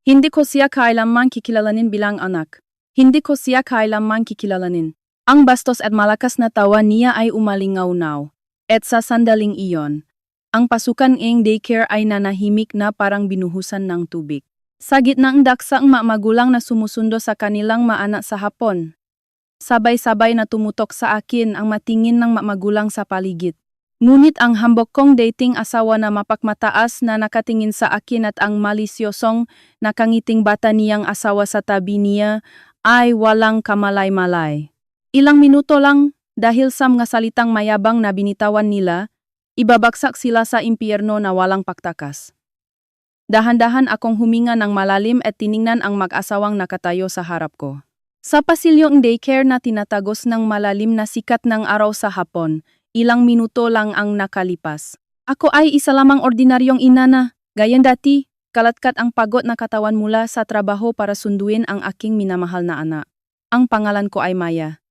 Hindi ko siya kailanman kikilalanin bilang anak. Hindi ko siya kailanman kikilalanin. Ang bastos at malakas na tawa niya ay umalingaw-naw. At sa sandaling iyon, ang pasukan ng daycare ay nanahimik na parang binuhusan ng tubig. Sa gitna ng daksa ang magulang na sumusundo sa kanilang maanak sa hapon. Sabay-sabay na tumutok sa akin ang matingin ng magulang sa paligid. Ngunit ang hambok kong dating asawa na mapakmataas na nakatingin sa akin at ang malisyosong nakangiting bata niyang asawa sa tabi niya ay walang kamalay-malay. Ilang minuto lang, dahil sa mga salitang mayabang na binitawan nila, ibabagsak sila sa impyerno na walang paktakas. Dahan-dahan akong huminga ng malalim at tiningnan ang mag-asawang nakatayo sa harap ko. Sa pasilyong daycare na tinatagos ng malalim na sikat ng araw sa hapon, ilang minuto lang ang nakalipas. Ako ay isa lamang ordinaryong ina na, gayang dati, kalatkat ang pagod na katawan mula sa trabaho para sunduin ang aking minamahal na anak. Ang pangalan ko ay Maya.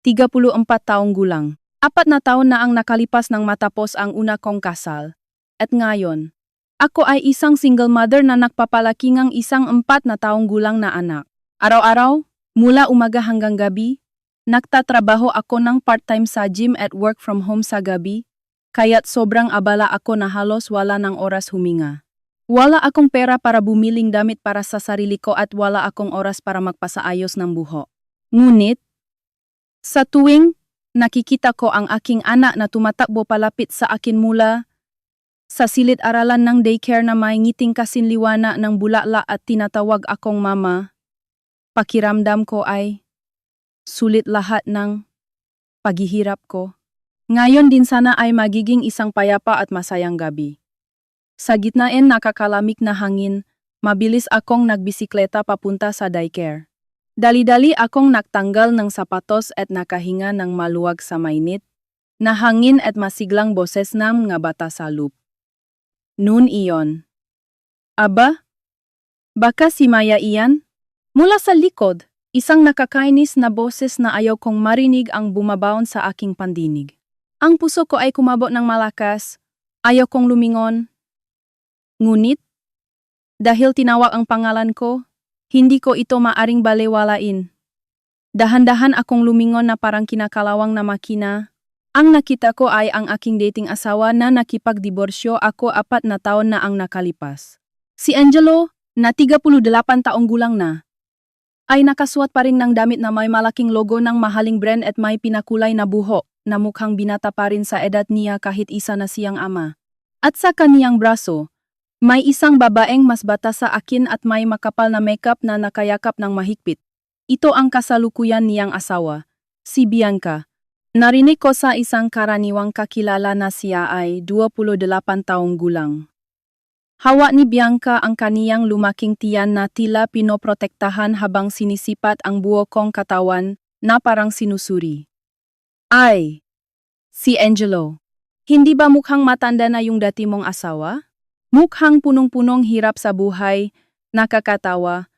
34 taong gulang. 4 na taon na ang nakalipas nang matapos ang una kong kasal. At ngayon, ako ay isang single mother na nagpapalaki ng isang 4 na taong gulang na anak. Araw-araw, mula umaga hanggang gabi, nagtatrabaho ako ng part-time sa gym at work from home sa gabi, kaya't sobrang abala ako na halos wala ng oras huminga. Wala akong pera para bumiling damit para sa sarili ko at wala akong oras para magpasaayos ng buhok. Ngunit, sa tuwing nakikita ko ang aking anak na tumatakbo palapit sa akin mula sa silid-aralan ng daycare na may ngiting kasinliwana ng bulala at tinatawag akong mama, pakiramdam ko ay sulit lahat ng paghihirap ko. Ngayon din sana ay magiging isang payapa at masayang gabi. Sa gitnaan nakakalamig na hangin, mabilis akong nagbisikleta papunta sa daycare. Dali-dali akong nagtanggal ng sapatos at nakahinga ng maluwag sa mainit na hangin at masiglang boses ng mga bata sa loop. Noon iyon. Aba? Baka si Maya iyan? Mula sa likod, isang nakakainis na boses na ayaw kong marinig ang bumabaon sa aking pandinig. Ang puso ko ay kumabot ng malakas, ayaw kong lumingon. Ngunit, dahil tinawag ang pangalan ko, hindi ko ito maaring balewalain. Dahan-dahan akong lumingon na parang kinakalawang na makina. Ang nakita ko ay ang aking dating asawa na nakipagdiborsyo ako 4 na taon na ang nakalipas. Si Angelo, na 38 taong gulang na, ay nakasuot pa rin ng damit na may malaking logo ng mahaling brand at may pinakulay na buhok na mukhang binata pa rin sa edad niya kahit isa na siyang ama. At sa kaniyang braso, may isang babaeng mas bata sa akin at may makapal na makeup na nakayakap ng mahigpit. Ito ang kasalukuyan niyang asawa, si Bianca. Narinig ko sa isang karaniwang kakilala na siya ay 28 taong gulang. Hawak ni Bianca ang kaniyang lumaking tiyan na tila pinoprotektahan habang sinisipat ang buo kong katawan na parang sinusuri. Ay, si Angelo. Hindi ba mukhang matanda na yung dati mong asawa? Mukhang punong-punong hirap sa buhay, nakakatawa.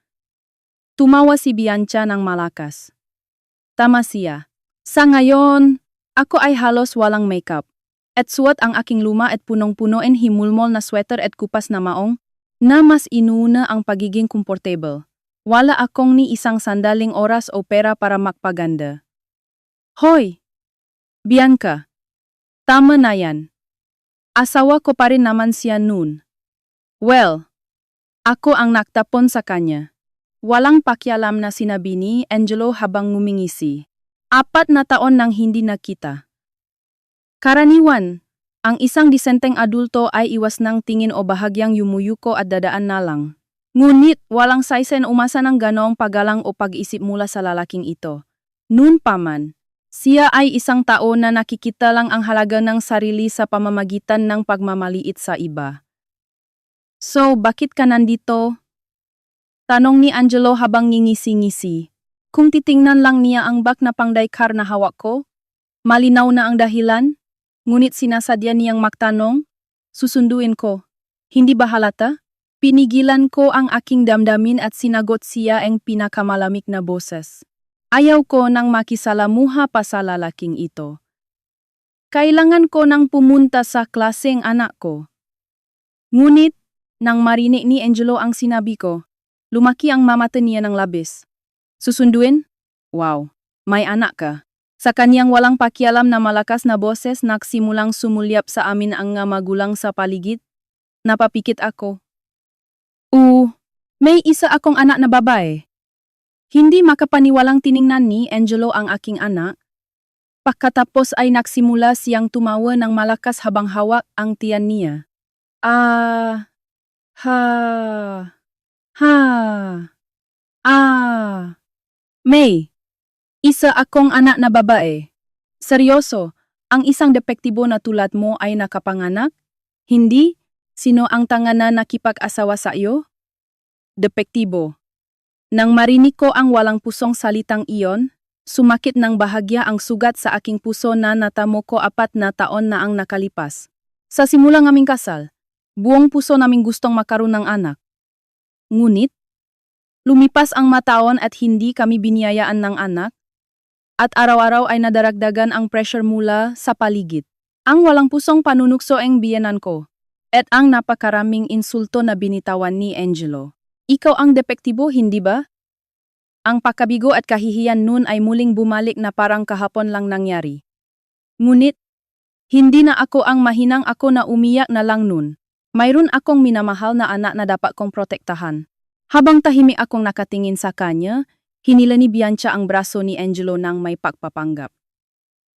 Tumawa si Bianca ng malakas. Tama siya. Sa ngayon, ako ay halos walang makeup. At suot ang aking luma at punong-puno and himulmol na sweater at kupas na maong, na mas inuna ang pagiging komportable. Wala akong ni isang sandaling oras o pera para magpaganda. Hoy! Bianca! Tama na yan. Asawa ko pa rin naman siya noon. Well, ako ang nagtapon sa kanya. Walang pakialam na sinabi ni Angelo habang ngumingisi. 4 na taon nang hindi nakita. Karaniwan, ang isang disenteng adulto ay iwas ng tingin o bahagyang yumuyuko at dadaan na lang. Ngunit walang saisen umasa ng ganong paggalang o pag-isip mula sa lalaking ito. Noon pa man, siya ay isang tao na nakikita lang ang halaga ng sarili sa pamamagitan ng pagmamaliit sa iba. So, bakit ka nandito? Tanong ni Angelo habang ngingisi-ngisi. Kung titingnan lang niya ang bag na pangdaykar na hawak ko, malinaw na ang dahilan, ngunit sinasadya niyang magtanong, susunduin ko. Hindi ba halata? Pinigilan ko ang aking damdamin at sinagot siya ang pinakamalamig na boses. Ayaw ko nang makisalamuha pa sa lalaking ito. Kailangan ko nang pumunta sa klaseng anak ko. Ngunit, Nang marinig ni Angelo ang sinabi ko, lumaki ang mamata niya ng labis. Susunduin? Wow, may anak ka. Sa kanyang walang pakialam na malakas na boses nagsimulang sumulyap sa amin ang mga magulang sa paligid. Napapikit ako. May isa akong anak na babae. Hindi makapaniwalang tiningnan ni Angelo ang aking anak. Pagkatapos ay nagsimula siyang tumawa ng malakas habang hawak ang tiyan niya. Ha, May, isa akong anak na babae. Seryoso, ang isang depektibo na tulad mo ay nakapanganak? Hindi? Sino ang tanga na nakipag-asawa sa iyo? Depektibo. Nang marinig ko ang walang pusong salitang iyon, sumakit ng bahagya ang sugat sa aking puso na natamo ko 4 na taon na ang nakalipas. Sa simula ngaming kasal, buong puso naming gustong makaroon ng anak. Ngunit, lumipas ang mataon at hindi kami biniyayaan ng anak, at araw-araw ay nadaragdagan ang pressure mula sa paligid. Ang walang pusong panunukso ang biyenan ko, at ang napakaraming insulto na binitawan ni Angelo. Ikaw ang depektibo, hindi ba? Ang pagkabigo at kahihiyan nun ay muling bumalik na parang kahapon lang nangyari. Ngunit, hindi na ako ang mahinang ako na umiyak na lang nun. Mayroon akong minamahal na anak na dapat kong protektahan. Habang tahimik akong nakatingin sa kanya, hinila ni Bianca ang braso ni Angelo nang may pagpapanggap.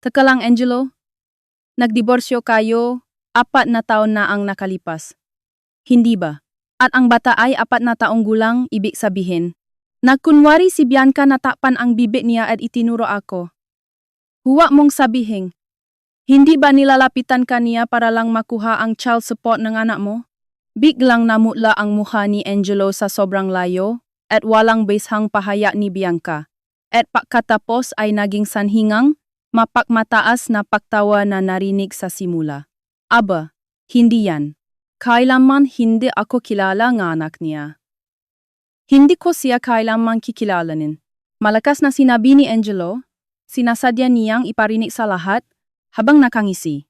Teka lang, Angelo. Nagdiborsyo kayo, 4 na taon na ang nakalipas. Hindi ba? At ang bata ay 4 na taong gulang, ibig sabihin. Nagkunwari si Bianca na takpan ang bibig niya at itinuro ako. Huwag mong sabihin. Hindi ba nilalapitan ka niya para lang makuha ang child support ng anak mo? Biglang namutla ang mukha ni Angelo sa sobrang layo at walang bashang pahaya ni Bianca. At pagkatapos ay naging sanhingang, mapagmataas na pagtawa na narinig sa simula. Aba, hindi yan. Kailanman hindi ako kilala ng anak niya. Hindi ko siya kailanman kikilalanin. Malakas na sinabi ni Angelo, sinasadya niyang iparinig sa lahat habang nakangisi.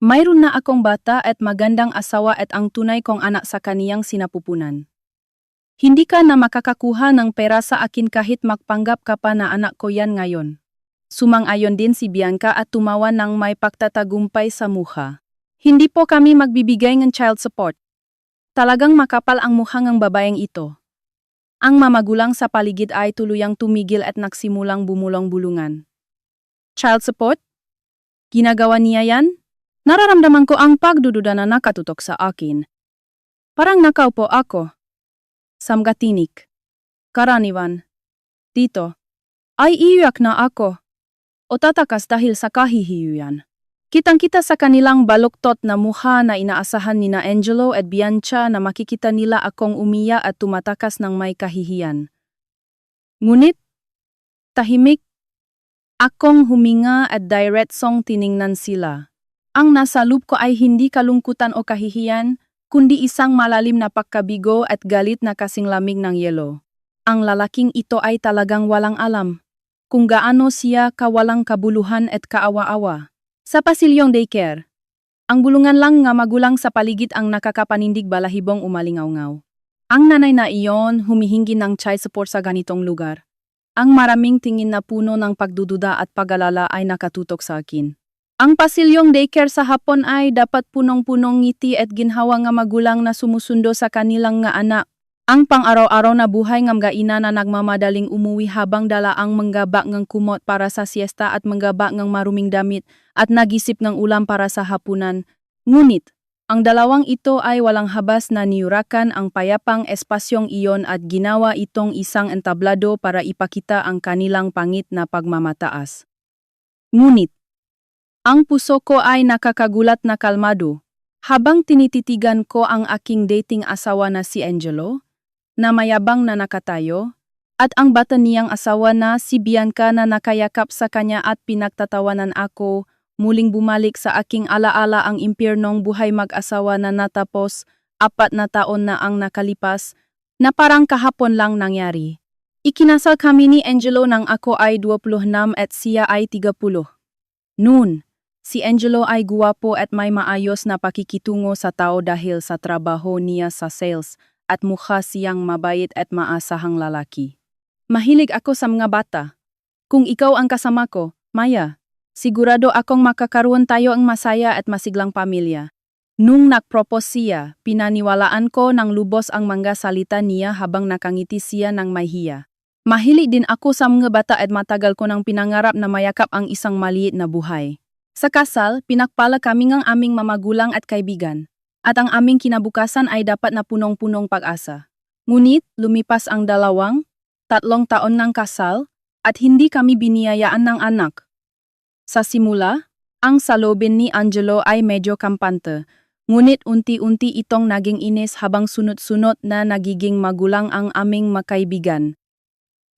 Mayroon na akong bata at magandang asawa at ang tunay kong anak sa kaniyang sinapupunan. Hindi ka na makakakuha ng pera sa akin kahit magpanggap ka pa na anak ko yan ngayon. Sumang-ayon din si Bianca at tumawa ng may pagtatagumpay sa mukha. Hindi po kami magbibigay ng child support. Talagang makapal ang mukha ng babaeng ito. Ang mamagulang sa paligid ay tuluyang tumigil at nagsimulang bumulong-bulungan. Child support? Ginagawa niya yan? Nararamdaman ko ang pagdududa na nakatutok sa akin. Parang nakaupo ako. Samgatinik. Karaniwan. Dito. Ay iyak na ako. O tatakas dahil sa kahihiyuyan. Kitang-kita sa kanilang baluktot na mukha na inaasahan ni na Angelo at Bianca na makikita nila akong umiyak at tumatakas ng may kahihiyan. Ngunit, tahimik, akong huminga at diretsong tiningnan sila. Ang nasa loob ko ay hindi kalungkutan o kahihiyan, kundi isang malalim na pagkabigo at galit na kasing lamig ng yelo. Ang lalaking ito ay talagang walang alam kung gaano siya kawalang kabuluhan at kaawa-awa. Sa pasilyong daycare, ang bulungan lang nga magulang sa paligid ang nakakapanindig balahibong umalingaw-ngaw. Ang nanay na iyon humihingi ng child support sa ganitong lugar. Ang maraming tingin na puno ng pagdududa at pag-alala ay nakatutok sa akin. Ang pasilyong daycare sa hapon ay dapat punong-punong ngiti at ginhawa nga magulang na sumusundo sa kanilang nga anak. Ang pang-araw-araw na buhay ng gaina na nagmamadaling umuwi habang dala ang manggaba ng kumot para sa siesta at manggaba ng maruming damit at nagisip ng ulam para sa hapunan. Ngunit, ang dalawang ito ay walang habas na niyurakan ang payapang espasyong iyon at ginawa itong isang entablado para ipakita ang kanilang pangit na pagmamataas. Ngunit, ang puso ko ay nakakagulat na kalmado habang tinititigan ko ang aking dating asawa na si Angelo, na mayabang na nakatayo, at ang bata niyang asawa na si Bianca na nakayakap sa kanya at pinagtatawanan ako, muling bumalik sa aking alaala ang impyernong buhay mag-asawa na natapos 4 na taon na ang nakalipas, na parang kahapon lang nangyari. Ikinasal kami ni Angelo nang ako ay 26 at siya ay 30. Noon, Si Angelo ay guwapo at may maayos na pakikitungo sa tao dahil sa trabaho niya sa sales at mukha siyang mabait at maasahang lalaki. Mahilig ako sa mga bata. Kung ikaw ang kasama ko, Maya, sigurado akong makakaroon tayo ang masaya at masiglang pamilya. Nung nag-propose siya, pinaniwalaan ko ng lubos ang mga salita niya habang nakangiti siya ng may hiya. Mahilig din ako sa mga bata at matagal ko nang pinangarap na mayakap ang isang maliit na buhay. Sa kasal, pinakpala kami ng aming mamagulang at kaibigan, at ang aming kinabukasan ay dapat na punong-punong pag-asa. Ngunit, lumipas ang 3 taon ng kasal, at hindi kami biniyayaan ng anak. Sa simula, ang saloobin ni Angelo ay medyo kampante, ngunit unti-unti itong naging inis habang sunod-sunod na nagiging magulang ang aming makaibigan.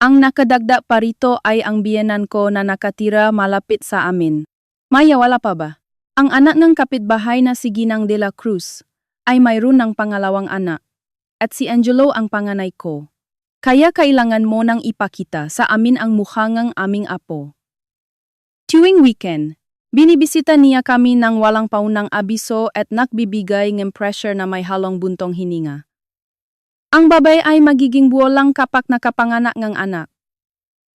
Ang nakadagdag pa rito ay ang biyenan ko na nakatira malapit sa amin. Maya, wala pa ba? Ang anak ng kapitbahay na si Ginang de la Cruz ay mayroon ng pangalawang anak, at si Angelo ang panganay ko. Kaya kailangan mo nang ipakita sa amin ang mukha ng aming apo. Tuwing weekend, binibisita niya kami ng walang paunang abiso at nagbibigay ng pressure na may halong buntong hininga. Ang babae ay magiging buolang kapag nakapanganak ng anak.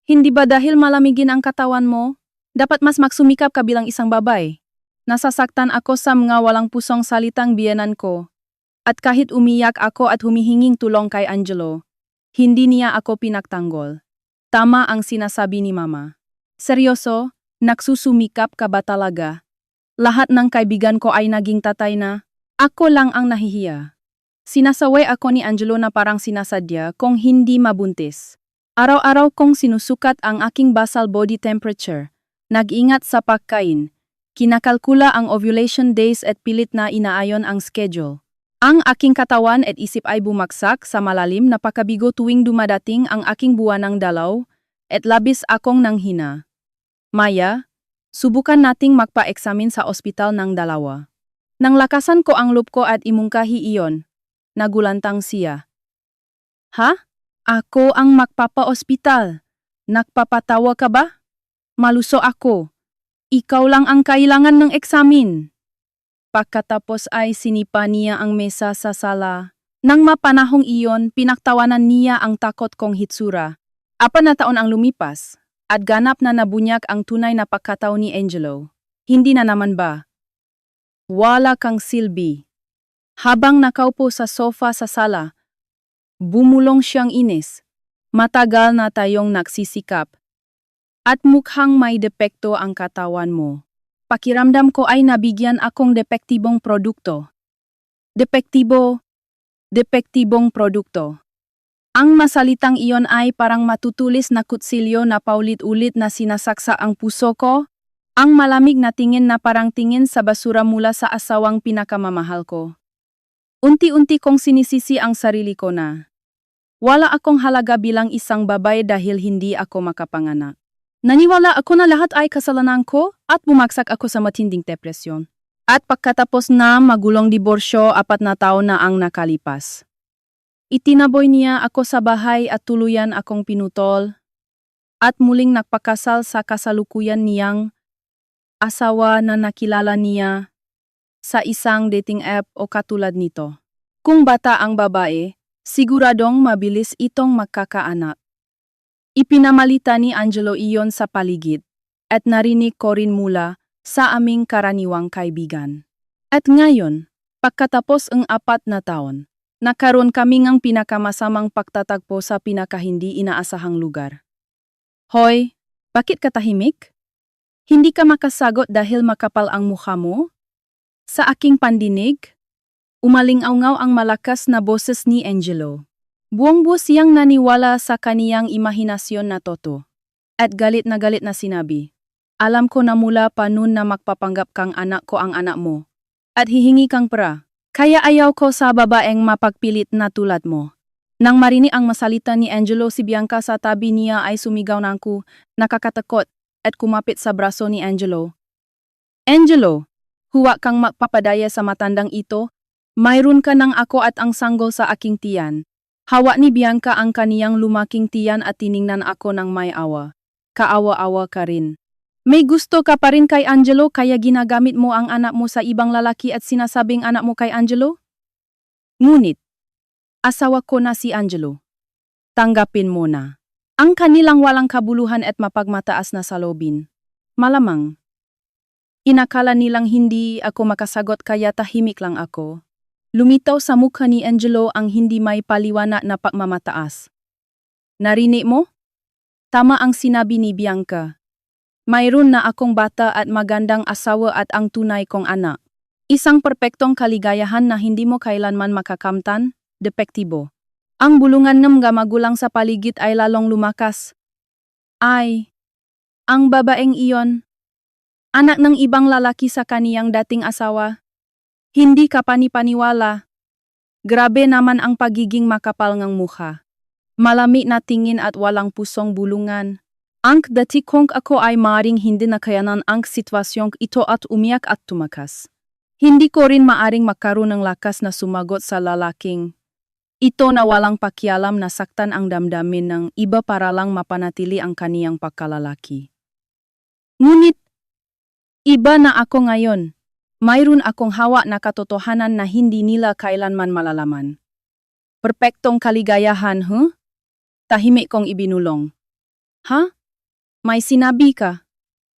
Hindi ba dahil malamigin ang katawan mo? Dapat mas magsumikap ka bilang isang babae. Nasasaktan ako sa mga walang pusong salitang biyenan ko. At kahit umiyak ako at humihinging tulong kay Angelo, hindi niya ako pinagtanggol. Tama ang sinasabi ni Mama. Seryoso, nagsusumikap ka ba talaga? Lahat ng kaibigan ko ay naging tatay na. Ako lang ang nahihiya. Sinasaway ako ni Angelo na parang sinasadya kung hindi mabuntis. Araw-araw kong sinusukat ang aking basal body temperature. Nag-ingat sa pagkain, kinakalkula ang ovulation days at pilit na inaayon ang schedule. Ang aking katawan at isip ay bumagsak sa malalim na pagkabigo tuwing dumadating ang aking buwanang dalaw at labis akong nanghina. Maya, subukan nating magpa-eksamin sa ospital ng dalawa. Nang lakasan ko ang loob ko at imungkahi iyon, nagulantang siya. Ha? Ako ang magpapa-ospital? Nagpapatawa ka ba? Maluso ako. Ikaw lang ang kailangan ng eksamin. Pagkatapos ay sinipa niya ang mesa sa sala. Nang mapanahong iyon, pinaktawanan niya ang takot kong hitsura. 4 na taon ang lumipas, at ganap na nabunyak ang tunay na pagkatao ni Angelo. Hindi na naman ba? Wala kang silbi. Habang nakaupo sa sofa sa sala, bumulong siyang inis. Matagal na tayong nagsisikap. At mukhang may depekto ang katawan mo. Pakiramdam ko ay nabigyan akong depektibong produkto. Depektibong produkto. Ang masalitang iyon ay parang matutulis na kutsilyo na paulit-ulit na sinasaksa ang puso ko. Ang malamig na tingin na parang tingin sa basura mula sa asawang pinakamamahal ko. Unti-unti kong sinisisi ang sarili ko na. Wala akong halaga bilang isang babae dahil hindi ako makapanganak. Naniwala ako na lahat ay kasalanan ko at bumagsak ako sa matinding depresyon. At pagkatapos na magulong diborsyo, 4 na taon na ang nakalipas. Itinaboy niya ako sa bahay at tuluyan akong pinutol. At muling nagpakasal sa kasalukuyan niyang asawa na nakilala niya sa isang dating app o katulad nito. Kung bata ang babae, siguradong mabilis itong magkakaanak. Ipinamalita ni Angelo iyon sa paligid, at narinig ko rin mula sa aming karaniwang kaibigan. At ngayon, pagkatapos ang 4 na taon, nakaroon kami ng pinakamasamang pagtatagpo sa pinakahindi inaasahang lugar. Hoy, bakit ka tahimik? Hindi ka makasagot dahil makapal ang mukha mo? Sa aking pandinig, umalingaw ang malakas na boses ni Angelo. Buong-buo siyang naniwala sa kaniyang imahinasyon na toto. At galit na sinabi, alam ko na mula pa noon na magpapanggap kang anak ko ang anak mo. At hihingi kang pera. Kaya ayaw ko sa babaeng mapagpilit na tulad mo. Nang marinig ang masalita ni Angelo, si Bianca sa tabi niya ay sumigaw nangku, nakakatakot, at kumapit sa braso ni Angelo. Angelo, huwag kang magpapadaya sa matandang ito. Mayroon ka ng ako at ang sanggol sa aking tiyan. Hawak ni Bianca ang kaniyang lumaking tiyan at tiningnan ako ng may awa. Kaawa-awa ka rin. May gusto ka pa rin kay Angelo kaya ginagamit mo ang anak mo sa ibang lalaki at sinasabing anak mo kay Angelo? Ngunit, asawa ko na si Angelo. Tanggapin mo na. Ang kanilang walang kabuluhan at mapagmataas na salobin. Malamang. Inakala nilang hindi ako makasagot kaya tahimik lang ako. Lumitaw sa mukha ni Angelo ang hindi may paliwanag na pagmamataas. Narinig mo? Tama ang sinabi ni Bianca. Mayroon na akong bata at magandang asawa at ang tunay kong anak. Isang perpektong kaligayahan na hindi mo kailanman makakamtan, depektibo. Ang bulungan ng mga magulang sa paligid ay lalong lumakas. Ay, ang babaeng iyon. Anak ng ibang lalaki sa kaniyang dating asawa. Hindi ka panipaniwala. Grabe naman ang pagiging makapal ng mukha. Malami na tingin at walang pusong bulungan. Ang dati kong ako ay maaring hindi nakayanan ang sitwasyong ito at umiyak at tumakas. Hindi ko rin maaring makaroon ng lakas na sumagot sa lalaking ito na walang pakialam na saktan ang damdamin ng iba para lang mapanatili ang kaniyang pagkalalaki. Ngunit, iba na ako ngayon. Mayroon akong hawak na katotohanan na hindi nila kailanman malalaman. Perpektong kaligayahan, huh? Tahimik kong ibinulong. Ha? May sinabi ka?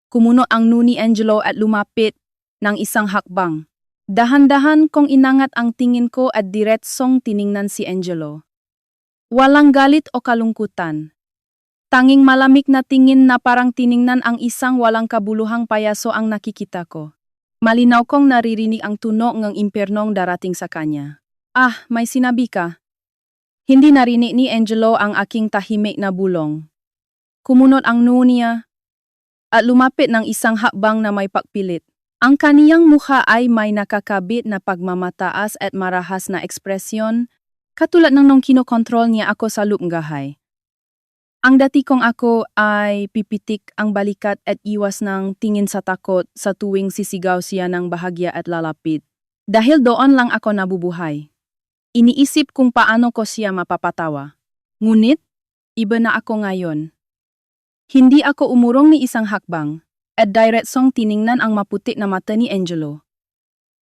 Kumuno ang nuni Angelo at lumapit ng isang hakbang. Dahan-dahan kong inangat ang tingin ko at diretsong tiningnan si Angelo. Walang galit o kalungkutan. Tanging malamig na tingin na parang tiningnan ang isang walang kabuluhang payaso ang nakikita ko. Malinaw kong naririnig ang tunog ng impyernong darating sa kanya. Ah, may sinabi ka. Hindi narinig ni Angelo ang aking tahimik na bulong. Kumunot ang noo niya at lumapit ng isang hakbang na may pagpilit. Ang kaniyang mukha ay may nakakabit na pagmamataas at marahas na ekspresyon, katulad ng nung kinokontrol niya ako sa lupgahay. Ang dati kong ako ay pipitik ang balikat at iwas ng tingin sa takot sa tuwing sisigaw siya ng bahagya at lalapit. Dahil doon lang ako nabubuhay. Iniisip kung paano ko siya mapapatawa. Ngunit, iba na ako ngayon. Hindi ako umurong ni isang hakbang, at diretsong tiningnan ang maputi na mata ni Angelo.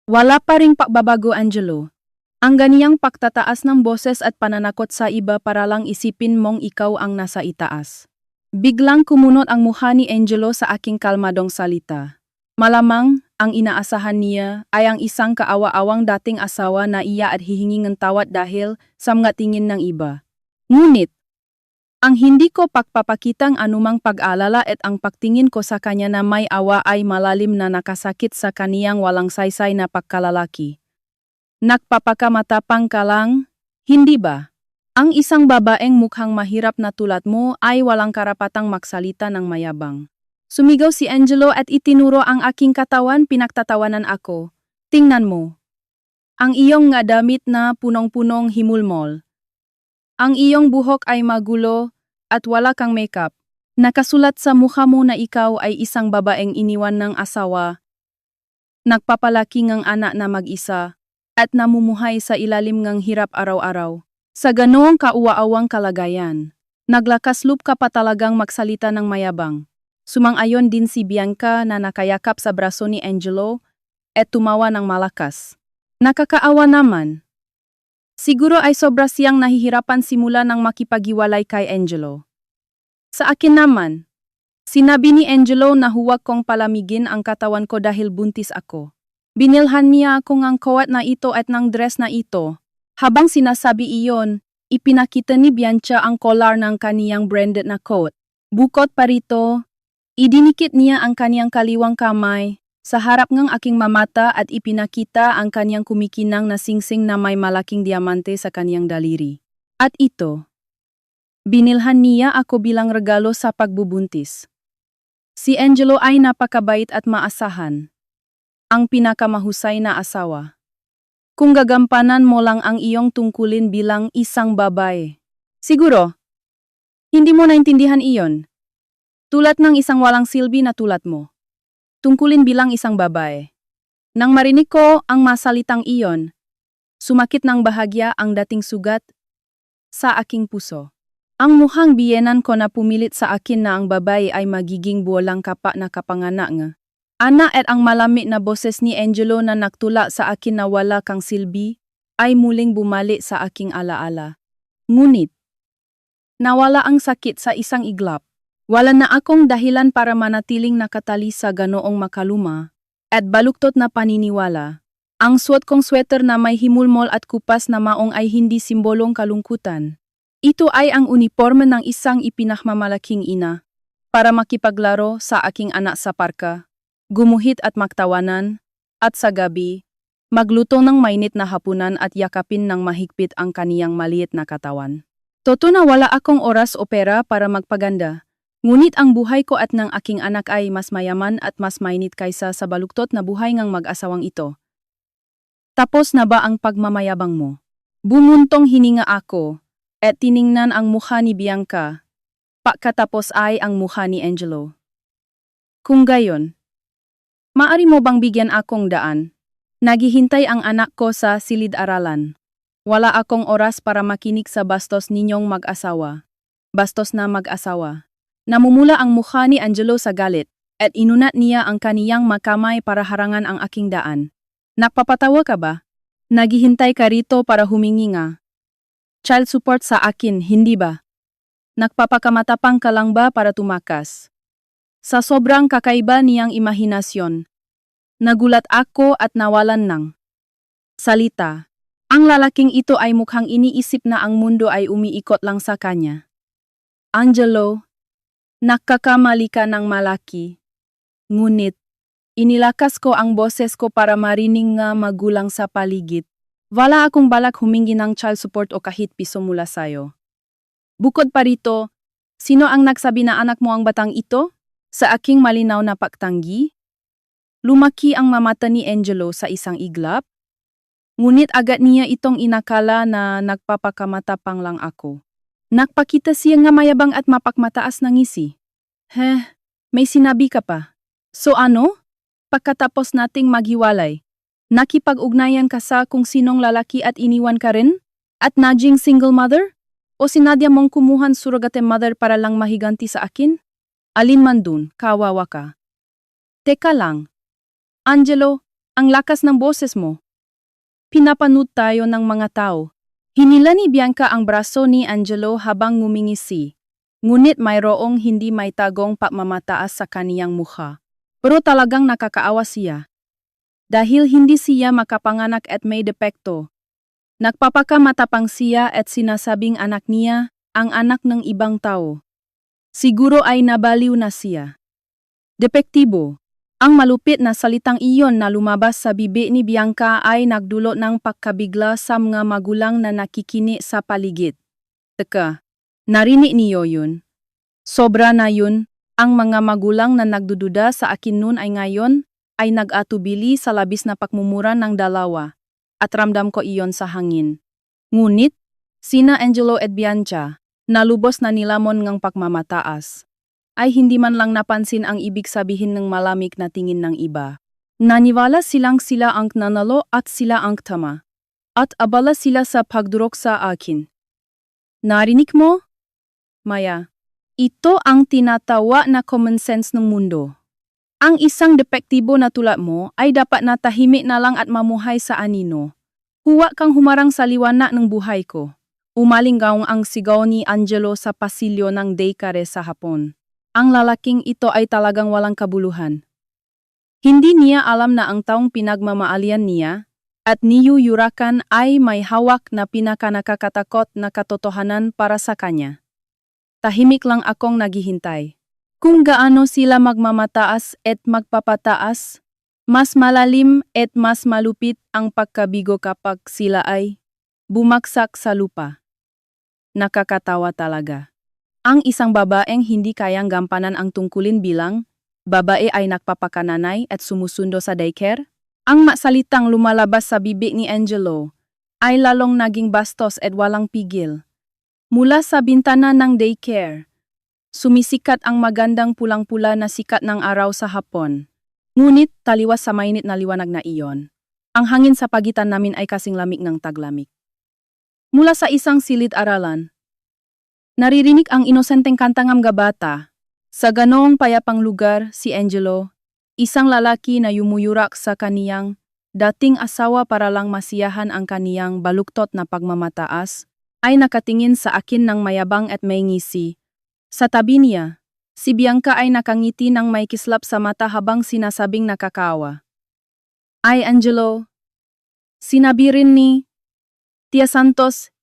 Wala pa ring pagbabago, Angelo. Ang ganiyang pagtataas ng boses at pananakot sa iba para lang isipin mong ikaw ang nasa itaas. Biglang kumunot ang mukha ni Angelo sa aking kalmadong salita. Malamang, ang inaasahan niya ay ang isang kaawa-awang dating asawa na iya at hihingi ng tawad dahil sa mga tingin ng iba. Ngunit, ang hindi ko pagpapakitang anumang pag-alala at ang pagtingin ko sa kanya na may awa ay malalim na nakasakit sa kaniyang walang saysay na pagkalalaki. Nagpapakamatapang ka lang, hindi ba? Ang isang babaeng mukhang mahirap na tulad mo ay walang karapatang magsalita ng mayabang. Sumigaw si Angelo at itinuro ang aking katawan, pinagtatawanan ako. Tingnan mo. Ang iyong nga damit na punong-punong himulmol. Ang iyong buhok ay magulo at wala kang makeup. Nakasulat sa mukha mo na ikaw ay isang babaeng iniwan ng asawa, nagpapalaki ng anak na mag-isa, at namumuhay sa ilalim ng hirap araw-araw. Sa ganoong kauwaawang kalagayan, naglakas-loob ka pa talagang magsalita ng mayabang. Sumang-ayon din si Bianca na nakayakap sa braso ni Angelo at tumawa ng malakas. Nakakaawa naman. Siguro ay sobra siyang nahihirapan simula nang makipaghiwalay kay Angelo. Sa akin naman, sinabi ni Angelo na huwag kong palamigin ang katawan ko dahil buntis ako. Binilhan niya ako ng coat na ito at ng dress na ito. Habang sinasabi iyon, ipinakita ni Bianca ang collar ng kaniyang branded na coat. Bukod pa rito, idinikit niya ang kaniyang kaliwang kamay sa harap ng aking mamata at ipinakita ang kaniyang kumikinang na singsing na may malaking diamante sa kaniyang daliri. At ito, binilhan niya ako bilang regalo sa pagbubuntis. Si Angelo ay napakabait at maasahan. Ang pinakamahusay na asawa. Kung gagampanan mo lang ang iyong tungkulin bilang isang babae. Siguro, hindi mo naintindihan iyon. Tulad ng isang walang silbi na tulad mo. Tungkulin bilang isang babae. Nang marinig ko ang masalitang iyon, sumakit ng bahagya ang dating sugat sa aking puso. Ang mukhang biyenan ko na pumilit sa akin na ang babae ay magiging buwalang kapa na kapanganak nga. Ana at ang malamig na boses ni Angelo na nagtula sa akin na wala kang silbi, ay muling bumalik sa aking alaala. Ngunit, nawala ang sakit sa isang iglap. Wala na akong dahilan para manatiling nakatali sa ganoong makaluma, at baluktot na paniniwala. Ang suot kong sweater na may himulmol at kupas na maong ay hindi simbolong kalungkutan. Ito ay ang uniforme ng isang ipinakmamalaking ina para makipaglaro sa aking anak sa parka, gumuhit at magtawanan, at sa gabi, magluto ng mainit na hapunan at yakapin ng mahigpit ang kaniyang maliit na katawan. Totoo na wala akong oras o pera para magpaganda, ngunit ang buhay ko at ng aking anak ay mas mayaman at mas mainit kaysa sa baluktot na buhay ng mag-asawang ito. Tapos na ba ang pagmamayabang mo? Bumuntong hininga ako, at tiningnan ang mukha ni Bianca. Pagkatapos ay ang mukha ni Angelo. Kung gayon, maari mo bang bigyan akong daan? Naghihintay ang anak ko sa silid-aralan. Wala akong oras para makinig sa bastos ninyong mag-asawa. Bastos na mag-asawa. Namumula ang mukha ni Angelo sa galit, at inunat niya ang kaniyang makamay para harangan ang aking daan. Nakpapatawa ka ba? Naghihintay ka rito para humingi nga. Child support sa akin, hindi ba? Nagpapakamatapang ka lang ba para tumakas? Sa sobrang kakaiba niyang imahinasyon, nagulat ako at nawalan ng salita. Ang lalaking ito ay mukhang iniisip na ang mundo ay umiikot lang sa kanya. Angelo, nakakamali ka ng malaki. Ngunit, inilakas ko ang boses ko para marinig nga magulang sa paligid. Wala akong balak humingi ng child support o kahit piso mula sayo. Bukod pa rito, sino ang nagsabi na anak mo ang batang ito? Sa aking malinaw na pagtanggi? Lumaki ang mamata ni Angelo sa isang iglap? Ngunit agad niya itong inakala na nagpapakamatapang lang ako. Nagpakita siya nga mayabang at mapakmataas ng ngisi. May sinabi ka pa. So ano? Pagkatapos nating maghiwalay, nakipag-ugnayan ka sa kung sinong lalaki at iniwan ka rin? At naging single mother? O sinadya mong kumuhan surrogate mother para lang mahiganti sa akin? Alin man dun, kawawa ka. Teka lang. Angelo, ang lakas ng boses mo. Pinapanood tayo ng mga tao. Hinila ni Bianca ang braso ni Angelo habang ngumingisi. Ngunit mayroong hindi may tagong pagmamataas sa kaniyang mukha. Pero talagang nakakaawa siya. Dahil hindi siya makapanganak at may depekto. Nagpapakamatapang siya at sinasabing anak niya, ang anak ng ibang tao. Siguro ay nabaliw na siya. Depektibo. Ang malupit na salitang iyon na lumabas sa bibig ni Bianca ay nagdulot ng pagkabigla sa mga magulang na nakikini sa paligid. Teka, narinig niyo yun? Sobra na yun, ang mga magulang na nagdududa sa akin noon ay ngayon, ay nag-atubili sa labis na pakmumura ng dalawa, at ramdam ko iyon sa hangin. Ngunit, sina Angelo at Bianca, na lubos na nilamon ngang pagmamataas, ay hindi man lang napansin ang ibig sabihin ng malamig na tingin ng iba. Naniwala silang sila ang nanalo at sila ang tama, at abala sila sa pagdurok sa akin. Narinig mo? Maya, ito ang tinatawa na common sense ng mundo. Ang isang depektibo na tulad mo ay dapat na tahimik na lang at mamuhay sa anino. Huwag kang humarang sa liwanag ng buhay ko. Umalinggaw ang sigaw ni Angelo sa pasilyo ng daycare sa hapon. Ang lalaking ito ay talagang walang kabuluhan. Hindi niya alam na ang taong pinagmamaalian niya at niyuyurakan ay may hawak na pinakanakakatakot na katotohanan para sa kanya. Tahimik lang akong naghihintay. Kung gaano sila magmamataas at magpapataas, mas malalim at mas malupit ang pagkabigo kapag sila ay bumagsak sa lupa. Nakakatawa talaga. Ang isang babaeng hindi kayang gampanan ang tungkulin bilang babae ay nagpapakananay at sumusundo sa daycare? Ang salitang lumalabas sa bibig ni Angelo ay lalong naging bastos at walang pigil. Mula sa bintana ng daycare, sumisikat ang magandang pulang-pula na sikat ng araw sa hapon. Ngunit taliwas sa mainit na liwanag na iyon, ang hangin sa pagitan namin ay kasing lamig ng taglamig. Mula sa isang silid-aralan, Naririnig ang inosenteng kantangam gabata. Sa ganong payapang lugar, si Angelo, isang lalaki na yumuyurak sa kaniyang dating asawa para lang masiyahan ang kaniyang baluktot na pagmamataas, ay nakatingin sa akin ng mayabang at may ngisi. Sa tabi niya, si Bianca ay nakangiti ng may kislap sa mata habang sinasabing nakakawa. Ay Angelo, sinabi rin ni Tia Santos,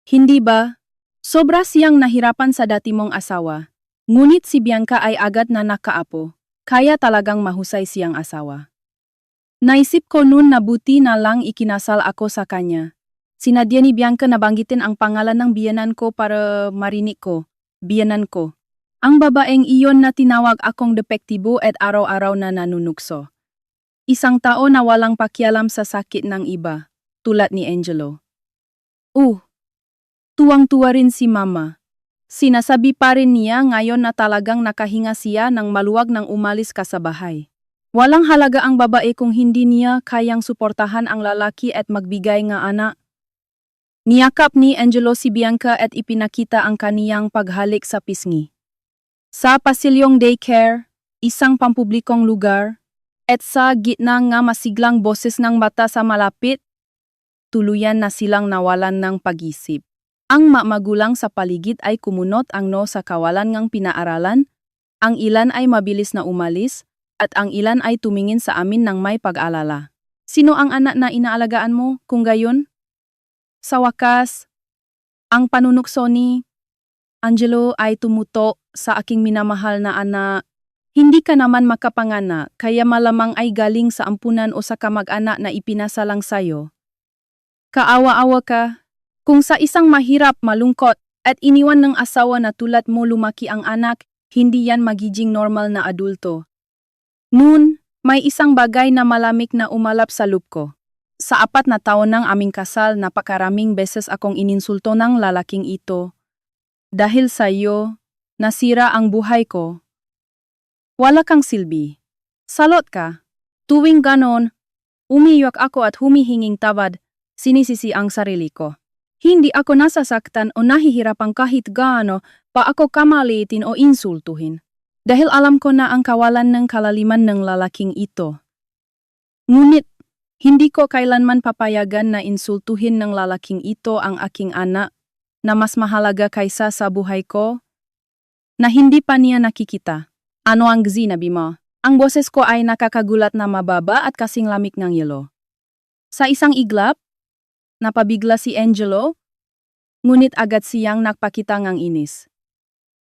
hindi ba? Sobra siyang nahirapan sa dati mong asawa. Ngunit si Bianca ay agad na nakaapo, kaya talagang mahusay siyang asawa. Naisip ko noon na buti na lang ikinasal ako sa kanya. Sinadya ni Bianca na banggitin ang pangalan ng biyanan ko para marinig ko, biyanan ko. Ang babaeng iyon na tinawag akong depektibo at araw-araw na nanunukso. Isang tao na walang pakialam sa sakit ng iba, tulad ni Angelo. Tuwang-tuwa rin si Mama. Sinasabi pa rin niya ngayon na talagang nakahinga siya nang maluwag nang umalis ka sa bahay. Walang halaga ang babae kung hindi niya kayang suportahan ang lalaki at magbigay nga anak. Niyakap ni Angelo si Bianca at ipinakita ang kaniyang paghalik sa pisngi. Sa pasilyong daycare, isang pampublikong lugar, at sa gitna nga masiglang boses ng bata sa malapit, tuluyan na silang nawalan ng pag-isip. Ang magulang sa paligid ay kumunot ang no sa kawalan ngang pinaaralan, ang ilan ay mabilis na umalis, at ang ilan ay tumingin sa amin ng may pag-alala. Sino ang anak na inaalagaan mo, kung gayon? Sa wakas, ang panunukso ni Angelo ay tumuto sa aking minamahal na anak. Hindi ka naman makapangana, kaya malamang ay galing sa ampunan o sa kamag-anak na ipinasalang sayo. Kaawa-awa ka. Kung sa isang mahirap, malungkot, at iniwan ng asawa na tulad mo lumaki ang anak, hindi yan magiging normal na adulto. Noon, may isang bagay na malamig na umalap sa loob ko. Sa 4 na taon ng aming kasal, napakaraming beses akong ininsulto ng lalaking ito. Dahil sa iyo, nasira ang buhay ko. Wala kang silbi. Salot ka. Tuwing ganon, umiyak ako at humihinging tawad, sinisisi ang sarili ko. Hindi ako nasasaktan o nahihirapan kahit gaano pa ako kamalitin o insultuhin. Dahil alam ko na ang kawalan ng kalaliman ng lalaking ito. Ngunit, hindi ko kailanman papayagan na insultuhin ng lalaking ito ang aking anak na mas mahalaga kaysa sa buhay ko na hindi pa niya nakikita. Ano ang sinabi mo? Ang boses ko ay nakakagulat na mababa at kasing lamig ng yelo. Sa isang iglap, napabigla si Angelo, ngunit agad siyang nagpakita ng inis.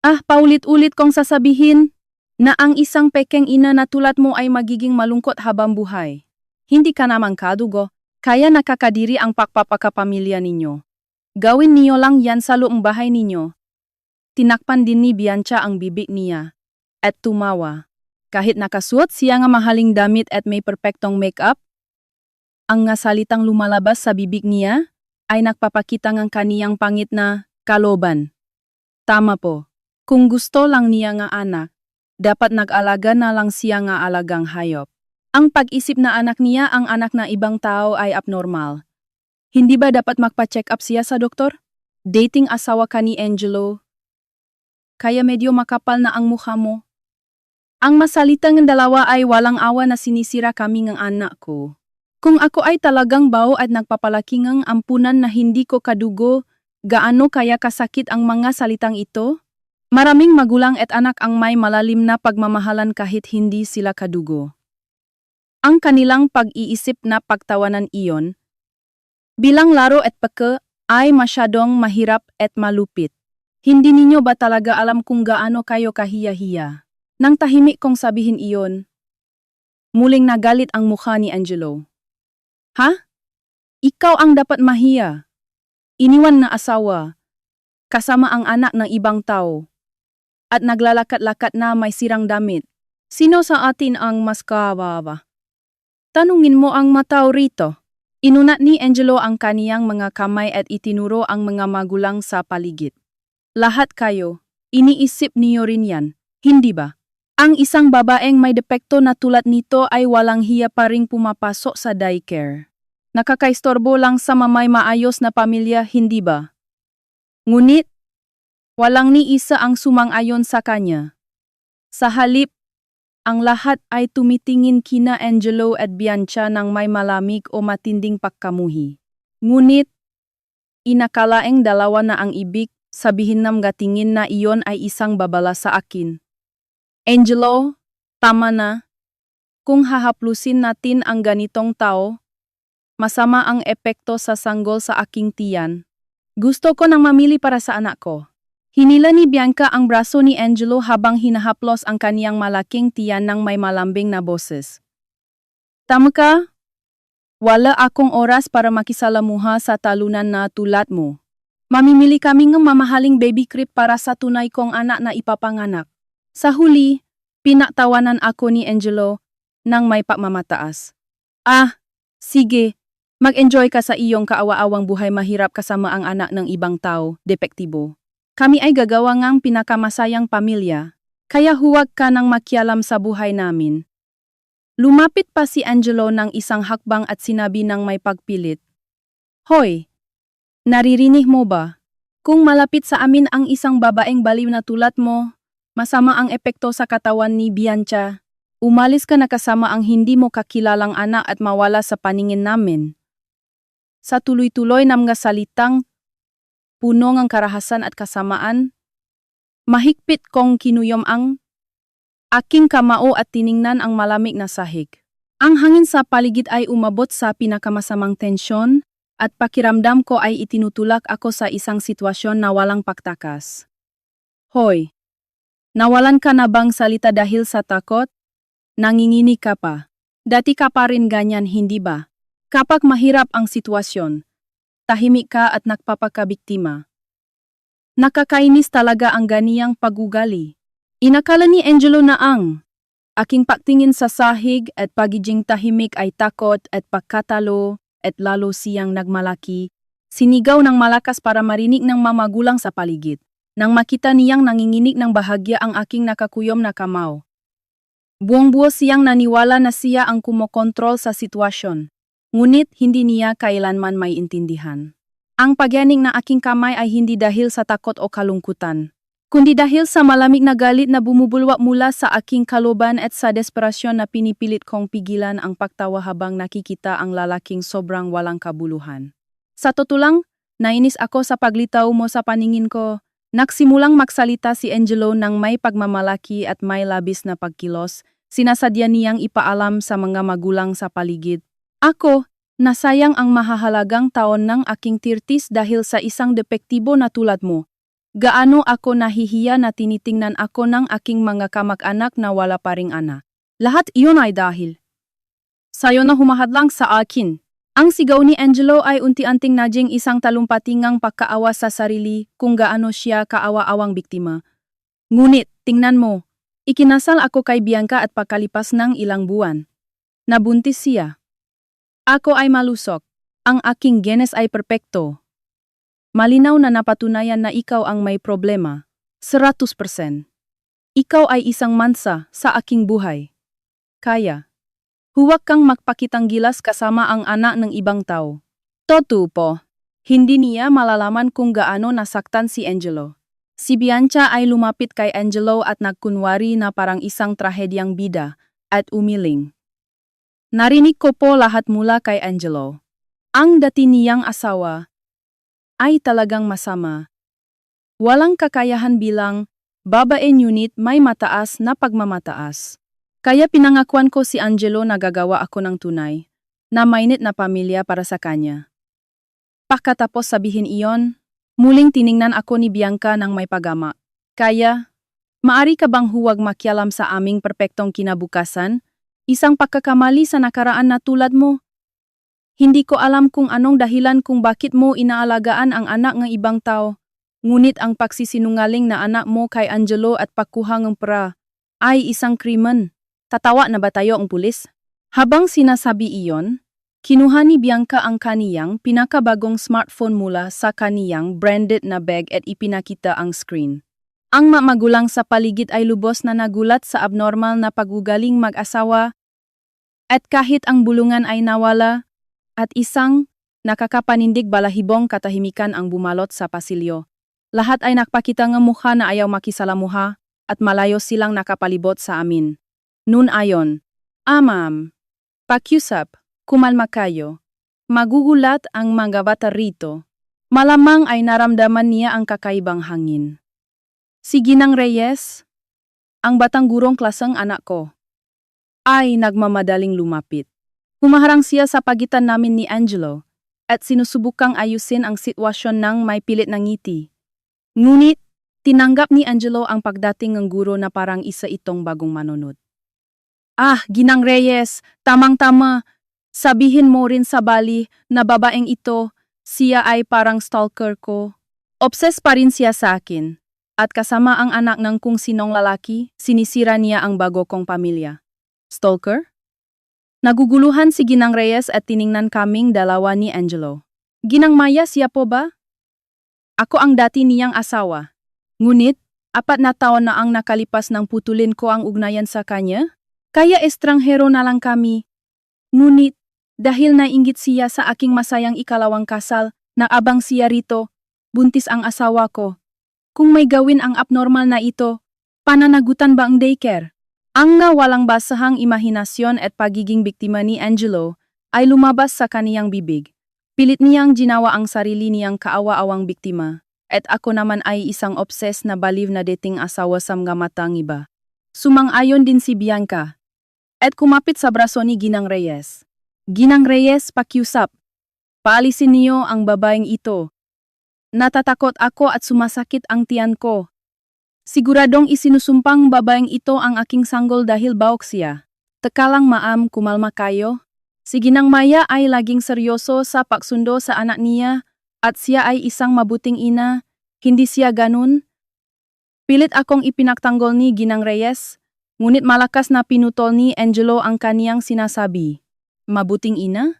Paulit-ulit kong sasabihin na ang isang pekeng ina na tulad mo ay magiging malungkot habang buhay. Hindi ka naman kadugo, kaya nakakadiri ang pagpapakapamilya ninyo. Gawin niyo lang yan sa loong bahay ninyo. Tinakpan din ni Bianca ang bibig niya, at tumawa. Kahit nakasuot siya nga mahaling damit at may perpektong make-up, ang nga salitang lumalabas sa bibig niya ay nagpapakita ng kaniyang pangit na kaloban. Tama po. Kung gusto lang niya nga anak, dapat nag-alaga na lang siya nga alagang hayop. Ang pag-isip na anak niya ang anak na ibang tao ay abnormal. Hindi ba dapat magpa-check up siya sa doktor? Dating asawa ka ni Angelo. Kaya medyo makapal na ang mukha mo. Ang masalitang dalawa ay walang awa na sinisira kami ng anak ko. Kung ako ay talagang bao at nagpapalaki ng ampunan na hindi ko kadugo, gaano kaya kasakit ang mga salitang ito? Maraming magulang at anak ang may malalim na pagmamahalan kahit hindi sila kadugo. Ang kanilang pag-iisip na pagtawanan iyon, bilang laro at peke, ay masyadong mahirap at malupit. Hindi ninyo ba talaga alam kung gaano kayo kahiya-hiya? Nang tahimik kong sabihin iyon, muling nagalit ang mukha ni Angelo. Ha? Ikaw ang dapat mahiya. Iniwan na asawa, kasama ang anak ng ibang tao, at naglalakat-lakat na may sirang damit. Sino sa atin ang mas kawawa? Tanungin mo ang matao rito. Inunat ni Angelo ang kaniyang mga kamay at itinuro ang mga magulang sa paligid. Lahat kayo, iniisip niyo rin yan, hindi ba? Ang isang babaeng may depekto na tulad nito ay walang hiya pa ring pumapasok sa daycare. Nakakaistorbo lang sa mamay maayos na pamilya, hindi ba? Ngunit, Walang ni isa ang sumang-ayon sa kanya. Sa halip, ang lahat ay tumitingin kina Angelo at Bianca ng may malamig o matinding pagkamuhi. Ngunit, inakalaeng dalawa na ang ibig, sabihin nam gatingin na iyon ay isang babala sa akin. Angelo, tama na. Kung hahaplusin natin ang ganitong tao, masama ang epekto sa sanggol sa aking tiyan. Gusto ko nang mamili para sa anak ko. Hinila ni Bianca ang braso ni Angelo habang hinahaplos ang kaniyang malaking tiyan ng may malambing na boses. Tama ka? Wala akong oras para makisalamuha sa talunan na tulad mo. Mamimili kami ng mamahaling baby crib para sa tunay kong anak na ipapanganak. Sa huli, pinaktawanan ako ni Angelo nang may pagmamataas. Ah, sige, mag-enjoy ka sa iyong kaawa-awang buhay, mahirap kasama ang anak ng ibang tao, depektibo. Kami ay gagawa ngang pinakamasayang pamilya, kaya huwag ka nang makialam sa buhay namin. Lumapit pa si Angelo ng isang hakbang at sinabi ng may pagpilit. Hoy, naririnig mo ba? Kung malapit sa amin ang isang babaeng baliw na tulad mo, masama ang epekto sa katawan ni Bianca. Umalis ka na kasama ang hindi mo kakilalang anak at mawala sa paningin namin. Sa tuloy-tuloy ng mga salitang puno ng karahasan at kasamaan, mahigpit kong kinuyom ang aking kamao at tiningnan ang malamig na sahig. Ang hangin sa paligid ay umabot sa pinakamasamang tensyon at pakiramdam ko ay itinutulak ako sa isang sitwasyon na walang pagtakas. Hoy, nawalan ka na bang salita dahil sa takot? Nanginginig ka pa. Dati ka pa rin ganyan, hindi ba? Kapag mahirap ang sitwasyon, tahimik ka at nagpapakabiktima. Nakakainis talaga ang ganiyang pagugali. Inakala ni Angelo na ang aking pagtingin sa sahig at pagiging tahimik ay takot at pagkatalo at lalo siyang nagmalaki. Sinigaw ng malakas para marinig ng mamagulang sa paligid. Nang makita niyang nanginginig ng bahagya ang aking nakakuyom na kamao. Buong-buo siyang naniwala na siya ang kumokontrol sa sitwasyon. Ngunit hindi niya kailanman may intindihan. Ang pagyanig na aking kamay ay hindi dahil sa takot o kalungkutan, kundi dahil sa malamig na galit na bumubulwak mula sa aking kalooban at sa desperasyon na pinipilit kong pigilan ang pagtawa habang nakikita ang lalaking sobrang walang kabuluhan. Sa totoo lang, nainis ako sa paglitaw mo sa paningin ko. Nagsimulang magsalita si Angelo ng may pagmamalaki at may labis na pagkilos, sinasadya niyang ipaalam sa mga magulang sa paligid. Ako, nasayang ang mahahalagang taon ng aking 30s dahil sa isang depektibo na tulad mo. Gaano ako nahihiya na tinitingnan ako ng aking mga kamag-anak na wala pa ring anak. Lahat iyon ay dahil sayo na humahadlang sa akin. Ang sigaw ni Angelo ay unti-unting naging isang talumpatingang pagkaawa sa sarili kung gaano siya kaawa-awang biktima. Ngunit, tingnan mo, ikinasal ako kay Bianca at pagkalipas ng ilang buwan. Nabuntis siya. Ako ay malusok. Ang aking genes ay perpekto. Malinaw na napatunayan na ikaw ang may problema. 100%. Ikaw ay isang mansa sa aking buhay. Kaya, huwag kang magpakitang gilas kasama ang anak ng ibang tao. Totoo po, hindi niya malalaman kung gaano nasaktan si Angelo. Si Bianca ay lumapit kay Angelo at nagkunwari na parang isang trahedyang bida at umiling. Narinig ko po lahat mula kay Angelo. Ang dati niyang asawa ay talagang masama. Walang kakayahan bilang babae ngunit may mataas na pagmamataas. Kaya pinangakuan ko si Angelo na gagawa ako ng tunay, na mainit na pamilya para sa kanya. Pagkatapos sabihin iyon, muling tiningnan ako ni Bianca ng may pagama. Kaya, maari ka bang huwag makialam sa aming perpektong kinabukasan? Isang pagkakamali sa nakaraan na tulad mo. Hindi ko alam kung anong dahilan kung bakit mo inaalagaan ang anak ng ibang tao. Ngunit ang pagsisinungaling na anak mo kay Angelo at pagkuha ng pera ay isang krimen. Tatawa na ba tayo ang pulis? Habang sinasabi iyon, kinuha ni Bianca ang kaniyang pinakabagong smartphone mula sa kaniyang branded na bag at ipinakita ang screen. Ang magulang sa paligid ay lubos na nagulat sa abnormal na pagugaling mag-asawa at kahit ang bulungan ay nawala at isang nakakapanindig balahibong katahimikan ang bumalot sa pasilyo. Lahat ay nakpakita ng mukha na ayaw makisalamuha at malayo silang nakapalibot sa amin. Nun ayon, ma'am, pakiusap, kumalma kayo. Magugulat ang mga bata rito. Malamang ay naramdaman niya ang kakaibang hangin. Si Ginang Reyes, ang batang gurong klaseng anak ko, ay nagmamadaling lumapit. Humaharang siya sa pagitan namin ni Angelo at sinusubukang ayusin ang sitwasyon ng may pilit na ngiti. Ngunit, tinanggap ni Angelo ang pagdating ng guro na parang isa itong bagong manunod. Ginang Reyes, tamang-tama. Sabihin mo rin sa bali na babaeng ito, siya ay parang stalker ko. Obses pa rin siya sa akin. At kasama ang anak ng kung sinong lalaki, sinisira niya ang bago kong pamilya. Stalker? Naguguluhan si Ginang Reyes at tiningnan kaming dalawa ni Angelo. Ginang Maya, siya po ba? Ako ang dati niyang asawa. Ngunit, 4 na taon na ang nakalipas nang putulin ko ang ugnayan sa kanya. Kaya estranghero na lang kami. Ngunit, dahil nainggit siya sa aking masayang ikalawang kasal, na abang siya rito, buntis ang asawa ko. Kung may gawin ang abnormal na ito, pananagutan ba ang daycare? Ang walang basahang imahinasyon at pagiging biktima ni Angelo ay lumabas sa kaniyang bibig. Pilit niyang ginawa ang sarili niyang kaawa-awang biktima, at ako naman ay isang obses na baliw na dating asawa sa mga matang iba. Sumang-ayon din si Bianca, at kumapit sa braso ni Ginang Reyes. Ginang Reyes, pakiusap. Paalisin niyo ang babaeng ito. Natatakot ako at sumasakit ang tiyan ko. Siguradong isinusumpang babaeng ito ang aking sanggol dahil baok siya. Teka lang ma'am, kumalma kayo. Si Ginang Maya ay laging seryoso sa pagsundo sa anak niya at siya ay isang mabuting ina. Hindi siya ganun. Pilit akong ipinagtanggol ni Ginang Reyes, ngunit malakas na pinutol ni Angelo ang kaniyang sinasabi. Mabuting ina?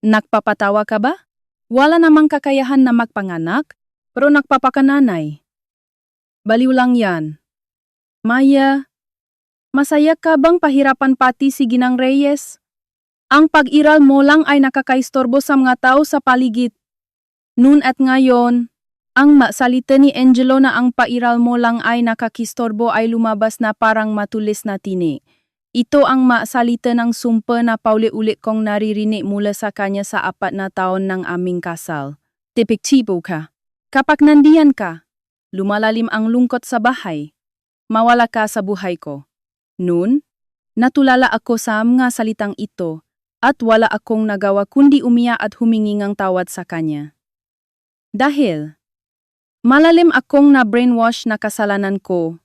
Nagpapatawa ka ba? Wala namang kakayahan na magpanganak, pero nagpapakananay. Baliw lang yan. Maya, masaya ka bang pahirapan pati si Ginang Reyes? Ang pag-iral mo lang ay nakakaistorbo sa mga tao sa paligid. Noon at ngayon, ang salita ni Angelo na ang pairal mo lang ay nakakistorbo ay lumabas na parang matulis na tini. Ito ang salita ng sumpa na pauli-ulit kong naririnig mula sa kanya sa 4 na taon ng aming kasal. Tipik-tipo ka. Kapag nandiyan ka, lumalalim ang lungkot sa bahay. Mawala ka sa buhay ko. Noon, natulala ako sa mga salitang ito at wala akong nagawa kundi umiyak at humingi ng tawad sa kanya. Dahil, malalim akong na-brainwash na kasalanan ko.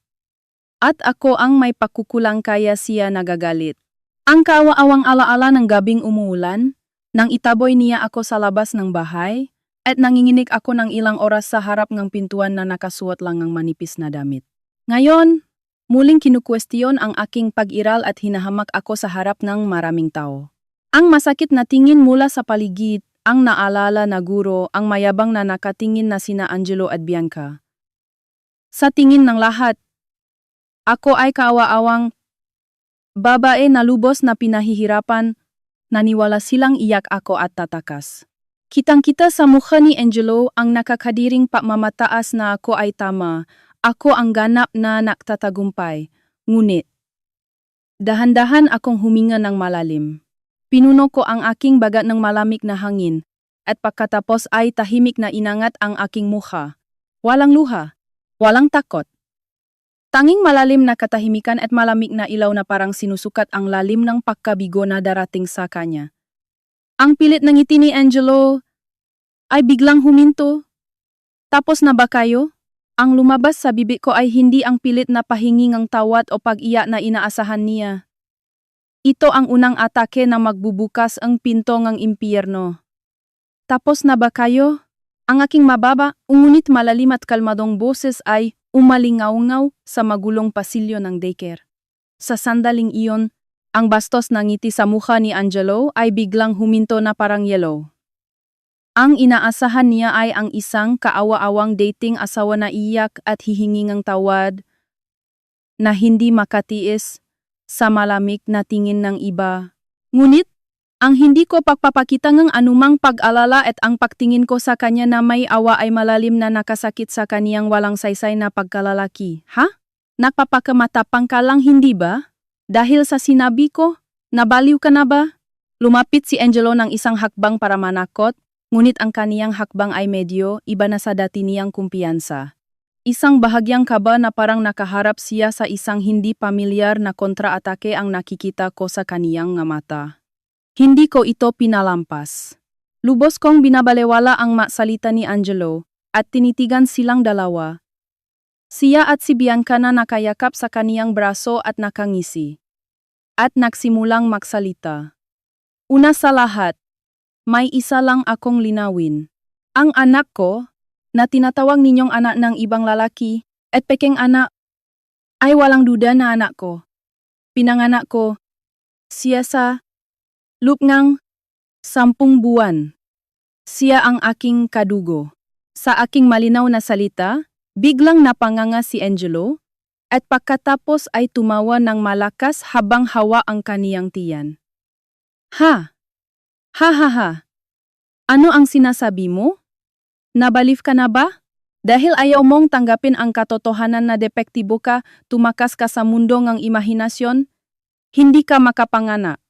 At ako ang may pakukulang kaya siya nagagalit. Ang kaawa-awang alaala ng gabing umuulan, nang itaboy niya ako sa labas ng bahay, at nanginginig ako ng ilang oras sa harap ng pintuan na nakasuot lang ng manipis na damit. Ngayon, muling kinukwestiyon ang aking pag-iral at hinahamak ako sa harap ng maraming tao. Ang masakit na tingin mula sa paligid, ang naalala na guro, ang mayabang na nakatingin na sina Angelo at Bianca. Sa tingin ng lahat, ako ay kaawa-awang babae na lubos na pinahihirapan, naniwala silang iyak ako at tatakas. Kitang-kita sa mukha ni Angelo ang nakakadiring pagmamataas na ako ay tama, ako ang ganap na nagtatagumpay. Ngunit, dahan-dahan akong huminga ng malalim. Pinuno ko ang aking bagat ng malamig na hangin, at pagkatapos ay tahimik na inangat ang aking mukha. Walang luha, walang takot. Tanging malalim na katahimikan at malamig na ilaw na parang sinusukat ang lalim ng pagkabigo na darating sa kanya. Ang pilit ng ngiti ni Angelo ay biglang huminto. Tapos na ba kayo? Ang lumabas sa bibig ko ay hindi ang pilit na pahingi ng tawad o pag-iyak na inaasahan niya. Ito ang unang atake na magbubukas ang pinto ng impyerno. Tapos na ba kayo? Ang aking mababa, ngunit malalim at kalmadong boses ay umalingaw-ngaw sa magulong pasilyo ng daycare. Sa sandaling iyon, ang bastos na ngiti sa mukha ni Angelo ay biglang huminto na parang yellow. Ang inaasahan niya ay ang isang kaawa-awang dating asawa na iyak at hihingi ng tawad na hindi makatiis sa malamig na tingin ng iba. Ngunit, Ang hindi ko pagpapakita ng anumang pag-alala at ang pagtingin ko sa kanya na may awa ay malalim na nakasakit sa kaniyang walang saysay na pagkalalaki. Ha? Nagpapakamatapang ka lang hindi ba? Dahil sa sinabi ko, nabaliw ka na ba? Lumapit si Angelo ng isang hakbang para manakot, ngunit ang kaniyang hakbang ay medyo iba na sa dati niyang kumpiyansa. Isang bahagyang kaba na parang nakaharap siya sa isang hindi pamilyar na kontra-atake ang nakikita ko sa kaniyang nga mata. Hindi ko ito pinalampas. Lubos kong binabalewala ang salita ni Angelo at tinitigan silang dalawa. Siya at si Bianca na nakayakap sa kaniyang braso at nakangisi. At nagsimulang magsalita. Una sa lahat, may isa lang akong linawin. Ang anak ko, na tinatawag ninyong anak ng ibang lalaki, at peking anak, ay walang duda na anak ko. Pinanganak ko, siya sa lupngang 10 buwan. Siya ang aking kadugo. Sa aking malinaw na salita, biglang napanganga si Angelo, at pagkatapos ay tumawa ng malakas habang hawa ang kaniyang tiyan. Ha? Ha ha ha. Ano ang sinasabi mo? Nabalif ka na ba? Dahil ayaw mong tanggapin ang katotohanan na depektibo ka, tumakas ka sa mundo ng imahinasyon, hindi ka makapanganak.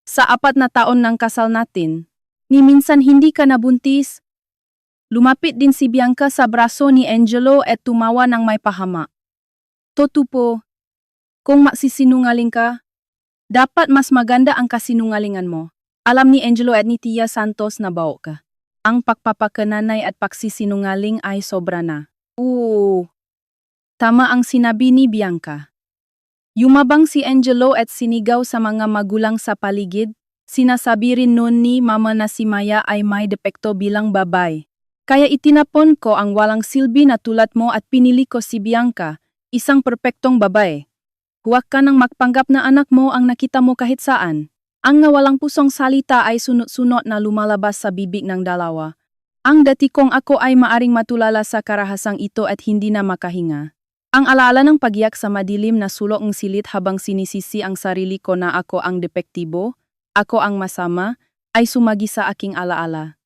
Sa 4 na taon ng kasal natin, ni minsan hindi ka nabuntis. Lumapit din si Bianca sa braso ni Angelo at tumawa ng may pahama. Totupo, kung magsisinungaling ka, dapat mas maganda ang kasinungalingan mo. Alam ni Angelo at ni Tia Santos na bao ka. Ang pagpapakananay at pagsisinungaling ay sobra na. Tama ang sinabi ni Bianca. Yumabang si Angelo at sinigaw sa mga magulang sa paligid. Sinasabi rin noon ni Mama na si Maya ay may depekto bilang babae. Kaya itinapon ko ang walang silbi na tulad mo at pinili ko si Bianca, isang perpektong babae. Huwag ka nang magpanggap na anak mo ang nakita mo kahit saan. Ang walang pusong salita ay sunod-sunod na lumalabas sa bibig ng dalawa. Ang dati kong ako ay maaring matulala sa karahasang ito at hindi na makahinga. Ang alaala ng pagyak sa madilim na sulok ng silit habang sinisisi ang sarili ko na ako ang depektibo, ako ang masama, ay sumagi sa aking alaala.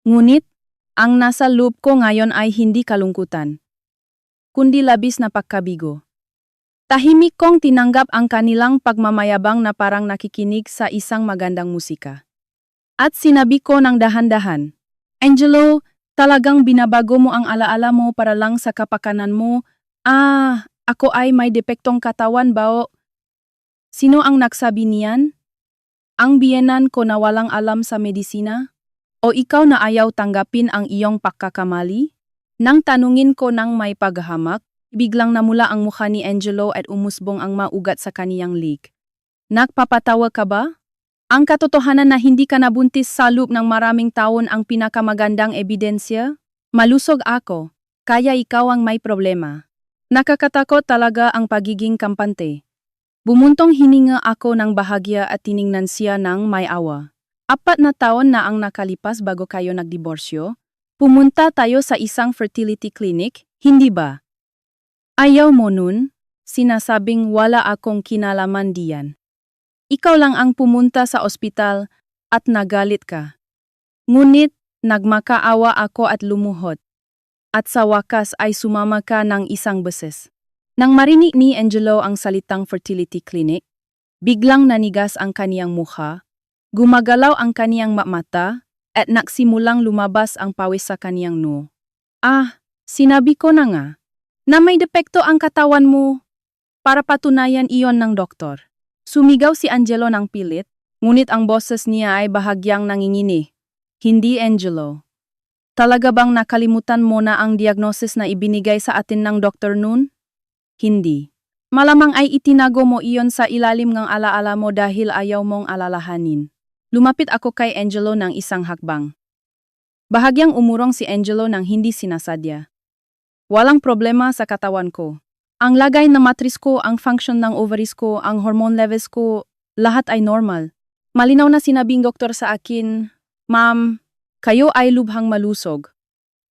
Ngunit, ang nasa loob ko ngayon ay hindi kalungkutan, kundi labis na pagkabigo. Tahimik kong tinanggap ang kanilang pagmamayabang na parang nakikinig sa isang magandang musika. At sinabi ko ng dahan-dahan, Angelo, talagang binabago mo ang alaala mo para lang sa kapakanan mo. Ako ay may depektong katawan bao. Sino ang nagsabi niyan? Ang biyenan ko na walang alam sa medisina? O ikaw na ayaw tanggapin ang iyong pagkakamali? Nang tanungin ko ng may paghahamak, biglang namula ang mukha ni Angelo at umusbong ang maugat sa kaniyang lig. Nagpapatawa ka ba? Ang katotohanan na hindi ka nabuntis sa loob ng maraming taon ang pinakamagandang ebidensya? Malusog ako, kaya ikaw ang may problema. Nakakatakot talaga ang pagiging kampante. Bumuntong hininga ako ng bahagya at tiningnan siya ng may awa. 4 na taon na ang nakalipas bago kayo nagdiborsyo. Pumunta tayo sa isang fertility clinic, hindi ba? Ayaw mo nun? Sinasabing wala akong kinalaman diyan. Ikaw lang ang pumunta sa ospital at nagalit ka. Ngunit, nagmakaawa ako at lumuhod. At sa wakas ay sumama ka ng isang beses. Nang marinig ni Angelo ang salitang fertility clinic, biglang nanigas ang kaniyang mukha, gumagalaw ang kaniyang mata, at nagsimulang lumabas ang pawis sa kaniyang noo. Sinabi ko na nga, na may depekto ang katawan mo. Para patunayan iyon ng doktor. Sumigaw si Angelo ng pilit, ngunit ang boses niya ay bahagyang nangingini. Hindi Angelo. Talaga bang nakalimutan mo na ang diagnosis na ibinigay sa atin ng doktor noon? Hindi. Malamang ay itinago mo iyon sa ilalim ng alaala mo dahil ayaw mong alalahanin. Lumapit ako kay Angelo ng isang hakbang. Bahagyang umurong si Angelo ng hindi sinasadya. Walang problema sa katawan ko. Ang lagay ng matris ko, ang function ng ovaries ko, ang hormone levels ko, lahat ay normal. Malinaw na sinabing doktor sa akin, Ma'am, kayo ay lubhang malusog.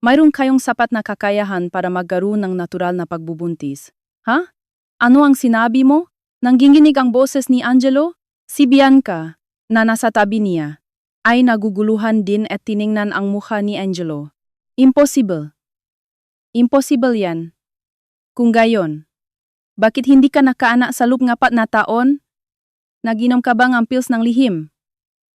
Mayroon kayong sapat na kakayahan para magkaroon ng natural na pagbubuntis. Ha? Ano ang sinabi mo? Nangginginig ang boses ni Angelo? Si Bianca. na nasa tabi niya, ay naguguluhan din at tiningnan ang mukha ni Angelo. Impossible. Impossible yan. Kung gayon, bakit hindi ka nakaanak sa loob ng 4 na taon? Naginom ka ba ng pills ng lihim?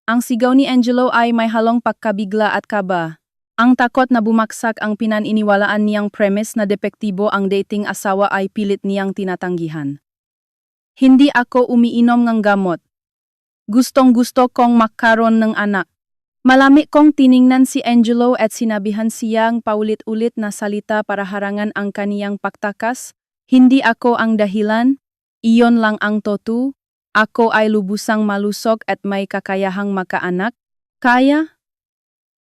Ang sigaw ni Angelo ay may halong pagkabigla at kaba. Ang takot na bumaksak ang pinaniniwalaan niyang premise na depektibo ang dating asawa ay pilit niyang tinatanggihan. Hindi ako umiinom ng gamot. Gustong-gusto kong magkaroon ng anak. Malami kong tiningnan si Angelo at sinabihan siyang paulit-ulit na salita para harangan ang kaniyang pagtakas. Hindi ako ang dahilan, iyon lang ang totoo. Ako ay lubusang malusog at may kakayahang makaanak. Kaya?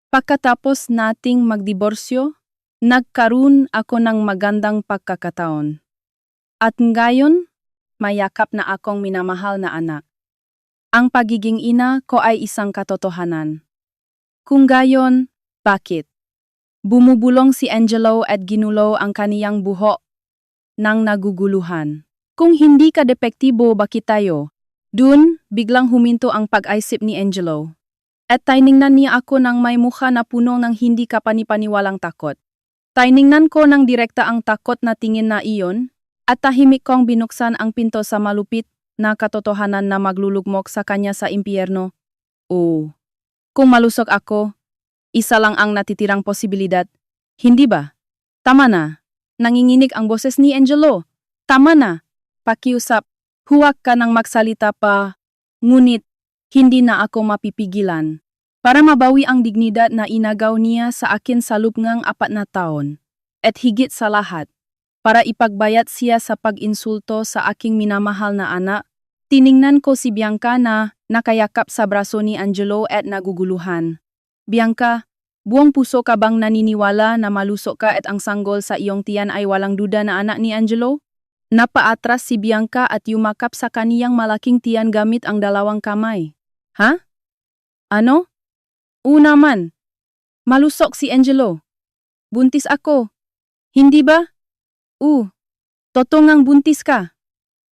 Pagkatapos nating magdiborsyo, nagkaroon ako ng magandang pagkakataon. At ngayon, mayakap na akong minamahal na anak. Ang pagiging ina ko ay isang katotohanan. Kung gayon, bakit? Bumubulong si Angelo at ginulo ang kaniyang buhok nang naguguluhan. Kung hindi ka depektibo, bakit tayo? Dun, biglang huminto ang pag-isip ni Angelo. At tiningnan niya ako ng may mukha na puno ng hindi kapanipaniwalang takot. Tiningnan ko ng direkta ang takot na tingin na iyon, at tahimik kong binuksan ang pinto sa malupit na katotohanan na maglulugmok sa kanya sa impyerno. Oo. Kung malusog ako, isa lang ang natitirang posibilidad. Hindi ba? Tama na. Nanginginig ang boses ni Angelo. Tama na. Pakiusap. Huwag ka nang magsalita pa. Ngunit, hindi na ako mapipigilan. Para mabawi ang dignidad na inagaw niya sa akin sa loob ng 4 na taon. At higit sa lahat, para ipagbayad siya sa pag-insulto sa aking minamahal na anak, tiningnan ko si Bianca na nakayakap sa braso ni Angelo at naguguluhan. Bianca, buong puso ka bang naniniwala na malusok ka at ang sanggol sa iyong tiyan ay walang duda na anak ni Angelo? Napaatras si Bianca at yumakap sa kaniyang malaking tiyan gamit ang 2 kamay. Ha? Ano? Naman. Malusok si Angelo. Buntis ako. Hindi ba? Totongang buntis ka.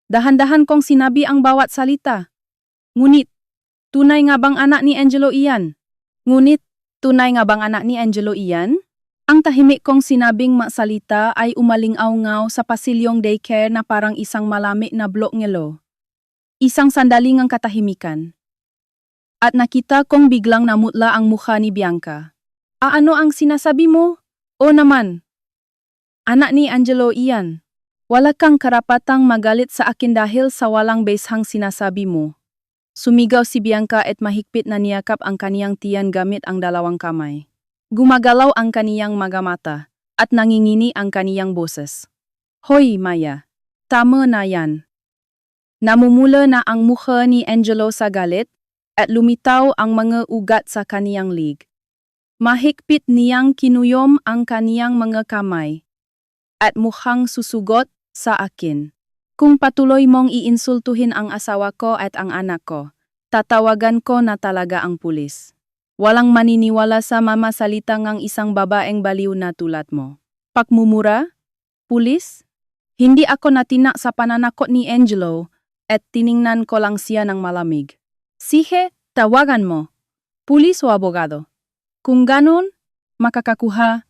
Dahan-dahan kong sinabi ang bawat salita. Ngunit, tunay nga bang anak ni Angelo iyan? Ang tahimik kong sinabing masalita ay umaling-awngaw sa pasilyong daycare na parang isang malamig na blok ngelo. Isang sandaling ang katahimikan. At nakita kong biglang namutla ang mukha ni Bianca. Ano ang sinasabi mo? O naman. Anak ni Angelo iyan. Wala kang karapatang magalit sa akin dahil sa walang basehang sinasabi mo. Sumigaw si Bianca at mahigpit na niyakap ang kaniyang tiyan gamit ang 2 kamay. Gumagalaw ang kaniyang mga mata at nangingini ang kaniyang boses. Hoy, Maya. Tama na yan. Namumula na ang mukha ni Angelo sa galit at lumitaw ang mga ugat sa kaniyang lig. Mahigpit niyang kinuyom ang kaniyang mga kamay at mukhang susugot sa akin. Kung patuloy mong iinsultuhin ang asawa ko at ang anak ko, tatawagan ko na talaga ang pulis. Walang maniniwala sa mamasalita ng isang babaeng baliw na tulad mo. Pagmumura? Pulis? Hindi ako natinak sa pananakot ni Angelo at tiningnan ko lang siya ng malamig. Sige, tawagan mo. Pulis o abogado. Kung ganun, makakakuha.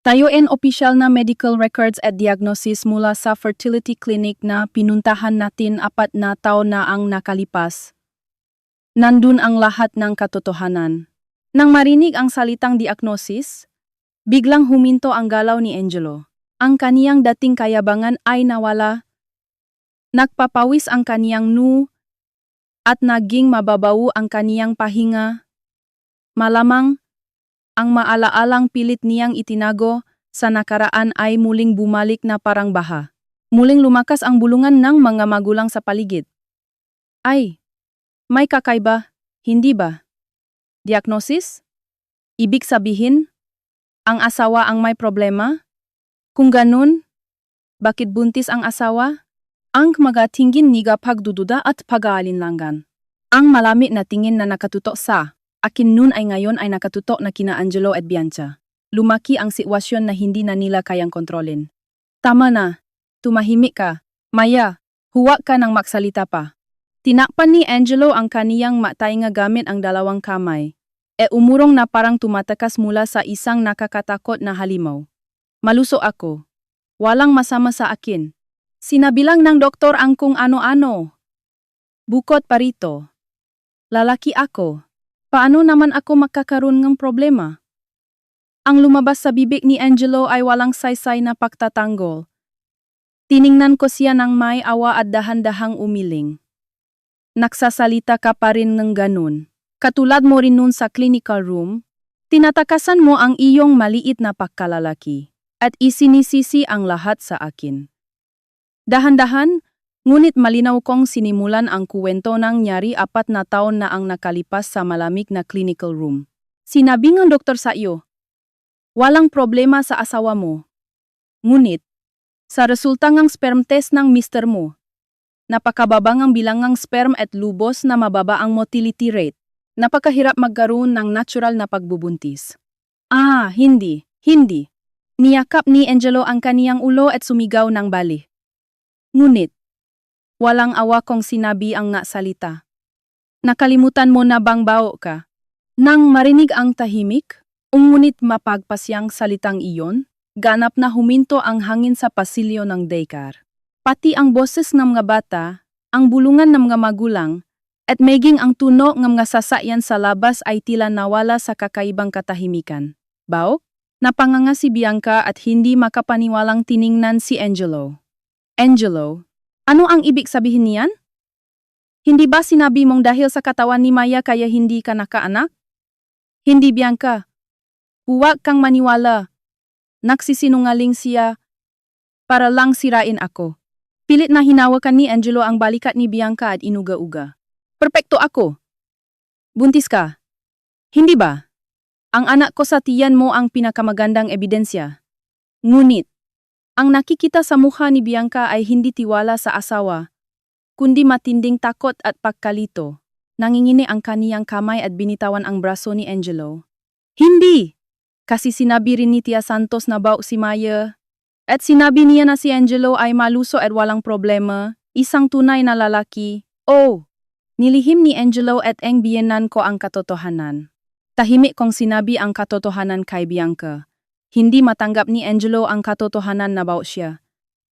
Tayoin opisyal na medical records at diagnosis mula sa fertility clinic na pinuntahan natin 4 na taon na ang nakalipas. Nandun ang lahat ng katotohanan. Nang marinig ang salitang diagnosis, biglang huminto ang galaw ni Angelo. Ang kaniyang dating kayabangan ay nawala. Nagpapawis ang kaniyang at naging mababaw ang kaniyang pahinga. Malamang, ang maalaalang pilit niyang itinago sa nakaraan ay muling bumalik na parang baha. Muling lumakas ang bulungan ng mga magulang sa paligid. Ay, may kakaiba, hindi ba? Diagnosis? Ibig sabihin, ang asawa ang may problema? Kung ganun, bakit buntis ang asawa? Ang magatingin niga pagdududa at pag-aalinlangan. Ang malamig na tingin na nakatutok sa akin nun ay ngayon ay nakatutok na kina Angelo at Bianca. Lumaki ang sitwasyon na hindi na nila kayang kontrolin. Tama na, tumahimik ka. Maya, huwag ka nang magsalita pa. Tinakpan ni Angelo ang kaniyang matay nga gamit ang dalawang kamay. Umurong na parang tumatakas mula sa isang nakakatakot na halimaw. Maluso ako. Walang masama sa akin. Sinabilang ng doktor ang kung ano-ano. Bukod pa rito. Lalaki ako. Paano naman ako makakaroon ng problema? Ang lumabas sa bibig ni Angelo ay walang saysay na pagtatanggol. Tiningnan ko siya ng may awa at dahan-dahang umiling. Nagsasalita ka pa rin ng ganun. Katulad mo rin nun sa clinical room, tinatakasan mo ang iyong maliit na pagkalalaki at isinisisi ang lahat sa akin. Dahan-dahan, ngunit malinaw kong sinimulan ang kuwento ng nyari 4 na taon na ang nakalipas sa malamig na clinical room. Sinabi ng doktor sa iyo, walang problema sa asawa mo. Ngunit, sa resulta ng sperm test ng mister mo, napakababa ang bilangang sperm at lubos na mababa ang motility rate. Napakahirap magkaroon ng natural na pagbubuntis. Hindi. Niyakap ni Angelo ang kaniyang ulo at sumigaw ng bali. Ngunit, walang awa kong sinabi ang nga salita. Nakalimutan mo na bang bao ka? Nang marinig ang tahimik, ngunit mapagpasyang salitang iyon, ganap na huminto ang hangin sa pasilyo ng daycare. Pati ang boses ng mga bata, ang bulungan ng mga magulang, at maging ang tuno ng mga sasakyan sa labas ay tila nawala sa kakaibang katahimikan. Bao? Napanganga si Bianca at hindi makapaniwalang tiningnan si Angelo. Angelo, ano ang ibig sabihin niyan? Hindi ba sinabi mong dahil sa katawan ni Maya kaya hindi ka nakaanak? Hindi, Bianca. Huwag kang maniwala. Nagsisinungaling siya para lang sirain ako. Pilit na hinawakan ni Angelo ang balikat ni Bianca at inuga-uga. Perpekto ako. Buntis ka. Hindi ba? Ang anak ko sa tiyan mo ang pinakamagandang ebidensya. Ngunit, ang nakikita sa mukha ni Bianca ay hindi tiwala sa asawa, kundi matinding takot at pagkalito. Nangingini ang kaniyang kamay at binitawan ang braso ni Angelo. Hindi! Kasi sinabi rin ni Tia Santos na bao si Maya. At sinabi niya na si Angelo ay maluso at walang problema, isang tunay na lalaki. Nilihim ni Angelo at ang biyenan ko ang katotohanan. Tahimik kong sinabi ang katotohanan kay Bianca. Hindi matanggap ni Angelo ang katotohanan na bao siya.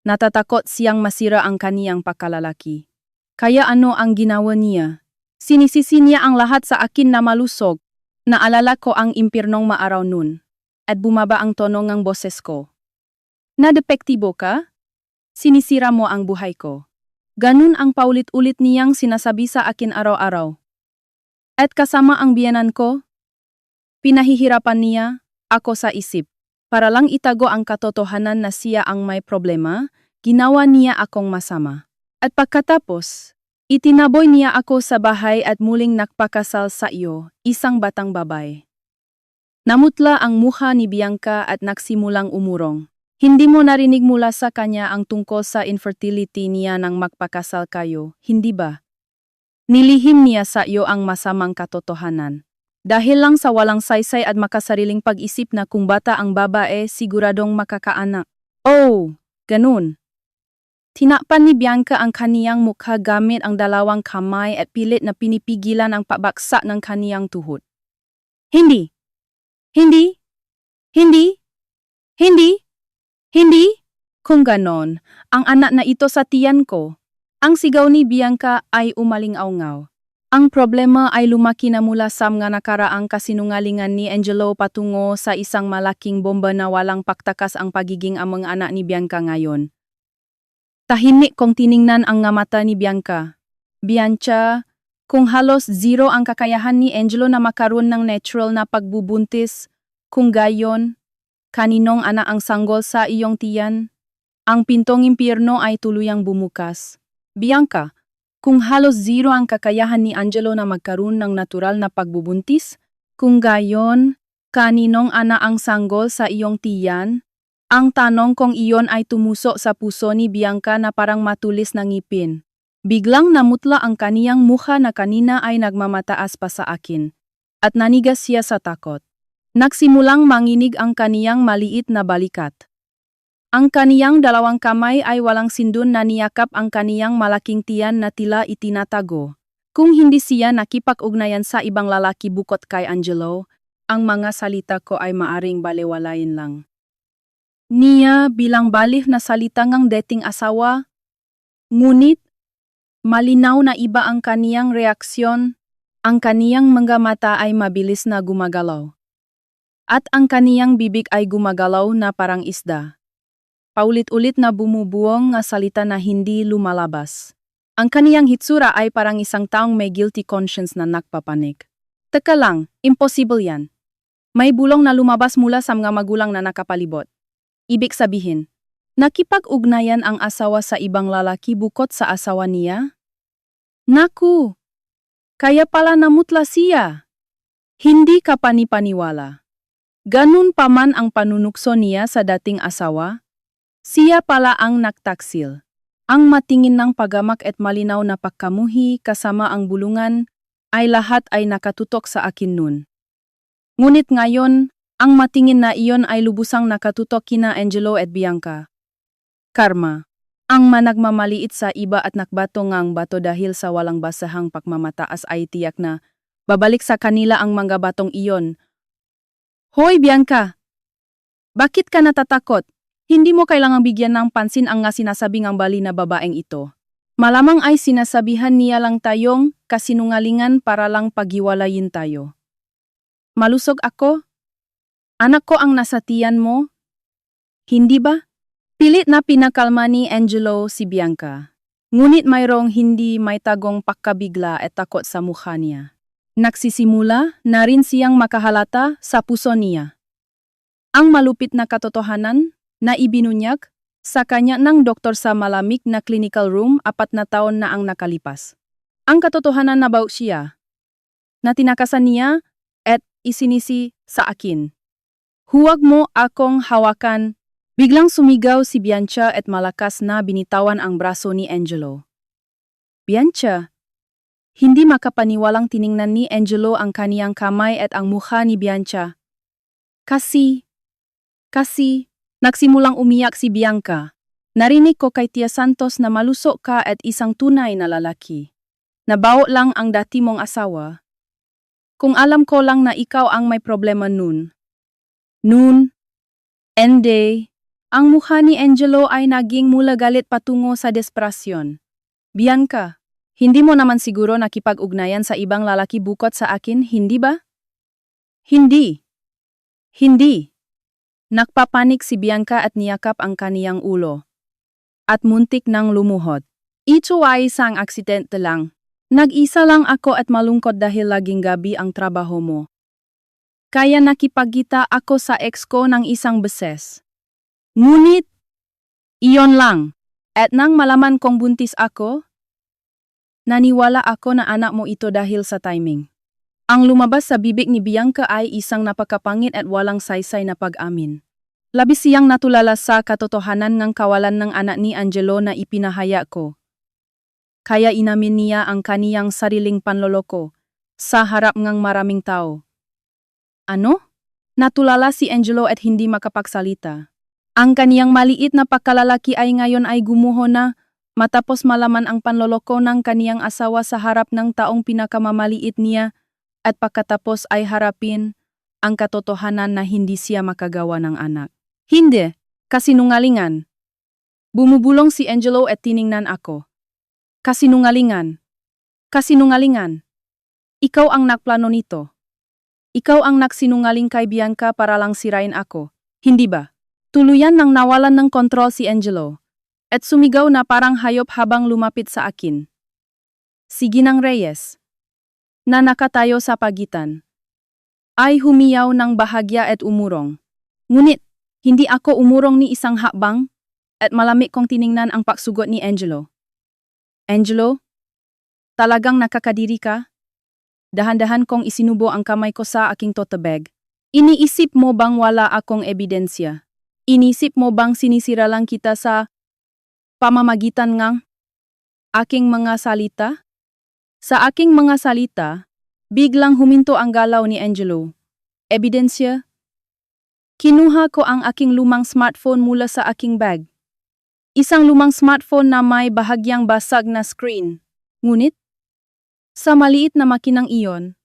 Natatakot siyang masira ang kaniyang pagkalalaki. Kaya ano ang ginawa niya? Sinisisi niya ang lahat sa akin na malusog. Naalala ko ang impyernong maaraw nun. At bumaba ang tono ng boses ko. Nadepektibo ka? Sinisira mo ang buhay ko. Ganun ang paulit-ulit niyang sinasabi sa akin araw-araw. At kasama ang biyenan ko, pinahihirapan niya ako sa isip. Para lang itago ang katotohanan na siya ang may problema, ginawa niya akong masama. At pagkatapos, itinaboy niya ako sa bahay at muling nagpakasal sa iyo, isang batang babae. Namutla ang mukha ni Bianca at nagsimulang umurong. Hindi mo narinig mula sa kanya ang tungkol sa infertility niya nang magpakasal kayo, hindi ba? Nilihim niya sa iyo ang masamang katotohanan. Dahil lang sa walang saysay at makasariling pag-isip na kung bata ang babae, siguradong makakaanak. Ganun. Tinakpan ni Bianca ang kaniyang mukha gamit ang dalawang kamay at pilit na pinipigilan ang pabaksak ng kaniyang tuhod. Hindi! Kung ganon, ang anak na ito sa tiyan ko. Ang sigaw ni Bianca ay umaling-aungaw. Ang problema ay lumaki na mula sa mga nakaraang kasinungalingan ni Angelo patungo sa isang malaking bomba na walang paktakas ang pagiging amang anak ni Bianca ngayon. Tahimik kong tiningnan ang nga mata ni Bianca. Bianca, kung halos zero ang kakayahan ni Angelo na makaroon ng natural na pagbubuntis, kung gayon, kaninong anak ang sanggol sa iyong tiyan? Ang pintong impyerno ay tuluyang bumukas. Bianca, kung halos zero ang kakayahan ni Angelo na magkaroon ng natural na pagbubuntis, kung gayon, kaninong anak ang sanggol sa iyong tiyan? Ang tanong kong iyon ay tumusok sa puso ni Bianca na parang matulis na ngipin. Biglang namutla ang kaniyang mukha na kanina ay nagmamataas pa sa akin. At nanigas siya sa takot. Nagsimulang manginig ang kaniyang maliit na balikat. Ang kaniyang dalawang kamay ay walang sindun na niyakap ang kaniyang malaking tiyan na tila itinatago. Kung hindi siya nakipag-ugnayan sa ibang lalaki bukod kay Angelo, ang mga salita ko ay maaring balewalain lang. Niya bilang balih na salita ngang dating asawa, ngunit malinaw na iba ang kaniyang reaksyon, ang kaniyang mga mata ay mabilis na gumagalaw. At ang kaniyang bibig ay gumagalaw na parang isda. Paulit-ulit na bumubuong nga salita na hindi lumalabas. Ang kaniyang hitsura ay parang isang taong may guilty conscience na nakpapanik. Teka lang, impossible yan. May bulong na lumabas mula sa mga magulang na nakapalibot. Ibig sabihin, nakipag-ugnayan ang asawa sa ibang lalaki bukod sa asawa niya? Naku! Kaya pala namutla siya. Hindi ka panipaniwala. Ganun pa man ang panunukso niya sa dating asawa, siya pala ang nagtaksil. Ang matingin ng pagamak at malinaw na pagkamuhi kasama ang bulungan ay lahat ay nakatutok sa akin nun. Ngunit ngayon, ang matingin na iyon ay lubusang nakatutok kina Angelo at Bianca. Karma. Ang managmamaliit sa iba at nakbato ngang bato dahil sa walang basahang pagmamataas ay tiyak na babalik sa kanila ang mga batong iyon. Hoy Bianca! Bakit ka natatakot? Hindi mo kailangang bigyan ng pansin ang nga sinasabing ang bali na babaeng ito. Malamang ay sinasabihan niya lang tayong kasinungalingan para lang paghiwalayin tayo. Malusog ako? Anak ko ang nasa tiyan mo? Hindi ba? Pilit na pinakalma ni Angelo si Bianca. Ngunit mayroong hindi may tagong pagkabigla at takot sa mukha niya. Nagsisimula na rin siyang makahalata sa puso niya. Ang malupit na katotohanan na ibinunyag sa kanya ng doktor sa malamig na clinical room 4 na taon na ang nakalipas. Ang katotohanan na baw siya, na tinakasan niya at isinisi sa akin. Huwag mo akong hawakan. Biglang sumigaw si Bianca at malakas na binitawan ang braso ni Angelo. Bianca! Hindi makapaniwalang tiningnan ni Angelo ang kaniyang kamay at ang mukha ni Bianca. Kasi, nagsimulang umiyak si Bianca. Narinig ko kay Tia Santos na malusok ka at isang tunay na lalaki. Nabawo lang ang dati mong asawa. Kung alam ko lang na ikaw ang may problema nun. Ende, ang mukha ni Angelo ay naging mula galit patungo sa desperasyon. Bianca, hindi mo naman siguro nakipag-ugnayan sa ibang lalaki bukod sa akin, hindi ba? Hindi. Nakpapanik si Bianca at niyakap ang kaniyang ulo. At muntik nang lumuhod. Ito ay isang aksidente lang. Nag-isa lang ako at malungkot dahil laging gabi ang trabaho mo. Kaya nakipagkita ako sa ex ko ng isang beses. Ngunit, iyon lang. At nang malaman kong buntis ako, naniwala ako na anak mo ito dahil sa timing. Ang lumabas sa bibig ni Bianca ay isang napakapangit at walang saysay na pag-amin. Labis siyang natulala sa katotohanan ng kawalan ng anak ni Angelo na ipinahaya ko. Kaya inamin niya ang kaniyang sariling panloloko sa harap ng maraming tao. Ano? Natulala si Angelo at hindi makapagsalita. Ang kaniyang maliit na pagkalalaki ay ngayon ay gumuho na matapos malaman ang panloloko ng kaniyang asawa sa harap ng taong pinakamamaliit niya at pagkatapos ay harapin ang katotohanan na hindi siya makagawa ng anak. Hindi, kasinungalingan. Bumubulong si Angelo at tiningnan ako. Kasinungalingan. Ikaw ang nagplano nito. Ikaw ang nagsinungaling kay Bianca para lang sirain ako, hindi ba? Tuluyan nang nawalan ng kontrol si Angelo, at sumigaw na parang hayop habang lumapit sa akin. Si Ginang Reyes, na nakatayo sa pagitan, ay humiyaw ng bahagya at umurong. Ngunit, hindi ako umurong ni isang hakbang, at malamig kong tiningnan ang pagsugot ni Angelo. Angelo, talagang nakakadiri ka? Dahan-dahan kong isinubo ang kamay ko sa aking tote bag. Iniisip mo bang wala akong ebidensya? Inisip mo bang sinisira lang kita sa pamamagitan ng aking mga salita? Sa aking mga salita, biglang huminto ang galaw ni Angelo. Ebidensya? Kinuha ko ang aking lumang smartphone mula sa aking bag. Isang lumang smartphone na may bahagyang basag na screen. Ngunit, sa maliit na makinang iyon,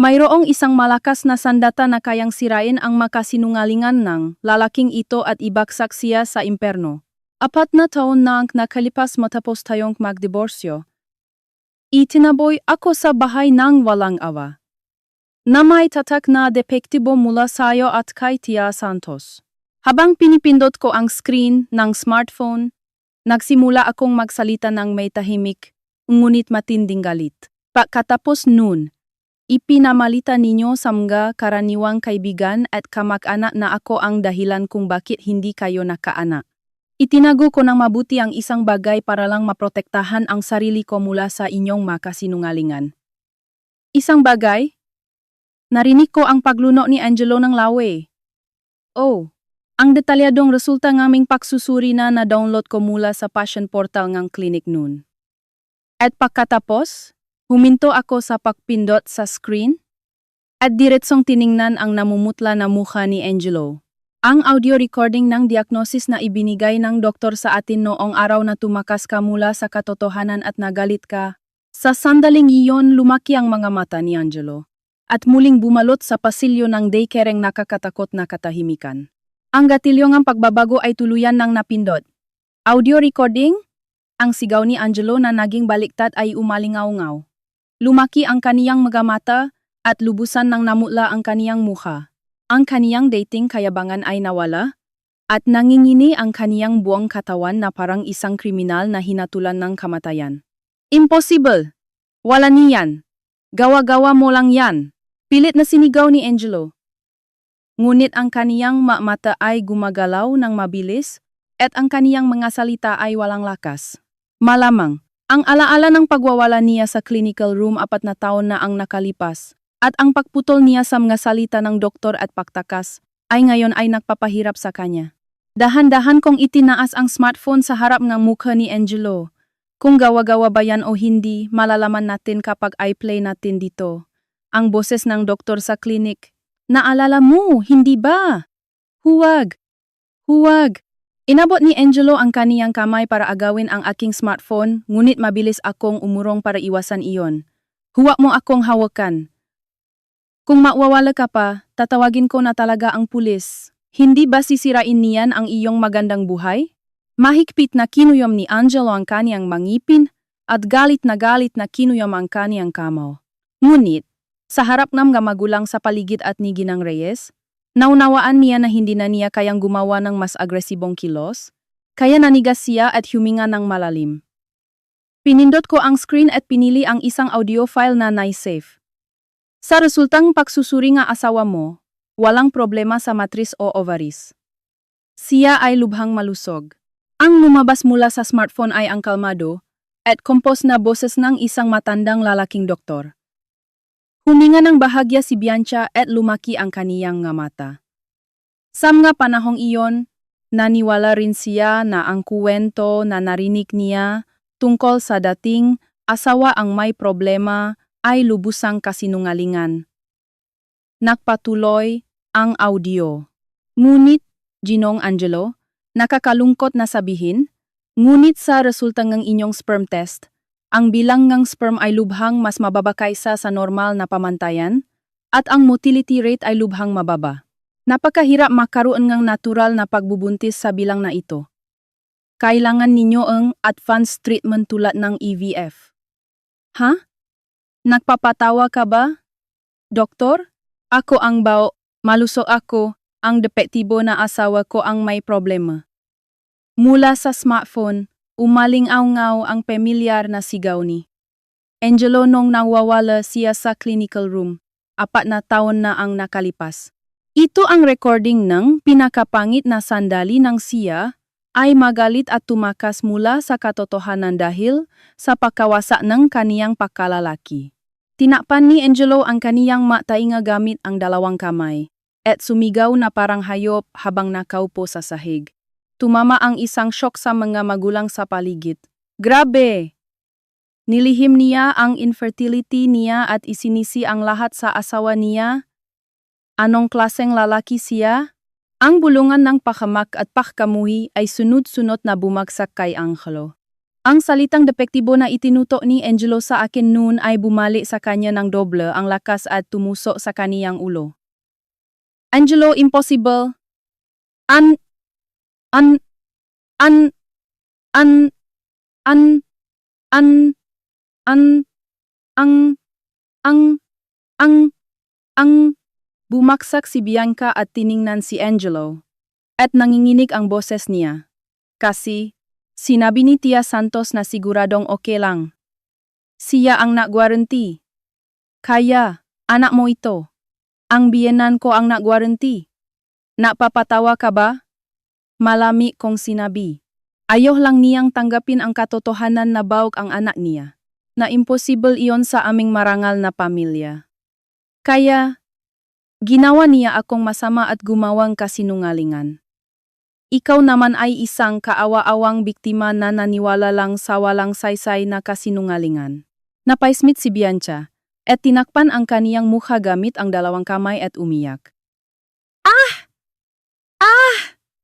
mayroong isang malakas na sandata na kayang sirain ang makasinungalingan ng lalaking ito at ibagsak siya sa imperno. 4 na taon na ang nakalipas matapos tayong magdiborsyo. Itinaboy ako sa bahay ng walang awa, na may tatak na depektibo mula sayo at kay Tia Santos. Habang pinipindot ko ang screen ng smartphone, nagsimula akong magsalita ng may tahimik, ngunit matinding galit. Pagkatapos nun, ipinamalita ninyo sa mga karaniwang kaibigan at kamag-anak na ako ang dahilan kung bakit hindi kayo nakaanak. Itinago ko ng mabuti ang isang bagay para lang maprotektahan ang sarili ko mula sa inyong makasinungalingan. Isang bagay? Narinig ko ang pagluno ni Angelo ng lawe. Oh, ang detalyadong resulta ng aming pagsusuri na na-download ko mula sa passion portal ng clinic noon. At pagkatapos, huminto ako sa pagpindot sa screen at diretsong tiningnan ang namumutla na mukha ni Angelo. Ang audio recording ng diagnosis na ibinigay ng doktor sa atin noong araw na tumakas ka mula sa katotohanan at nagalit ka. Sa sandaling iyon lumaki ang mga mata ni Angelo at muling bumalot sa pasilyo ng daycareng nakakatakot na katahimikan. Ang gatilyong ang pagbabago ay tuluyan ng napindot. Audio recording? Ang sigaw ni Angelo na naging baliktad ay umalingaw-ngaw. Lumaki ang kaniyang mga mata at lubusan ng namutla ang kaniyang mukha. Ang kaniyang dating kayabangan ay nawala at nangingini ang kaniyang buong katawan na parang isang kriminal na hinatulan ng kamatayan. Impossible! Wala niyan! Gawa-gawa mo lang yan! Pilit na sinigaw ni Angelo. Ngunit ang kaniyang mata ay gumagalaw ng mabilis at ang kaniyang mga salita ay walang lakas. Malamang, ang alaala ng pagwawala niya sa clinical room 4 na taon na ang nakalipas at ang pagputol niya sa mga salita ng doktor at pagtakas ay ngayon ay nagpapahirap sa kanya. Dahan-dahan kong itinaas ang smartphone sa harap ng mukha ni Angelo. Kung gawa-gawa ba yan o hindi, malalaman natin kapag i-play natin dito. Ang boses ng doktor sa klinik. Naalala mo, hindi ba? Huwag! Huwag! Inabot ni Angelo ang kaniyang kamay para agawin ang aking smartphone, ngunit mabilis akong umurong para iwasan iyon. Huwag mo akong hawakan. Kung mawawala ka pa, tatawagin ko na talaga ang pulis. Hindi ba sisirain niyan ang iyong magandang buhay? Mahigpit na kinuyom ni Angelo ang kaniyang mangipin at galit na kinuyom ang kaniyang kamao. Ngunit, sa harap ng mga magulang sa paligid at ni Ginang Reyes, naunawaan niya na hindi na niya kayang gumawa ng mas agresibong kilos, kaya nanigas siya at huminga ng malalim. Pinindot ko ang screen at pinili ang isang audio file na nai-save. Sa resultang pagsusuri nga asawa mo, walang problema sa matris o ovaries. Siya ay lubhang malusog. Ang lumabas mula sa smartphone ay ang kalmado at kompos na boses ng isang matandang lalaking doktor. Huminga ng bahagya si Bianca at lumaki ang kaniyang nga mata. Sa mga panahong iyon, naniwala rin siya na ang kuwento na narinig niya tungkol sa dating asawa ang may problema ay lubusang kasinungalingan. Nagpatuloy ang audio. Ngunit, Ginong Angelo, nakakalungkot na sabihin, ngunit sa resulta ng inyong sperm test, ang bilang ng sperm ay lubhang mas mababa kaysa sa normal na pamantayan at ang motility rate ay lubhang mababa. Napakahirap makaroon ng natural na pagbubuntis sa bilang na ito. Kailangan ninyo ang advanced treatment tulad ng IVF. Ha? Nagpapatawa ka ba? Doktor? Ako ang bao, malusog ako, ang depektibo na asawa ko ang may problema. Mula sa smartphone, umalingaw-ngaw ang pamilyar na sigaw ni Angelo nung nawawala siya sa clinical room. 4 na taon na ang nakalipas. Ito ang recording ng pinakapangit na sandali ng siya ay magalit at tumakas mula sa katotohanan dahil sa pagkawasa ng kaniyang pagkalalaki. Tinakpan ni Angelo ang kaniyang matainga gamit ang 2 kamay at sumigaw na parang hayop habang nakaupo sa sahig. Tumama ang isang shock sa mga magulang sa paligid. Grabe! Nilihim niya ang infertility niya at isinisi ang lahat sa asawa niya. Anong klaseng lalaki siya? Ang bulungan ng pahamak at pahkamuhi ay sunod-sunod na bumagsak kay Angelo. Ang salitang depektibo na itinuto ni Angelo sa akin noon ay bumalik sa kanya ng doble ang lakas at tumusok sa kaniyang ulo. Angelo, impossible. An, an, an, an, an, an, ang, ang, bumaksak si Bianca at tiningnan si Angelo. At nanginginig ang boses niya. Kasi, sinabi ni Tia Santos na siguradong okay lang. Siya ang nag-guarantee. Kaya, anak mo ito. Ang biyenan ko ang nag-guarantee. Napapatawa ka ba? Malami kong sinabi. Ayaw lang niyang tanggapin ang katotohanan na bawg ang anak niya. Na imposible iyon sa aming marangal na pamilya. Kaya, ginawa niya akong masama at gumawang kasinungalingan. Ikaw naman ay isang kaawa-awang biktima na naniwala lang sa walang saysay na kasinungalingan. Napaismit si Bianca, at tinakpan ang kaniyang mukha gamit ang dalawang kamay at umiyak.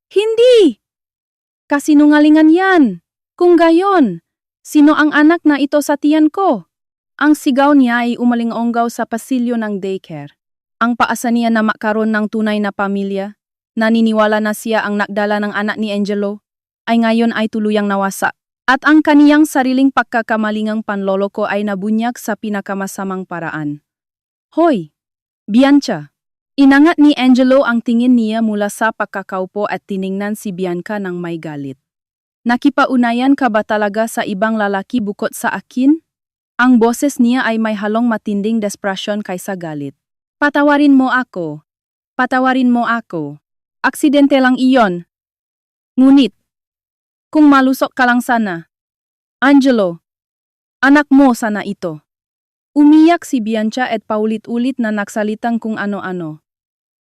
Hindi! Kasinungalingan yan! Kung gayon, sino ang anak na ito sa tiyan ko? Ang sigaw niya ay umaling-onggaw sa pasilyo ng daycare. Ang paasa niya na makaroon ng tunay na pamilya, naniniwala na siya ang nagdala ng anak ni Angelo, ay ngayon ay tuluyang nawasa. At ang kaniyang sariling pagkakamalingang panloloko ay nabunyag sa pinakamasamang paraan. Hoy! Bianca! Inangat ni Angelo ang tingin niya mula sa pagkakaupo at tiningnan si Bianca ng may galit. Nakipaunayan ka ba talaga sa ibang lalaki bukod sa akin? Ang boses niya ay may halong matinding desperasyon kaysa galit. Patawarin mo ako. Patawarin mo ako. Aksidente lang iyon. Ngunit, kung malusok ka lang sana. Angelo, anak mo sana ito. Umiyak si Bianca at paulit-ulit na nagsalitang kung ano-ano.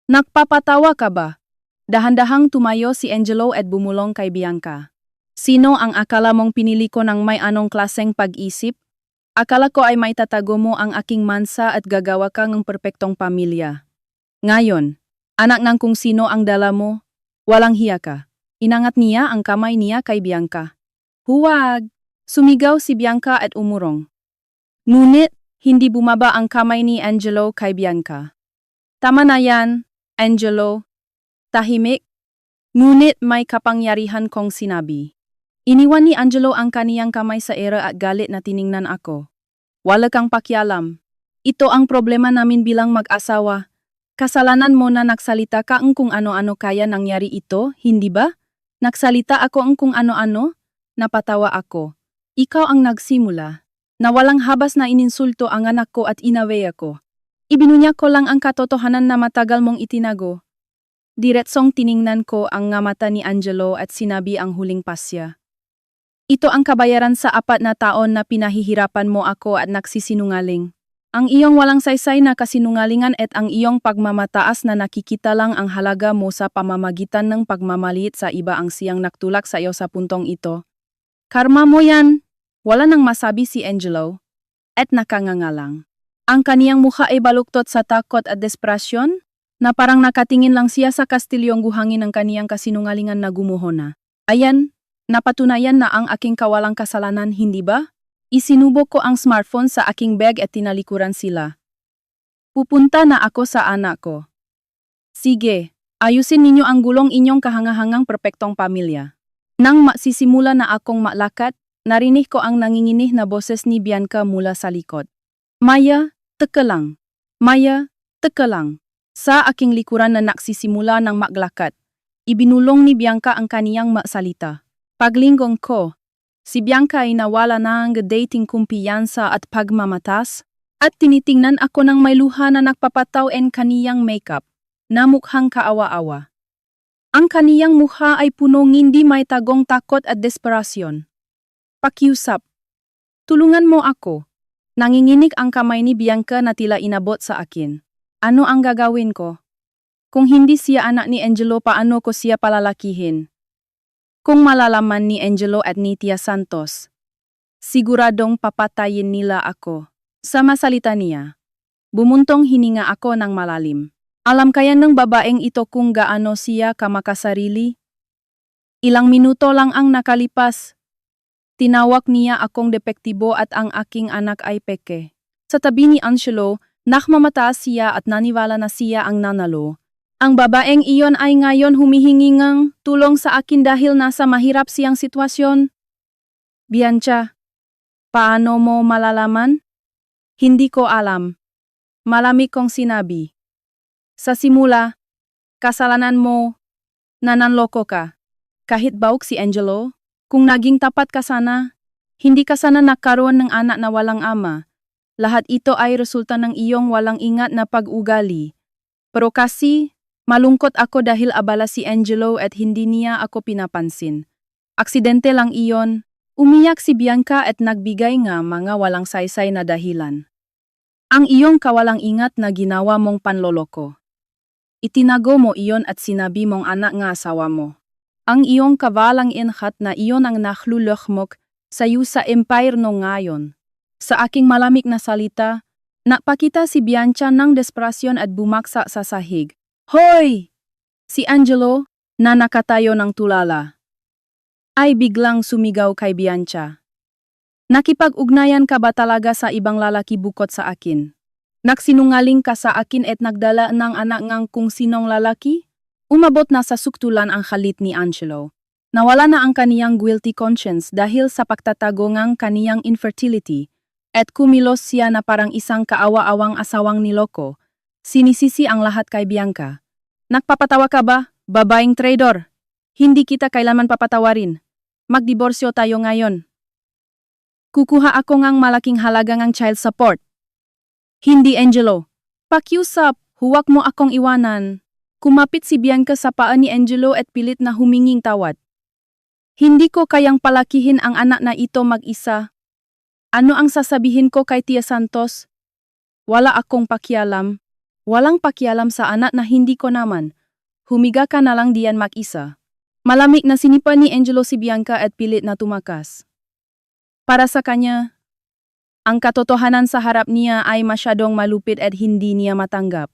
Nagpapatawa ka ba? Dahan-dahang tumayo si Angelo at bumulong kay Bianca. Sino ang akala mong pinili ko ng may anong klaseng pag-isip? Akala ko ay maitatago mo ang aking mansa at gagawa ka ng perpektong pamilya. Ngayon, anak ng kung sino ang dala mo, walang hiya ka. Inangat niya ang kamay niya kay Bianca. Huwag! Sumigaw si Bianca at umurong. Ngunit, hindi bumaba ang kamay ni Angelo kay Bianca. Tama na yan, Angelo. Tahimik. Ngunit may kapangyarihan kong sinabi. Iniwan ni Angelo ang kaniyang kamay sa era at galit na tiningnan ako. Wala kang pakialam. Ito ang problema namin bilang mag-asawa. Kasalanan mo na nagsalita ka ang kung ano-ano kaya nangyari ito, hindi ba? Nagsalita ako ang kung ano-ano? Napatawa ako. Ikaw ang nagsimula. Na walang habas na ininsulto ang anak ko at inaway ako. Ibinunya ko lang ang katotohanan na matagal mong itinago. Diretsong tiningnan ko ang nga mata ni Angelo at sinabi ang huling pasya. Ito ang kabayaran sa 4 na taon na pinahihirapan mo ako at nagsisinungaling. Ang iyong walang saysay na kasinungalingan at ang iyong pagmamataas na nakikita lang ang halaga mo sa pamamagitan ng pagmamaliit sa iba ang siyang nagtulak sa iyo sa puntong ito. Karma mo yan! Wala nang masabi si Angelo. At nakangangalang. Ang kaniyang mukha ay baluktot sa takot at desperasyon, na parang nakatingin lang siya sa kastilyong guhangin ng kaniyang kasinungalingan na gumuho na. Ayan! Napatunayan na ang aking kawalang kasalanan, hindi ba? Isinubok ko ang smartphone sa aking bag at tinalikuran sila. Pupunta na ako sa anak ko. Sige, ayusin ninyo ang gulong inyong kahangahangang perpektong pamilya. Nang masisimula na akong maklakat, narinig ko ang nanginginih na boses ni Bianca mula sa likod. Maya, teka lang. Maya, teka lang. Sa aking likuran na nagsisimula ng maklakat, ibinulong ni Bianca ang kaniyang masalita. Paglinggong ko, si Bianca ay nawala ng dating kumpiyansa at pagmamatas, at tinitingnan ako ng may luha na nagpapataw en kaniyang makeup, na mukhang kaawa-awa. Ang kaniyang mukha ay punong hindi may tagong takot at desperasyon. Pakiusap. Tulungan mo ako. Nanginginig ang kamay ni Bianca na tila inabot sa akin. Ano ang gagawin ko? Kung hindi siya anak ni Angelo, paano ko siya palalakihin? Kung malalaman ni Angelo at ni Tia Santos, siguradong papatayin nila ako. Sa masalita niya, bumuntong hininga ako ng malalim. Alam kaya ng babaeng ito kung gaano siya kamakasarili? Ilang minuto lang ang nakalipas. Tinawag niya akong depektibo at ang aking anak ay peke. Sa tabi ni Angelo, nakmamataas siya at naniwala na siya ang nanalo. Ang babaeng iyon ay ngayon humihingi ng tulong sa akin dahil nasa mahirap siyang sitwasyon. Bianca, paano mo malalaman? Hindi ko alam. Malamig kong sinabi. Sa simula, kasalanan mo, nananloko ka. Kahit bauk si Angelo, kung naging tapat ka sana, hindi ka sana nagkaroon ng anak na walang ama. Lahat ito ay resulta ng iyong walang ingat na pag-ugali. Pero kasi, malungkot ako dahil abala si Angelo at hindi niya ako pinapansin. Aksidente lang iyon. Umiyak si Bianca at nagbigay nga mga walang saysay na dahilan. Ang iyong kawalang ingat na ginawa mong panloloko. Itinago mo iyon at sinabi mong anak nga asawa mo. Ang iyong kawalang ingat na iyon ang naklulukmok sa iyo sa empire no ngayon. Sa aking malamig na salita, napakita si Bianca ng desperasyon at bumaksa sa sahig. Hoy! Si Angelo, na nakatayo ng tulala, ay biglang sumigaw kay Bianca. Nakipag-ugnayan ka ba talaga sa ibang lalaki bukod sa akin? Nagsinungaling ka sa akin at nagdala ng anak ngang kung sinong lalaki? Umabot na sa suktulan ang halit ni Angelo. Nawala na ang kaniyang guilty conscience dahil sa pagtatago ngang kaniyang infertility at kumilos siya na parang isang kaawa-awang asawang niloko. Sinisisi ang lahat kay Bianca. Nagpapatawa ka ba, babaeng traitor? Hindi kita kailanman papatawarin. Magdiborsyo tayo ngayon. Kukuha ako ngang malaking halaga ngang child support. Hindi, Angelo. Pakiusap, huwag mo akong iwanan. Kumapit si Bianca sa paa ni Angelo at pilit na huminging tawad. Hindi ko kayang palakihin ang anak na ito mag-isa. Ano ang sasabihin ko kay Tia Santos? Wala akong pakialam. Walang pakialam sa anak na hindi ko naman. Humiga ka na lang diyan mag-isa. Malamig na sinipa ni Angelo si Bianca at pilit na tumakas. Para sa kanya, ang katotohanan sa harap niya ay masyadong malupit at hindi niya matanggap.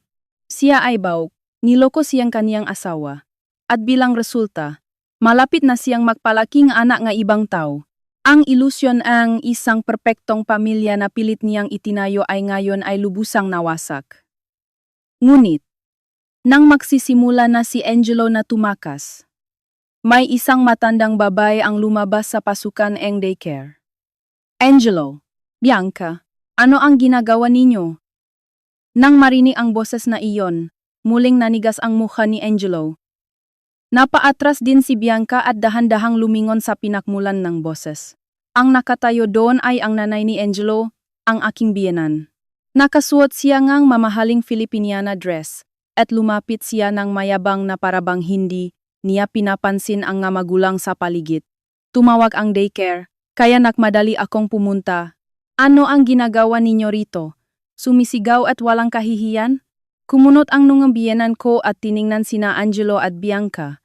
Siya ay bauk, niloko siyang kaniyang asawa. At bilang resulta, malapit na siyang magpalaking anak nga ibang tao. Ang ilusyon ang isang perpektong pamilya na pilit niyang itinayo ay ngayon ay lubusang nawasak. Ngunit, nang magsisimula na si Angelo na tumakas, may isang matandang babae ang lumabas sa pasukan ng daycare. Angelo, Bianca, ano ang ginagawa ninyo? Nang marinig ang boses na iyon, muling nanigas ang mukha ni Angelo. Napaatras din si Bianca at dahan-dahang lumingon sa pinakmulan ng boses. Ang nakatayo doon ay ang nanay ni Angelo, ang aking biyenan. Nakasuot siya ngang mamahaling Filipiniana dress, at lumapit siya ng mayabang na parabang hindi niya pinapansin ang nga magulang sa paligid. Tumawag ang daycare, kaya nakmadali akong pumunta. Ano ang ginagawa ninyo rito? Sumisigaw at walang kahihiyan? Kumunot ang nungang biyenan ko at tiningnan sina Angelo at Bianca.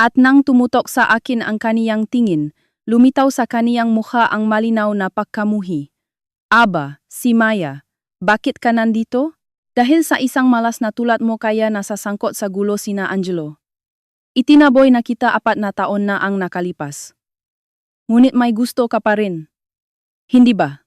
At nang tumutok sa akin ang kaniyang tingin, lumitaw sa kaniyang mukha ang malinaw na pagkamuhi. Aba, si Maya, bakit ka nandito? Dahil sa isang malas na tulad mo kaya nasasangkot sa gulo sina Angelo. Itinaboy na kita 4 na taon na ang nakalipas. Ngunit may gusto ka pa rin. Hindi ba?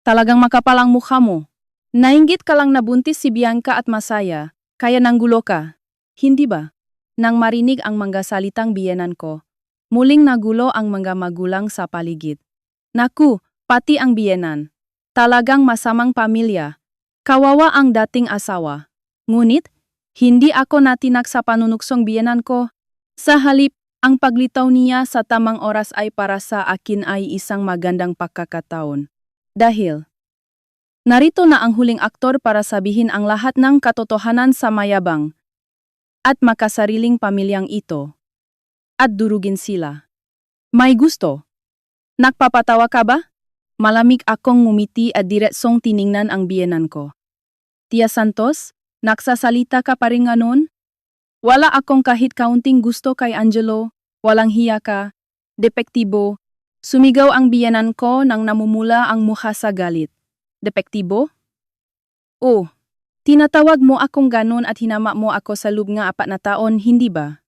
Talagang makapal ang mukha mo. Nainggit ka lang nabuntis si Bianca at masaya, kaya nanggulo ka. Hindi ba? Nang marinig ang mga salitang biyenan ko, muling nagulo ang mga magulang sa paligid. Naku, pati ang biyenan. Talagang masamang pamilya. Kawawa ang dating asawa. Ngunit, hindi ako natinak sa panunuksong biyenan ko. Sa halip, ang paglitaw niya sa tamang oras ay para sa akin ay isang magandang pagkakataon. Dahil, narito na ang huling aktor para sabihin ang lahat ng katotohanan sa mayabang at makasariling pamilyang ito. At durugin sila. May gusto? Nagpapatawa ka ba? Malamig akong ngumiti at diretsong tiningnan ang biyenan ko. Tia Santos, nagsasalita ka pa rin nganon? Wala akong kahit kaunting gusto kay Angelo, walang hiya ka, depektibo. Sumigaw ang biyenan ko nang namumula ang mukha sa galit. Depektibo? Oh, Tinatawag mo akong ganon at hinama mo ako sa loob nga 4 na taon, hindi ba?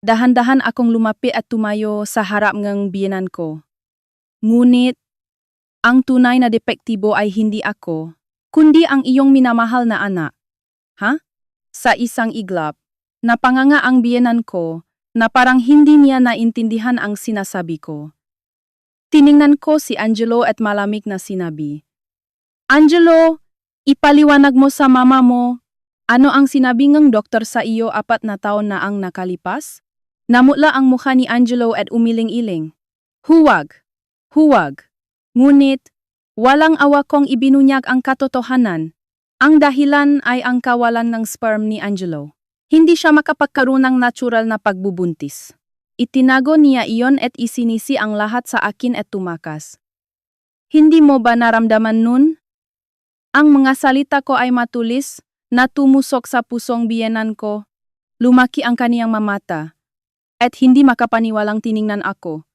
Dahan-dahan akong lumapi at tumayo sa harap ng biyenan ko. Ngunit, ang tunay na depektibo ay hindi ako, kundi ang iyong minamahal na anak. Ha? Sa isang iglap, napanganga ang biyenan ko na parang hindi niya naintindihan ang sinasabi ko. Tiningnan ko si Angelo at malamig na sinabi, Angelo, ipaliwanag mo sa mama mo, ano ang sinabi ng doktor sa iyo 4 na taon na ang nakalipas? Namutla ang mukha ni Angelo at umiling-iling. Huwag. Huwag. Ngunit, walang awa kong ibinunyag ang katotohanan. Ang dahilan ay ang kawalan ng sperm ni Angelo. Hindi siya makapagkaroon ng natural na pagbubuntis. Itinago niya iyon at isinisi ang lahat sa akin at tumakas. Hindi mo ba naramdaman nun? Ang mga salita ko ay matulis, na tumusok sa pusong biyenan ko. Lumaki ang kaniyang mamata. At hindi makapaniwalang tiningnan ako.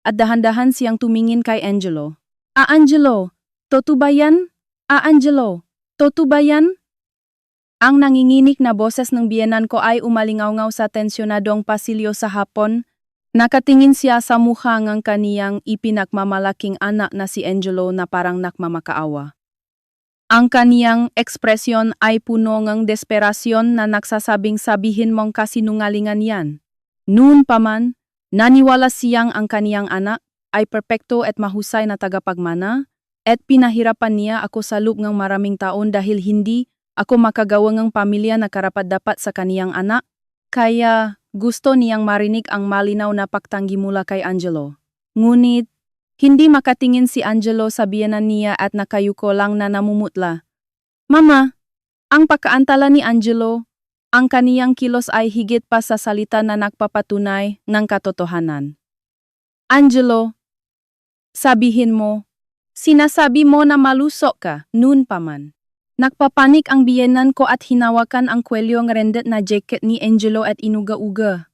At dahan-dahan siyang tumingin kay Angelo. Angelo, totoo ba yan? Angelo, totoo ba yan? Ang nanginginig na boses ng biyenan ko ay umalingaw-ngaw sa tensyonadong pasilyo sa hapon. Nakatingin siya sa mukha ng kaniyang ipinagmamalaking anak na si Angelo na parang nakmamakaawa. Ang kaniyang ekspresyon ay puno ng desperasyon na nagsasabing sabihin mong kasinungalingan yan. Noon pa man, naniwala siyang ang kaniyang anak ay perpekto at mahusay na tagapagmana at pinahirapan niya ako sa loob ng maraming taon dahil hindi ako makagawa ng pamilya na karapat-dapat sa kaniyang anak, kaya gusto niyang marinig ang malinaw na pagtanggi mula kay Angelo. Ngunit, hindi makatingin si Angelo sa biyenan niya at nakayuko lang na namumutla. Mama, ang pagkaantala ni Angelo, ang kaniyang kilos ay higit pa sa salita na nagpapatunay ng katotohanan. Angelo, sabihin mo, sinasabi mo na malusok ka, noon pa man. Nagpapanik ang biyenan ko at hinawakan ang kwelyong rendet na jacket ni Angelo at inuga-uga.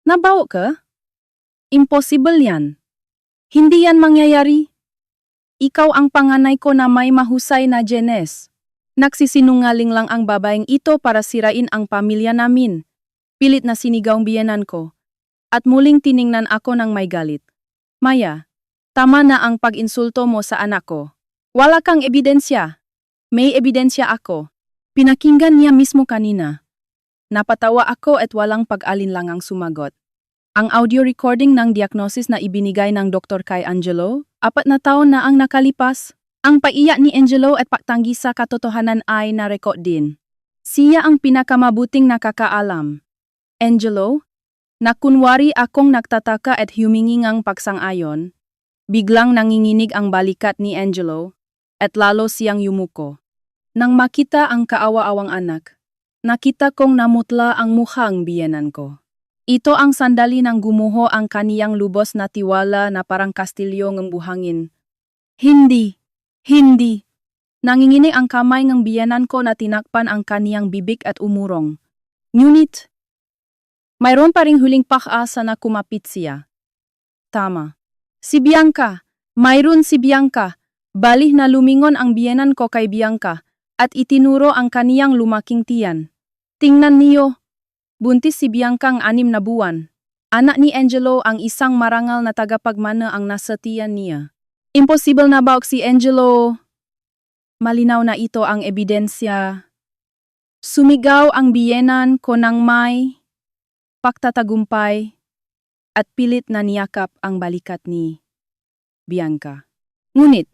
Nabaw ka? Impossible yan. Hindi yan mangyayari. Ikaw ang panganay ko na may mahusay na genes. Nagsisinungaling lang ang babaeng ito para sirain ang pamilya namin. Pilit na sinigaw ang biyenan ko. At muling tiningnan ako ng may galit. Maya, tama na ang pag-insulto mo sa anak ko. Wala kang ebidensya. May ebidensya ako. Pinakinggan niya mismo kanina. Napatawa ako at walang pag-alinlangang sumagot. Ang audio recording ng diagnosis na ibinigay ng doktor kay Angelo, 4 na taon na ang nakalipas. Ang paiyak ni Angelo at pagtanggi sa katotohanan ay narekod din. Siya ang pinakamabuting nakakaalam. Angelo, nakunwari akong nagtataka at humingi ng pagsang-ayon. Biglang nanginginig ang balikat ni Angelo at lalo siyang yumuko. Nang makita ang kaawa-awang anak, nakita kong namutla ang mukhang biyenan ko. Ito ang sandali nang gumuho ang kaniyang lubos na tiwala na parang kastilyo ng buhangin. Hindi. Hindi. Nanginginig ang kamay ng biyenan ko na tinakpan ang kaniyang bibig at umurong. Ngunit, mayroon pa ring huling pag-asa na kumapit siya. Tama. Si Bianca. Mayroon si Bianca. Balih na lumingon ang biyenan ko kay Bianca at itinuro ang kaniyang lumaking tiyan. Tingnan niyo. Buntis si Bianca ang 6 na buwan. Anak ni Angelo ang isang marangal na tagapagmana ang nasa tiyan niya. Imposible na ba si Angelo? Malinaw na ito ang ebidensya. Sumigaw ang biyenan ko ng may pagtatagumpay at pilit na niyakap ang balikat ni Bianca. Ngunit,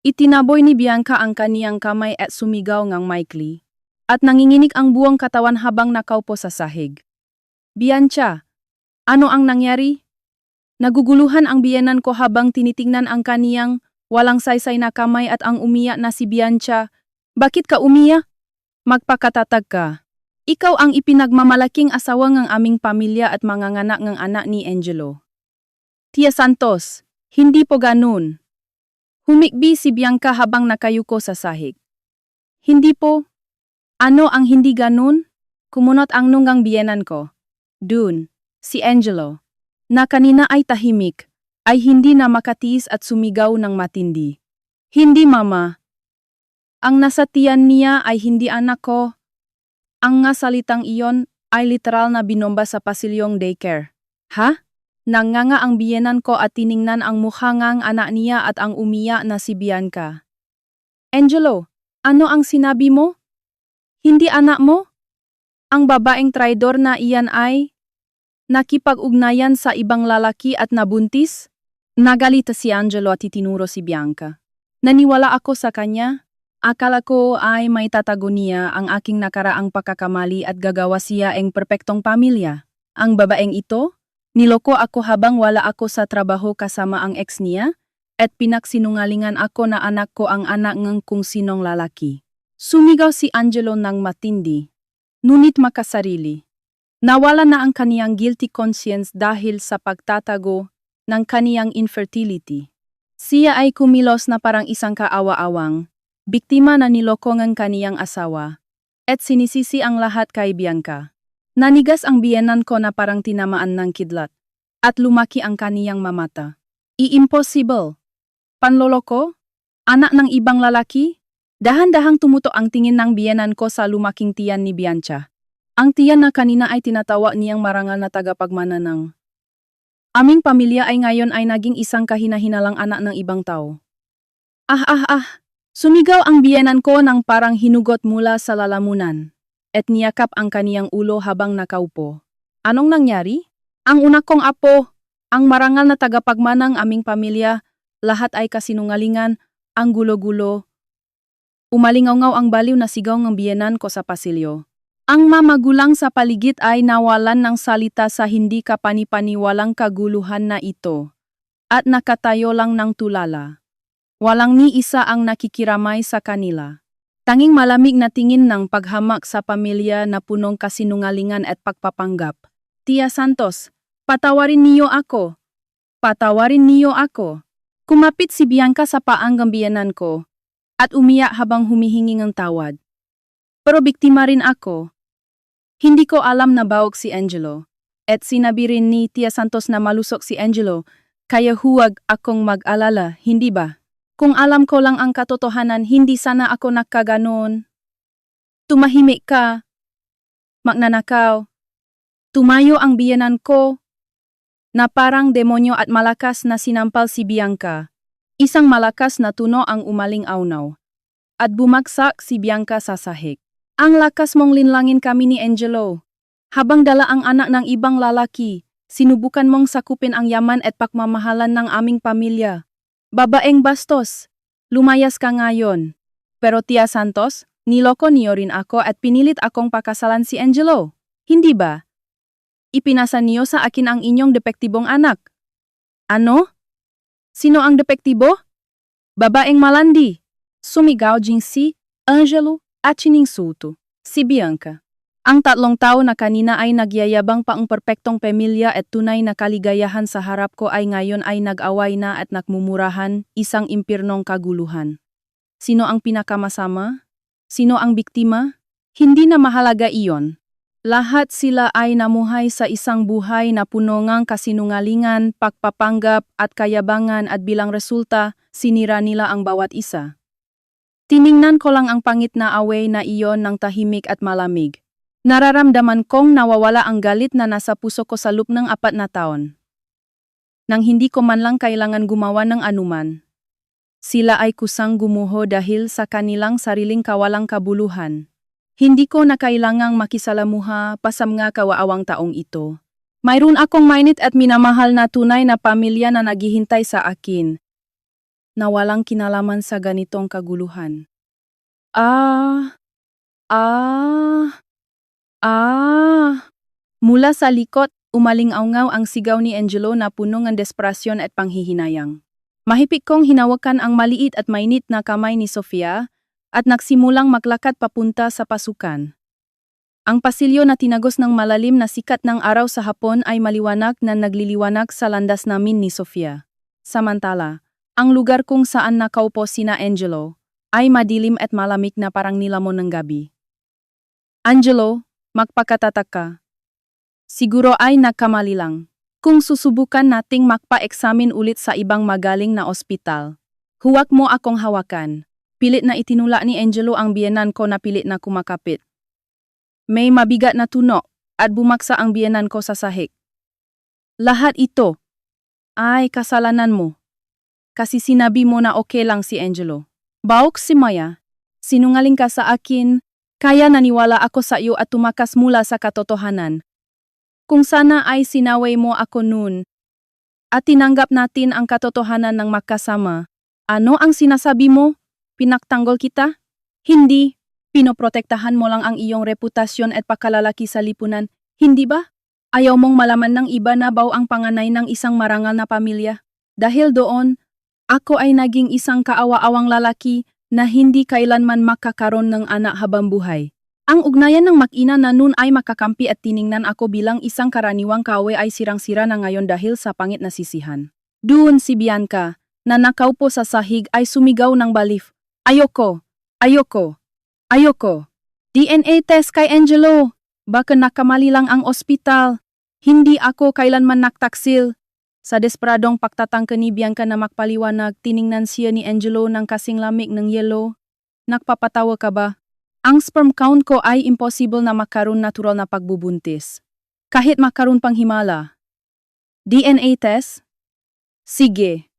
itinaboy ni Bianca ang kaniyang kamay at sumigaw ngang maikli, at nanginginig ang buong katawan habang nakaupo sa sahig. Bianca, ano ang nangyari? Naguguluhan ang biyenan ko habang tinitingnan ang kaniyang walang saysay na kamay at ang umiyak na si Bianca. Bakit ka umiyak? Magpakatatag ka. Ikaw ang ipinagmamalaking asawa ng aming pamilya at manganganak ng anak ni Angelo. Tia Santos, hindi po ganun. Humikbi si Bianca habang nakayuko sa sahig. Hindi po. Ano ang hindi ganun? Kumunot ang nungang biyenan ko. Dun, si Angelo, na kanina ay tahimik, ay hindi na makatiis at sumigaw ng matindi. Hindi mama. Ang nasa tiyan niya ay hindi anak ko. Ang nga salitang iyon ay literal na binomba sa pasilyong daycare. Ha? Nanganga ang biyenan ko at tiningnan ang mukha ngang anak niya at ang umiyak na si Bianca. Angelo, ano ang sinabi mo? Hindi anak mo? Ang babaeng traidor na iyan ay nakipag-ugnayan sa ibang lalaki at nabuntis? Nagalita si Angelo at itinuro si Bianca. Naniwala ako sa kanya. Akala ko ay may tatago niya ang aking nakaraang pagkakamali at gagawa siya ang perpektong pamilya. Ang babaeng ito? Niloko ako habang wala ako sa trabaho kasama ang ex niya at pinaksinungalingan ako na anak ko ang anak ng kung sinong lalaki. Sumigaw si Angelo ng matindi. Ngunit makasarili. Nawala na ang kaniyang guilty conscience dahil sa pagtatago ng kaniyang infertility. Siya ay kumilos na parang isang kaawa-awang, biktima na niloko ng kaniyang asawa, at sinisisi ang lahat kay Bianca. Nanigas ang biyenan ko na parang tinamaan ng kidlat, at lumaki ang kaniyang mamata. Impossible. Panloloko? Anak ng ibang lalaki? Dahan-dahang tumuto ang tingin ng biyenan ko sa lumaking tiyan ni Bianca. Ang tiyan na kanina ay tinatawa niyang marangal na tagapagmananang. Aming pamilya ay ngayon ay naging isang kahina-hinalang anak ng ibang tao. Sumigaw ang biyenan ko nang parang hinugot mula sa lalamunan. At niyakap ang kaniyang ulo habang nakaupo. Anong nangyari? Ang una kong apo, ang marangal na tagapagmanang aming pamilya, lahat ay kasinungalingan, ang gulo-gulo. Umalingaw-ngaw ang baliw na sigaw ng biyenan ko sa pasilyo. Ang mamagulang sa paligid ay nawalan ng salita sa hindi kapani-paniwalang kaguluhan na ito. At nakatayo lang ng tulala. Walang ni isa ang nakikiramay sa kanila. Tanging malamig na tingin ng paghamak sa pamilya na punong kasinungalingan at pagpapanggap. Tia Santos, patawarin niyo ako. Patawarin niyo ako. Kumapit si Bianca sa paang biyenan ko at umiyak habang humihingi ng tawad. Pero biktima rin ako. Hindi ko alam na bawog si Angelo. At sinabi rin ni Tia Santos na malusok si Angelo, kaya huwag akong mag-alala, hindi ba? Kung alam ko lang ang katotohanan, hindi sana ako nakaganon. Tumahimik ka. Magnanakaw. Tumayo ang biyenan ko na parang demonyo at malakas na sinampal si Bianca. Isang malakas na tuno ang umaling-aunaw. At bumagsak si Bianca sa sahig. Ang lakas mong linlangin kami ni Angelo. Habang dala ang anak ng ibang lalaki, sinubukan mong sakupin ang yaman at pagmamahalan ng aming pamilya. Babaeng bastos, lumayas ka ngayon. Pero Tia Santos, niloko niyo rin ako at pinilit akong pakasalan si Angelo. Hindi ba? Ipinasa niyo sa akin ang inyong depektibong anak. Ano? Sino ang depektibo? Babaeng malandi. Sumigaw si Angelo at siningsulto si Bianca. Ang 3 tao na kanina ay nagyayabang pa ang perpektong pamilya at tunay na kaligayahan sa harap ko ay ngayon ay nag-away na at nakmumurahan, isang impyernong kaguluhan. Sino ang pinakamasama? Sino ang biktima? Hindi na mahalaga iyon. Lahat sila ay namuhay sa isang buhay na puno ng kasinungalingan, pagpapanggap at kayabangan at bilang resulta, sinira nila ang bawat isa. Tiningnan ko lang ang pangit na away na iyon ng tahimik at malamig. Nararamdaman kong nawawala ang galit na nasa puso ko sa loob ng 4 na taon. Nang hindi ko man lang kailangan gumawa ng anuman. Sila ay kusang gumuho dahil sa kanilang sariling kawalang kabuluhan. Hindi ko na kailangang makisalamuha pasam nga kawaawang taong ito. Mayroon akong mainit at minamahal na tunay na pamilya na naghihintay sa akin. Na walang kinalaman sa ganitong kaguluhan. Mula sa likod, umaling-aungaw ang sigaw ni Angelo na puno ng desperasyon at panghihinayang. Mahipik kong hinawakan ang maliit at mainit na kamay ni Sofia at nagsimulang maglakad papunta sa pasukan. Ang pasilyo na tinagos ng malalim na sikat ng araw sa hapon ay maliwanag na nagliliwanag sa landas namin ni Sofia. Samantala, ang lugar kung saan nakaupo sina Angelo ay madilim at malamig na parang nilamon ng gabi. Angelo, magpakatatak ka. Siguro ay nagkamali lang. Kung susubukan nating magpa-eksamin ulit sa ibang magaling na ospital, huwag mo akong hawakan. pilit na itinula ni Angelo ang biyenan ko na pilit na kumakapit. May mabigat na tuno at bumaksa ang biyenan ko sa sahig. Lahat ito ay kasalanan mo. Kasi sinabi mo na okay lang si Angelo. Baok si Maya, sinungaling ka sa akin, kaya naniwala ako sa iyo at tumakas mula sa katotohanan. Kung sana ay sinaway mo ako noon at tinanggap natin ang katotohanan ng magkasama, ano ang sinasabi mo? Pinaktanggol kita? Hindi. Pinoprotektahan mo lang ang iyong reputasyon at pagkalalaki sa lipunan, hindi ba? Ayaw mong malaman ng iba na baw ang panganay ng isang marangal na pamilya. Dahil doon, ako ay naging isang kaawa-awang lalaki na hindi kailanman makakaroon ng anak habang buhay. Ang ugnayan ng mag-ina na noon ay makakampi at tiningnan ako bilang isang karaniwang kawe ay sirang-sira na ngayon dahil sa pangit na sisihan. Doon si Bianca, na nakaupo sa sahig ay sumigaw ng balif. Ayoko! Ayoko! Ayoko! DNA test kay Angelo! Baka nakamali lang ang ospital. Hindi ako kailanman naktaksil. Sa desperadong pagtatangka ni Bianca na magpaliwanag, tiningnan siya ni Angelo ng kasing lamig ng yelo. Nagpapatawa ka ba? Ang sperm count ko ay impossible na makaroon natural na pagbubuntis. Kahit makaroon pang himala. DNA test? Sige.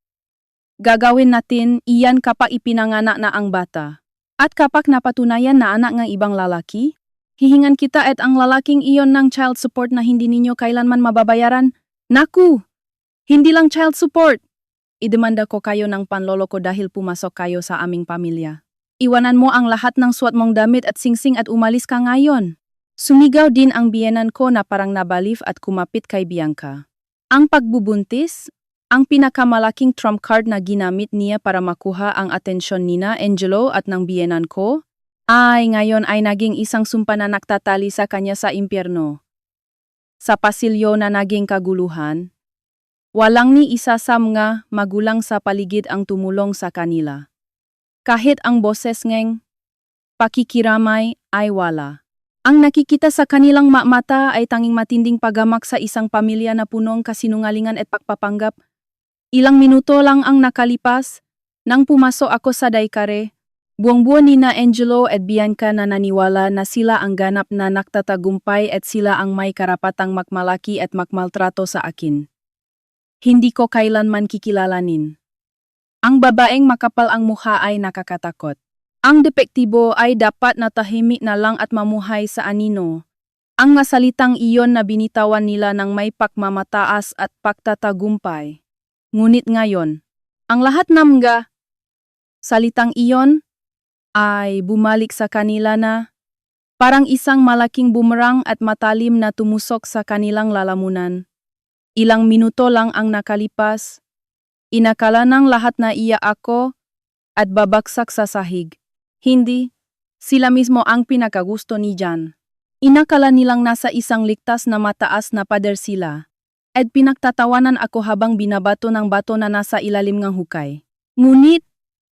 Gagawin natin iyan kapag ipinanganak na ang bata. At kapag napatunayan na anak ng ibang lalaki, hihingan kita at ang lalaking iyon ng child support na hindi ninyo kailanman mababayaran. Naku! Hindi lang child support. Idemanda ko kayo ng panloloko dahil pumasok kayo sa aming pamilya. Iwanan mo ang lahat ng suot mong damit at singsing at umalis ka ngayon. Sumigaw din ang biyenan ko na parang nabalif at kumapit kay Bianca. Ang pagbubuntis, ang pinakamalaking trump card na ginamit niya para makuha ang atensyon nina Angelo at ng biyenan ko, ay ngayon ay naging isang sumpa na nagtatali sa kanya sa impyerno. Sa pasilyo na naging kaguluhan, walang ni isa sa mga magulang sa paligid ang tumulong sa kanila. Kahit ang boses ngeng pakikiramay ay wala. Ang nakikita sa kanilang mata ay tanging matinding pagamak sa isang pamilya na punong kasinungalingan at pagpapanggap. Ilang minuto lang ang nakalipas, nang pumasok ako sa daykare, buong-buo nina Angelo at Bianca na naniwala na sila ang ganap na nagtatagumpay at sila ang may karapatang magmalaki at magmaltrato sa akin. Hindi ko kailanman kikilalanin. Ang babaeng makapal ang mukha ay nakakatakot. Ang depektibo ay dapat na tahimik na lang at mamuhay sa anino. Ang masalitang iyon na binitawan nila ng may pagmamataas at pagtatagumpay. Ngunit ngayon, ang lahat ng mga salitang iyon ay bumalik sa kanila na parang isang malaking bumerang at matalim na tumusok sa kanilang lalamunan. Ilang minuto lang ang nakalipas, inakala ng lahat na iya ako at babagsak sa sahig. Hindi, sila mismo ang pinakagusto ni Jan. Inakala nilang nasa isang ligtas na mataas na pader sila. At pinagtatawanan ako habang binabato ng bato na nasa ilalim ng hukay. Ngunit,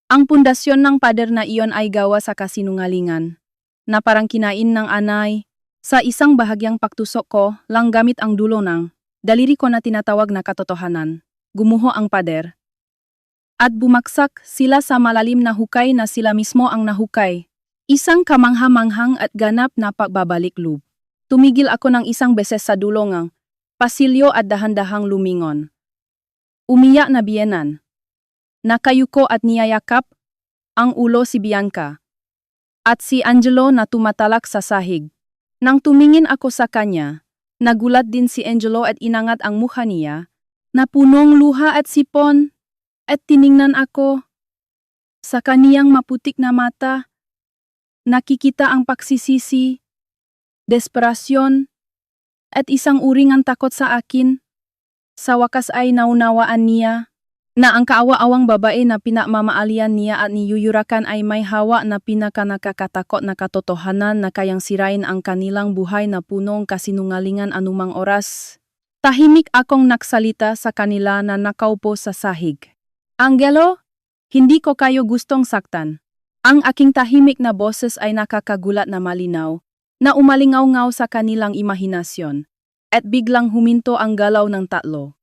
ang pundasyon ng pader na iyon ay gawa sa kasinungalingan. Na parang kinain ng anay, sa isang bahagyang pagtusok ko lang gamit ang dulo ng daliri ko na tinatawag na katotohanan. Gumuho ang pader. At bumaksak sila sa malalim na hukay na sila mismo ang nahukay. Isang kamangha-manghang at ganap na pagbabalik loob. Tumigil ako ng isang beses sa dulo ng pasilyo at dahan-dahang lumingon. Umiyak na biyenan. Nakayuko at niyayakap ang ulo si Bianca. At si Angelo na tumatalak sa sahig. Nang tumingin ako sa kanya, nagulat din si Angelo at inangat ang mukha niya, na punong luha at sipon, at tiningnan ako. Sa kaniyang maputik na mata, nakikita ang pagsisisi, desperasyon, at isang uring ang takot sa akin. Sa wakas ay naunawaan niya na ang kaawa-awang babae na pinamamaalian niya at niyuyurakan ay may hawa na pinakanakakatakot na katotohanan na kayang sirain ang kanilang buhay na punong kasinungalingan anumang oras. Tahimik akong nagsalita sa kanila na nakaupo sa sahig. Angelo, hindi ko kayo gustong saktan. Ang aking tahimik na boses ay nakakagulat na malinaw, na umalingaw-ngaw sa kanilang imahinasyon, at biglang huminto ang galaw ng tatlo.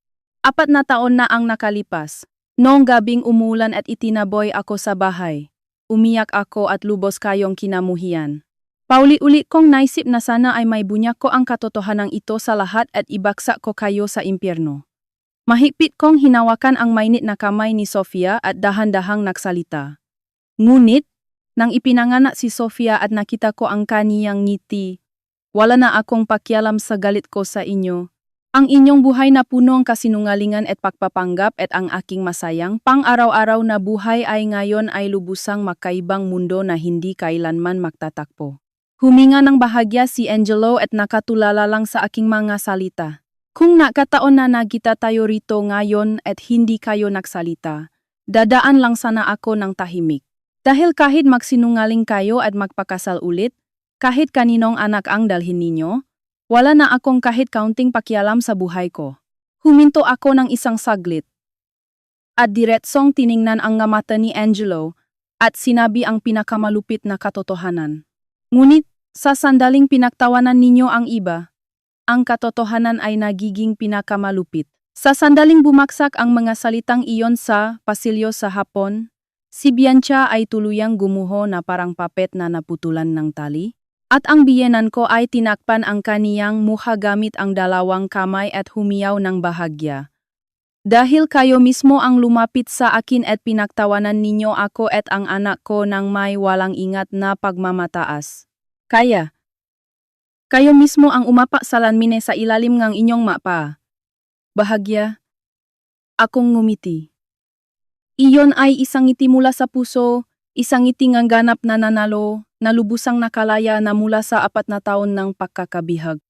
4 na taon na ang nakalipas, noong gabing umulan at itinaboy ako sa bahay. umiyak ako at lubos kayong kinamuhian. Pauli-uli kong naisip na sana ay may bunyak ko ang katotohanan ito sa lahat at ibaksak ko kayo sa impyerno. Mahigpit kong hinawakan ang mainit na kamay ni Sofia at dahan-dahang nagsalita. Ngunit, nang ipinanganak si Sofia at nakita ko ang kaniyang ngiti, wala na akong pakialam sa galit ko sa inyo. Ang inyong buhay na punong kasinungalingan at pagpapanggap at ang aking masayang pang-araw-araw na buhay ay ngayon ay lubusang makaibang mundo na hindi kailanman magtatakpo. Huminga ng bahagya si Angelo at nakatulala lang sa aking mga salita. Kung nakataon na nagkita tayo rito ngayon at hindi kayo nagsalita, dadaan lang sana ako ng tahimik. Dahil kahit magsinungaling kayo at magpakasal ulit, kahit kaninong anak ang dalhin ninyo, wala na akong kahit kaunting pakialam sa buhay ko. Huminto ako ng isang saglit. At diretsong tiningnan ang mata ni Angelo at sinabi ang pinakamalupit na katotohanan. Ngunit, sa sandaling pinagtawanan ninyo ang iba, ang katotohanan ay nagiging pinakamalupit. Sa sandaling bumaksak ang mga salitang iyon sa pasilyo sa hapon, si Bianca ay tuluyang gumuho na parang papet na naputulan ng tali. At ang biyenan ko ay tinakpan ang kaniyang mukha gamit ang dalawang kamay at humiyaw ng bahagya. Dahil kayo mismo ang lumapit sa akin at pinagtawanan ninyo ako at ang anak ko ng may walang ingat na pagmamataas. Kayo mismo ang umapa sa lanmine sa ilalim ng inyong mapa. Bahagya. Akong ngumiti. Iyon ay isang ngiti mula sa puso, isang ngiti ng ganap na nanalo, na lubusang nakalaya na mula sa 4 na taon ng pagkakabihag.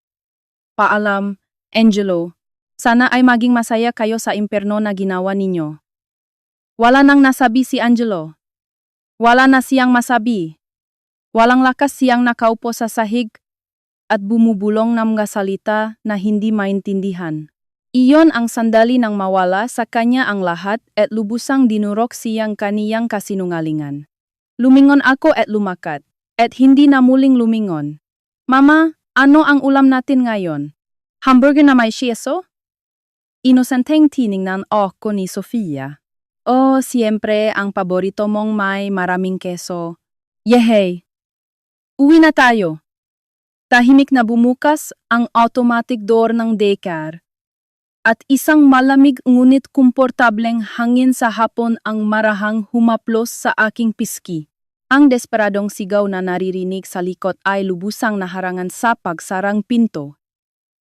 Paalam, Angelo. Sana ay maging masaya kayo sa impyerno na ginawa ninyo. Wala nang nasabi si Angelo. Wala na siyang masabi. Walang lakas siyang nakaupo sa sahig at bumubulong ng mga salita na hindi maintindihan. Iyon ang sandali nang mawala sa kanya ang lahat at lubusang dinurok siyang kaniyang kasinungalingan. Lumingon ako at lumakat. At hindi na muling lumingon. Mama, ano ang ulam natin ngayon? Hamburger na may sieso? Inosenteng tiningnan ako ni Sofia. Oh, siyempre ang paborito mong may maraming keso. Yehey! Uwi na tayo. Tahimik na bumukas ang automatic door ng daycare. At isang malamig ngunit komportableng hangin sa hapon ang marahang humaplos sa aking pisngi. Ang desperadong sigaw na naririnig sa likod ay lubusang naharangan sa pagsarang pinto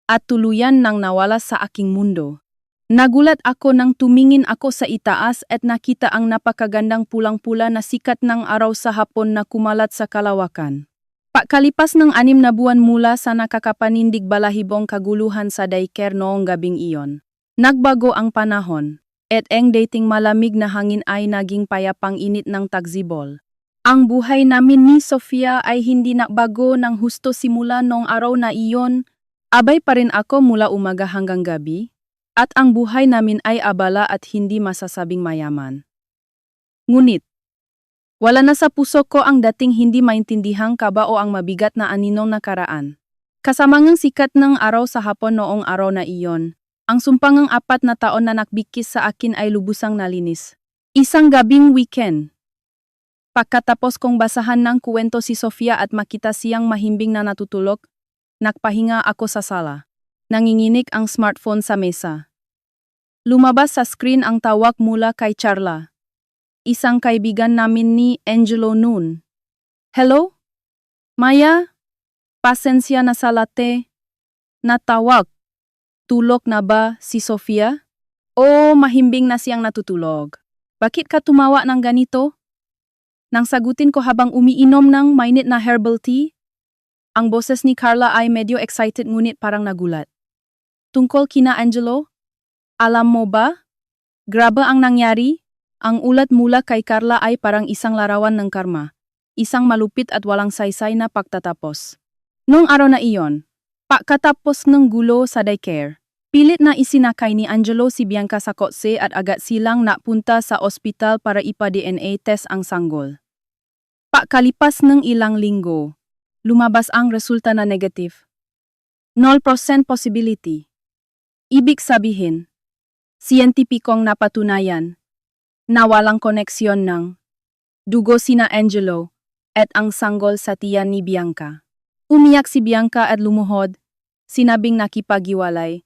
at tuluyan nang nawala sa aking mundo. Nagulat ako nang tumingin ako sa itaas at nakita ang napakagandang pulang-pula na sikat ng araw sa hapon na kumalat sa kalawakan. Pakalipas ng 6 na buwan mula sa nakakapanindig balahibong kaguluhan sa daycare noong gabing iyon, nagbago ang panahon at ang dating malamig na hangin ay naging payapang init ng tagsibol. Ang buhay namin ni Sofia ay hindi nagbago ng husto simula noong araw na iyon. Abay pa rin ako mula umaga hanggang gabi, at ang buhay namin ay abala at hindi masasabing mayaman. Ngunit, wala na sa puso ko ang dating hindi maintindihang kaba o ang mabigat na aninong nakaraan. Kasamangang sikat ng araw sa hapon noong araw na iyon, ang sumpangang 4 na taon na nakbikis sa akin ay lubusang nalinis. Isang gabing weekend. Pagkatapos kong basahan ng kuwento si Sofia at makita siyang mahimbing na natutulog, nagpahinga ako sa sala. Nanginginig ang smartphone sa mesa. Lumabas sa screen ang tawag mula kay Charla, isang kaibigan namin ni Angelo noon. Hello? Maya? Pasensya na sa late. Natawag. Tulog na ba si Sofia? O mahimbing na siyang natutulog. Bakit ka tumawa ng ganito? Nang sagutin ko habang umiinom ng mainit na herbal tea, ang boses ni Carla ay medyo excited ngunit parang nagulat. Tungkol kina Angelo? Alam mo ba? Grabe ang nangyari. Ang ulat mula kay Carla ay parang isang larawan ng karma. Isang malupit at walang saysay na pagtatapos. Noong araw na iyon, pagkatapos ng gulo sa daycare, pilit na isinakay ni Angelo si Bianca sa kotse at agad silang napunta sa ospital para ipa-DNA test ang sanggol. Pagkalipas ng ilang linggo, lumabas ang resulta na negative. 0% possibility. Ibig sabihin, siyentipikong napatunayan na walang koneksyon ng dugo sina Angelo, at ang sanggol sa tiyan ni Bianca. Umiyak si Bianca at lumuhod, sinabing nakipagiwalay,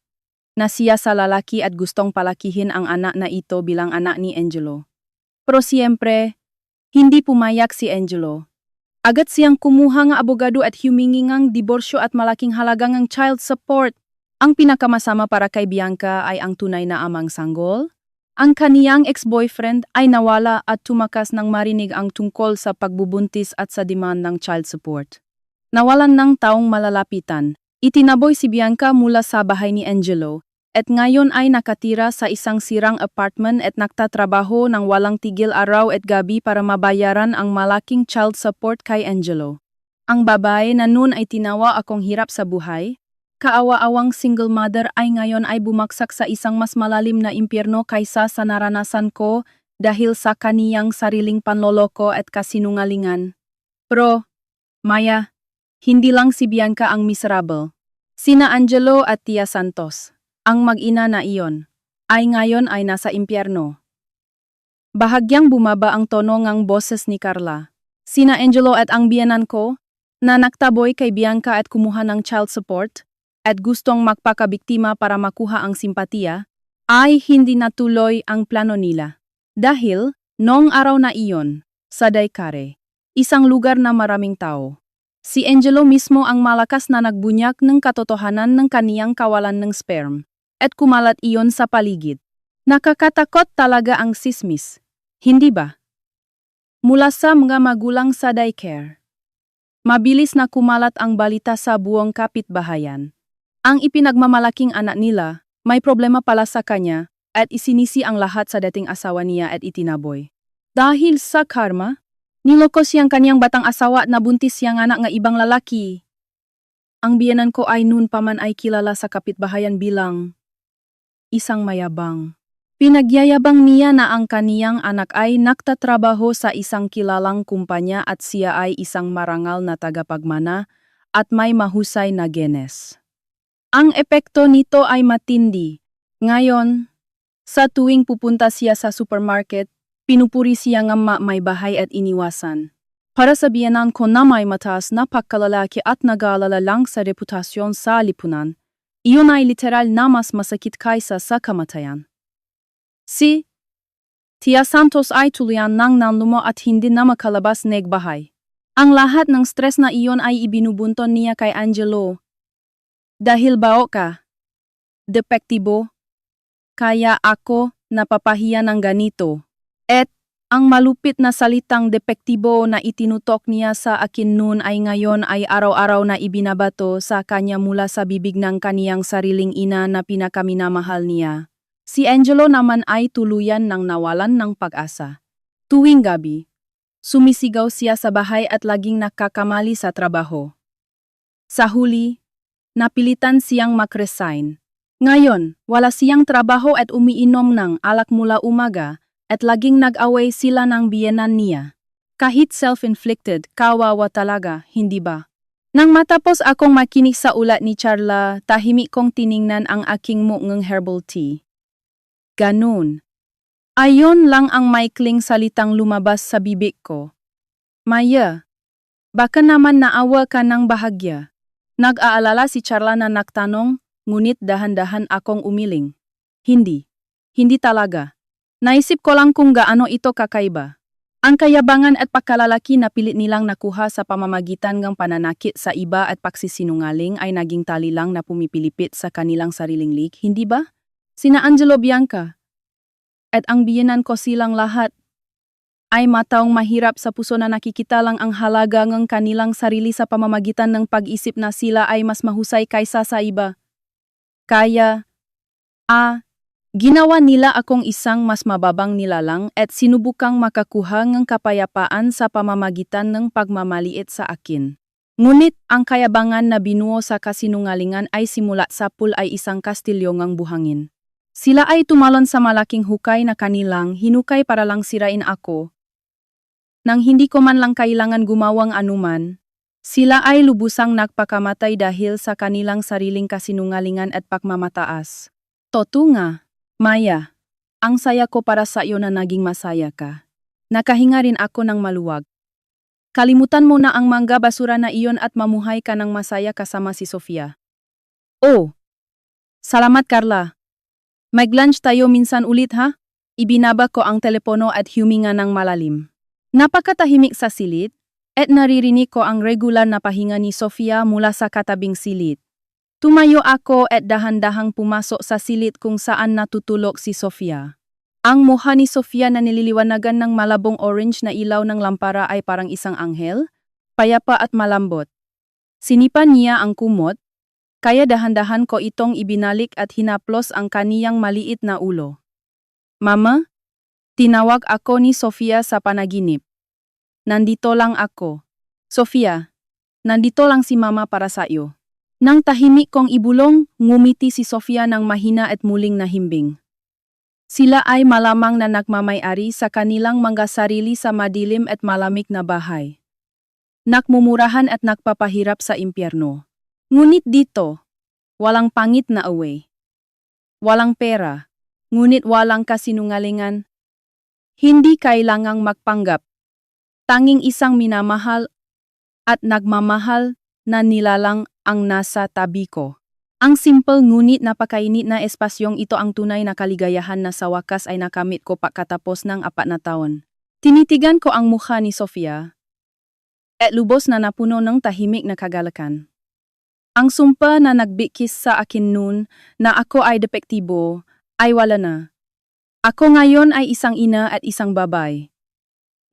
na siya sa lalaki at gustong palakihin ang anak na ito bilang anak ni Angelo. Pero siyempre, hindi pumayag si Angelo. Agad siyang kumuha ng abogado at humingi ng diborsyo at malaking halaga ng child support. Ang pinakamasama para kay Bianca ay ang tunay na amang sanggol. Ang kaniyang ex-boyfriend ay nawala at tumakas nang marinig ang tungkol sa pagbubuntis at sa demand ng child support. Nawalan ng taong malalapitan. Itinaboy si Bianca mula sa bahay ni Angelo at ngayon ay nakatira sa isang sirang apartment at nagtatrabaho ng walang tigil araw at gabi para mabayaran ang malaking child support kay Angelo. Ang babae na noon ay tinawa akong hirap sa buhay, kaawa-awang single mother ay ngayon ay bumagsak sa isang mas malalim na impyerno kaysa sa naranasan ko dahil sa kaniyang sariling panloloko at kasinungalingan. Pero, Maya, hindi lang si Bianca ang miserable. Sina Angelo at Tia Santos, ang mag-ina na iyon, ay ngayon ay nasa impyerno. Bahagyang bumaba ang tono ng boses ni Carla. Sina Angelo at ang biyenan ko, na naktaboy kay Bianca at kumuha ng child support, at gustong magpakabiktima para makuha ang simpatiya, ay hindi natuloy ang plano nila. Dahil, noong araw na iyon, sa Daikare, isang lugar na maraming tao, si Angelo mismo ang malakas na nagbunyak ng katotohanan ng kaniyang kawalan ng sperm, at kumalat iyon sa paligid. Nakakatakot talaga ang sismis, hindi ba? Mula sa mga magulang sa daycare. Mabilis na kumalat ang balita sa buong kapitbahayan. Ang ipinagmamalaking anak nila, may problema pala sa kanya, at isinisi ang lahat sa dating asawa niya at itinaboy. Dahil sa karma, niloko siyang kaniyang batang asawa at nabuntis siyang anak ng ibang lalaki. Ang biyenan ko ay noon pa man ay kilala sa kapitbahayan bilang isang mayabang. Pinagyayabang niya na ang kaniyang anak ay nagtatrabaho sa isang kilalang kumpanya at siya ay isang marangal na tagapagmana at may mahusay na genes. Ang epekto nito ay matindi. Ngayon, sa tuwing pupunta siya sa supermarket, pinupuri siya ng may bahay at iniwasan. Para sa biyenan ko na may mataas na pagkalalaki at nag-aalala lang sa reputasyon sa lipunan, iyon ay literal na mas masakit kaysa sa kamatayan. Si Tia Santos ay tuluyan nang nanlumo at hindi na makalabas ng bahay. Ang lahat ng stress na iyon ay ibinubunton niya kay Angelo. Dahil bao ka, depektibo, kaya ako napapahiya ng ganito. At ang malupit na salitang depektibo na itinutok niya sa akin noon ay ngayon ay araw-araw na ibinabato sa kanya mula sa bibig ng kaniyang sariling ina na pinakaminamahal niya. Si Angelo naman ay tuluyan ng nawalan ng pag-asa. Tuwing gabi, sumisigaw siya sa bahay at laging nakakamali sa trabaho. Sa huli, napilitan siyang mag-resign. Ngayon, wala siyang trabaho at umiinom ng alak mula umaga at laging nag-away sila ng biyenan niya. Kahit self-inflicted, kawawa talaga, hindi ba? Nang matapos akong makinig sa ulat ni Charla, tahimik kong tiningnan ang aking mukhang herbal tea. Ganun. Ayon lang ang maikling salitang lumabas sa bibig ko. Maya, baka naman naawa ka ng bahagya. Nag-aalala si Charla na nagtanong, ngunit dahan-dahan akong umiling. Hindi. Hindi talaga. Naisip ko lang kung gaano ito kakaiba. Ang kayabangan at pagkalalaki na pilit nilang nakuha sa pamamagitan ng pananakit sa iba at pagsisinungaling ay naging tali lang na pumipilipit sa kanilang sariling lig, hindi ba? Sina Angelo, Bianca, at ang biyenan ko silang lahat ay mataong mahirap sa puso na nakikita lang ang halaga ng kanilang sarili sa pamamagitan ng pag-isip na sila ay mas mahusay kaysa sa iba. Kaya, ginawa nila akong isang mas mababang nilalang at sinubukang makakuha ng kapayapaan sa pamamagitan ng pagmamaliit sa akin. Ngunit ang kayabangan na binuo sa kasinungalingan ay simulat sa pool ay isang kastilyo ng buhangin. Sila ay tumalon sa malaking hukay na kanilang hinukay para lang sirain ako. Nang hindi ko man lang kailangan gumawang anuman, sila ay lubusang nagpakamatay dahil sa kanilang sariling kasinungalingan at pagmamataas. Totoo nga, Maya, ang saya ko para sa iyo na naging masaya ka. Nakahinga rin ako ng maluwag. Kalimutan mo na ang mangga basura na iyon at mamuhay ka ng masaya kasama si Sofia. Oh, salamat Carla. Mag-lunch tayo minsan ulit ha? Ibinaba ko ang telepono at huminga ng malalim. Napakatahimik sa silid, at naririnig ko ang regular na pahinga ni Sofia mula sa katabing silid. Tumayo ako at dahan-dahang pumasok sa silid kung saan natutulog si Sofia. Ang mukha ni Sofia na nililiwanagan ng malabong orange na ilaw ng lampara ay parang isang anghel, payapa at malambot. Sinipan niya ang kumot, kaya dahan-dahan ko itong ibinalik at hinaplos ang kaniyang maliit na ulo. Mama? Tinawag ako ni Sofia sa panaginip. Nandito lang ako. Sofia, nandito lang si Mama para sa iyo. Nang tahimik kong ibulong, ngumiti si Sofia ng mahina at muling nahimbing. Sila ay malamang na nagmamay-ari sa kanilang mga sarili sa madilim at malamig na bahay. Nakmumurahan at nagpapahirap sa impyerno. Ngunit dito, walang pangit na away. Walang pera, ngunit walang kasinungalingan. Hindi kailangang magpanggap. Tanging isang minamahal at nagmamahal na nilalang ang nasa tabi ko. Ang simple ngunit napakainit na espasyong ito ang tunay na kaligayahan na sa wakas ay nakamit ko pagkatapos ng 4 na taon. Tinitigan ko ang mukha ni Sofia at lubos na napuno ng tahimik na kagalakan. Ang sumpa na nagbikis sa akin noon na ako ay depektibo ay wala na. Ako ngayon ay isang ina at isang babay.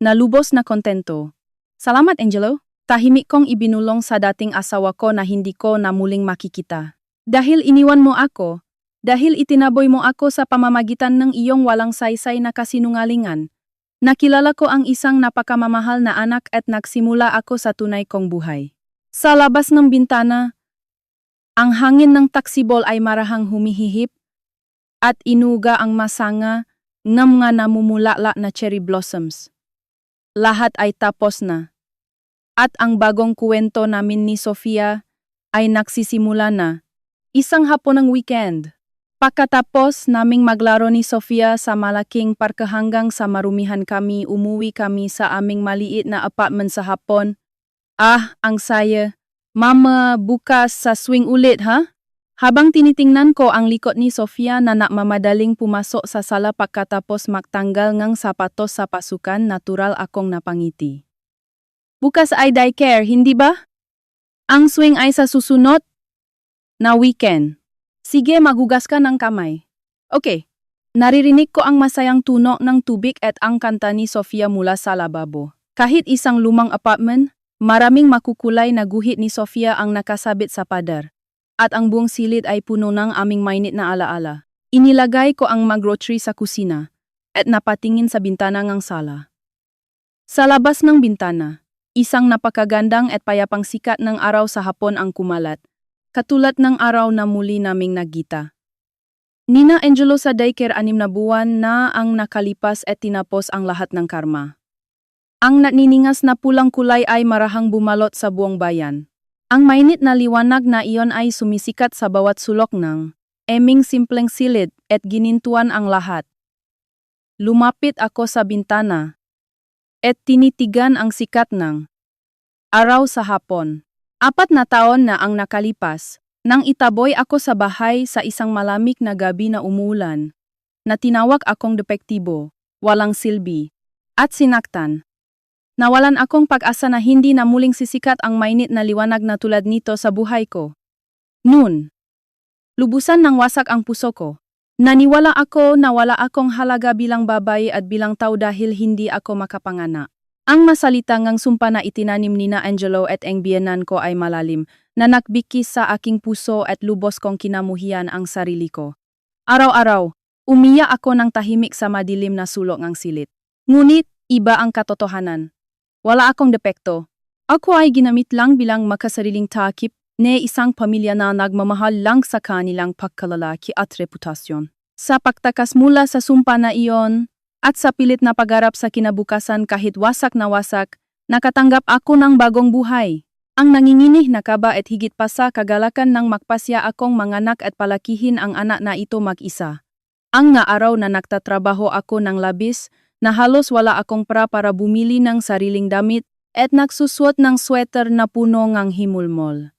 Nalubos na kontento. Salamat Angelo. Tahimik kong ibinulong sa dating asawa ko na hindi ko na muling makikita. Dahil iniwan mo ako, dahil itinaboy mo ako sa pamamagitan ng iyong walang saysay na kasinungalingan, nakilala ko ang isang napakamamahal na anak at nagsimula ako sa tunay kong buhay. Sa labas ng bintana, ang hangin ng taksibol ay marahang humihihip at inuga ang masanga ng mga namumulala na cherry blossoms. Lahat ay tapos na. At ang bagong kwento namin ni Sofia ay nagsisimula na. Isang hapon ng weekend. Pagkatapos naming maglaro ni Sofia sa malaking parke hanggang sa marumihan kami, umuwi kami sa aming maliit na apartment sa hapon. Ah, ang saya. Mama, bukas sa swing ulit ha? Habang tinitingnan ko ang likod ni Sofia na nakmamadaling pumasok sa sala pagkatapos magtanggal ng sapatos sa pasukan, natural akong napangiti. Bukas ay daycare, hindi ba? Ang swing ay sa susunod na weekend. Sige, magugas ka ng kamay. Okay. Naririnig ko ang masayang tunog ng tubig at ang kanta ni Sofia mula sa lababo. Kahit isang lumang apartment, maraming makukulay na guhit ni Sofia ang nakasabit sa pader. At ang buong silid ay puno ng aming mainit na alaala. Inilagay ko ang mag-grocery sa kusina at napatingin sa bintana ng sala. Sa labas ng bintana, isang napakagandang at payapang sikat ng araw sa hapon ang kumalat, katulad ng araw na muli naming nagkita. Nina Angelo sa daycare 6 na buwan na ang nakalipas at tinapos ang lahat ng karma. Ang naniningas na pulang kulay ay marahang bumalot sa buong bayan. Ang mainit na liwanag na iyon ay sumisikat sa bawat sulok ng eming simpleng silid at ginintuan ang lahat. Lumapit ako sa bintana at tinitigan ang sikat ng araw sa hapon. 4 na taon na ang nakalipas, nang itaboy ako sa bahay sa isang malamig na gabi na umuulan, na tinawag akong depektibo, walang silbi, at sinaktan. Nawalan akong pag-asa na hindi na muling sisikat ang mainit na liwanag na tulad nito sa buhay ko. Noon, lubusan ng wasak ang puso ko. Naniwala ako na wala akong halaga bilang babae at bilang tao dahil hindi ako makapanganak. Ang masalitangang sumpa na itinanim ni na Angelo at ang biyenan ko ay malalim, na nakbikis sa aking puso at lubos kong kinamuhian ang sarili ko. Araw-araw, umiyak ako ng tahimik sa madilim na sulok ng silid. Ngunit, iba ang katotohanan. Wala akong depekto. Ako ay ginamit lang bilang makasariling takip na isang pamilya na nagmamahal lang sa kanilang pagkalalaki at reputasyon. Sa pagtakas mula sa sumpa na iyon, at sa pilit na pagharap sa kinabukasan kahit wasak na wasak, nakatanggap ako ng bagong buhay. Ang nanginginih na kaba at higit pa sa kagalakan ng magpasya akong manganak at palakihin ang anak na ito mag-isa. Ang nga araw na nagtatrabaho ako ng labis, na halos wala akong para bumili ng sariling damit at nagsuswat ng sweater na puno ngang himulmol.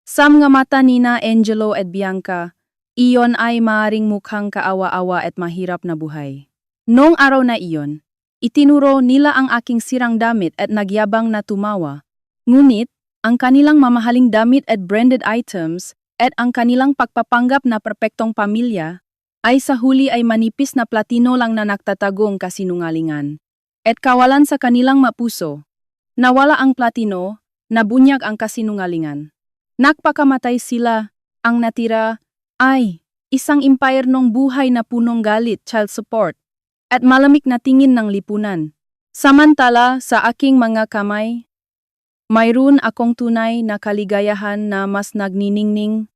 Sa mga mata nina Angelo at Bianca, iyon ay maaring mukhang kaawa-awa at mahirap na buhay. Noong araw na iyon, itinuro nila ang aking sirang damit at nagyabang na tumawa. Ngunit, ang kanilang mamahaling damit at branded items at ang kanilang pagpapanggap na perpektong pamilya ay sa huli ay manipis na platino lang na nagtatagong kasinungalingan. At kawalan sa kanilang mapuso, nawala ang platino, nabunyag ang kasinungalingan. Nagpakamatay sila, ang natira ay isang impyernong buhay na punong galit, child support, at malamig na tingin ng lipunan. Samantala sa aking mga kamay, mayroon akong tunay na kaligayahan na mas nagniningning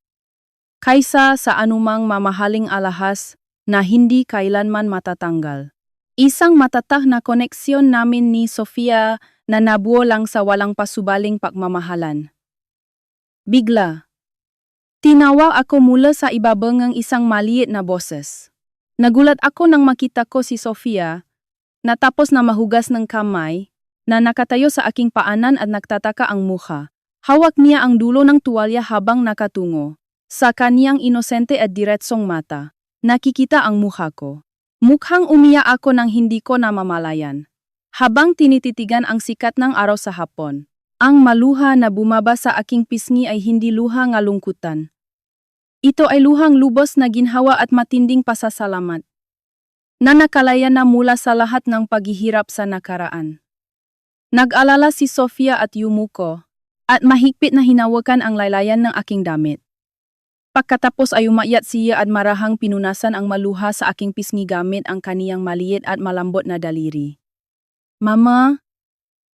kaysa sa anumang mamahaling alahas na hindi kailanman matatanggal. Isang matatag na koneksyon namin ni Sofia na nabuo lang sa walang pasubaling pagmamahalan. Bigla, tinawag ako mula sa ibabang ng isang maliit na boses. Nagulat ako nang makita ko si Sofia, natapos na mahugas ng kamay, na nakatayo sa aking paanan at nagtataka ang mukha. Hawak niya ang dulo ng tuwalya habang nakatungo. Sa kaniyang inosente at diretsong mata, nakikita ang mukha ko. Mukhang umiyak ako nang hindi ko namamalayan. Habang tinititigan ang sikat ng araw sa hapon, ang maluha na bumaba sa aking pisngi ay hindi luha ng lungkutan. Ito ay luhang lubos na ginhawa at matinding pasasalamat, na nakalaya na mula sa lahat ng paghihirap sa nakaraan. Nag-alala si Sofia at Yumuko, at mahigpit na hinawakan ang laylayan ng aking damit. Pagkatapos ay umakyat siya at marahang pinunasan ang maluha sa aking pisngi gamit ang kaniyang maliit at malambot na daliri. Mama,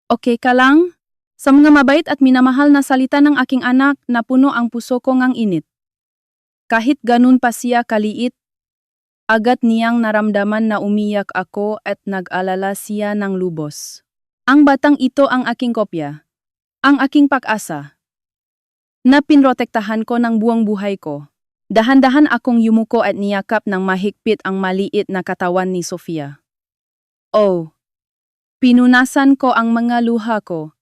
okay ka lang? Sa mga mabait at minamahal na salita ng aking anak, napuno ang puso ko ngang init. Kahit ganun pa siya kaliit, agad niyang naramdaman na umiyak ako at nag-alala siya ng lubos. Ang batang ito ang aking kopya, ang aking pag-asa, na pinrotektahan ko ng buong buhay ko. Dahan-dahan akong yumuko at niyakap ng mahigpit ang maliit na katawan ni Sofia. Oh, pinunasan ko ang mga luha ko,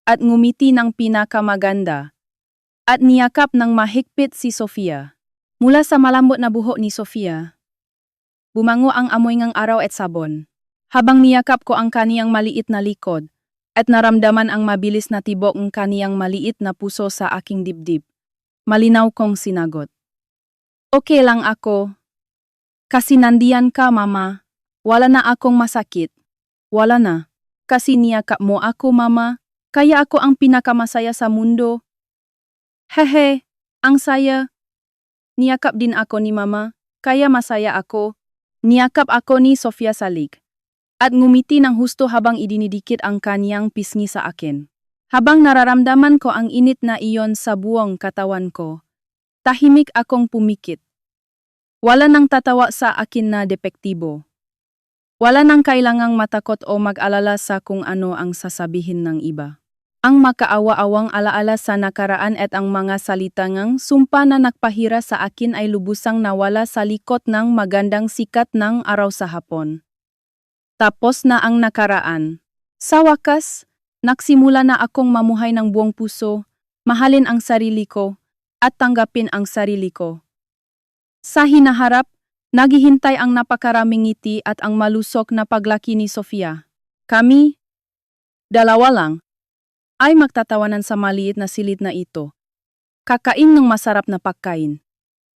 at ngumiti ng pinakamaganda, at niyakap ng mahigpit si Sofia. Mula sa malambot na buhok ni Sofia, bumango ang amoy ng araw at sabon. Habang niyakap ko ang kaniyang maliit na likod, at naramdaman ang mabilis na tibok ng kaniyang maliit na puso sa aking dibdib, malinaw kong sinagot. Okay lang ako. Kasi nandiyan ka, Mama. Wala na akong masakit. Wala na. Kasi niyakap mo ako, Mama. Kaya ako ang pinakamasaya sa mundo. Hehe, ang saya. Niyakap din ako ni Mama. Kaya masaya ako. Niyakap ako ni Sofia Salik. At ngumiti ng husto habang idinidikit ang kaniyang pisngi sa akin. Habang nararamdaman ko ang init na iyon sa buong katawan ko, tahimik akong pumikit. Wala nang tatawa sa akin na depektibo. Wala nang kailangang matakot o mag-alala sa kung ano ang sasabihin ng iba. Ang makaawa-awang alaala sa nakaraan at ang mga salitangang sumpa na nagpahira sa akin ay lubusang nawala sa likod ng magandang sikat ng araw sa hapon. Tapos na ang nakaraan. Sa wakas, nagsimula na akong mamuhay ng buong puso, mahalin ang sarili ko, at tanggapin ang sarili ko. Sa hinaharap, naghihintay ang napakaraming ngiti at ang malusok na paglaki ni Sofia. Kami, dalawa lang, ay magtatawanan sa maliit na silid na ito. Kakain ng masarap na pagkain.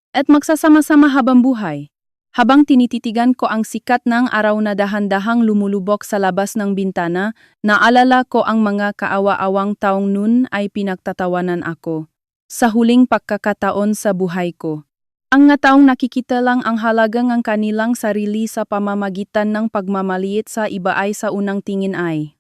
At magsasama-sama habang buhay. Habang tinititigan ko ang sikat ng araw na dahan-dahang lumulubok sa labas ng bintana, naalala ko ang mga kaawa-awang taong nun ay pinagtatawanan ako. Sa huling pagkakataon sa buhay ko. Ang nga taong nakikita lang ang halaga ng kanilang sarili sa pamamagitan ng pagmamaliit sa iba ay sa unang tingin ay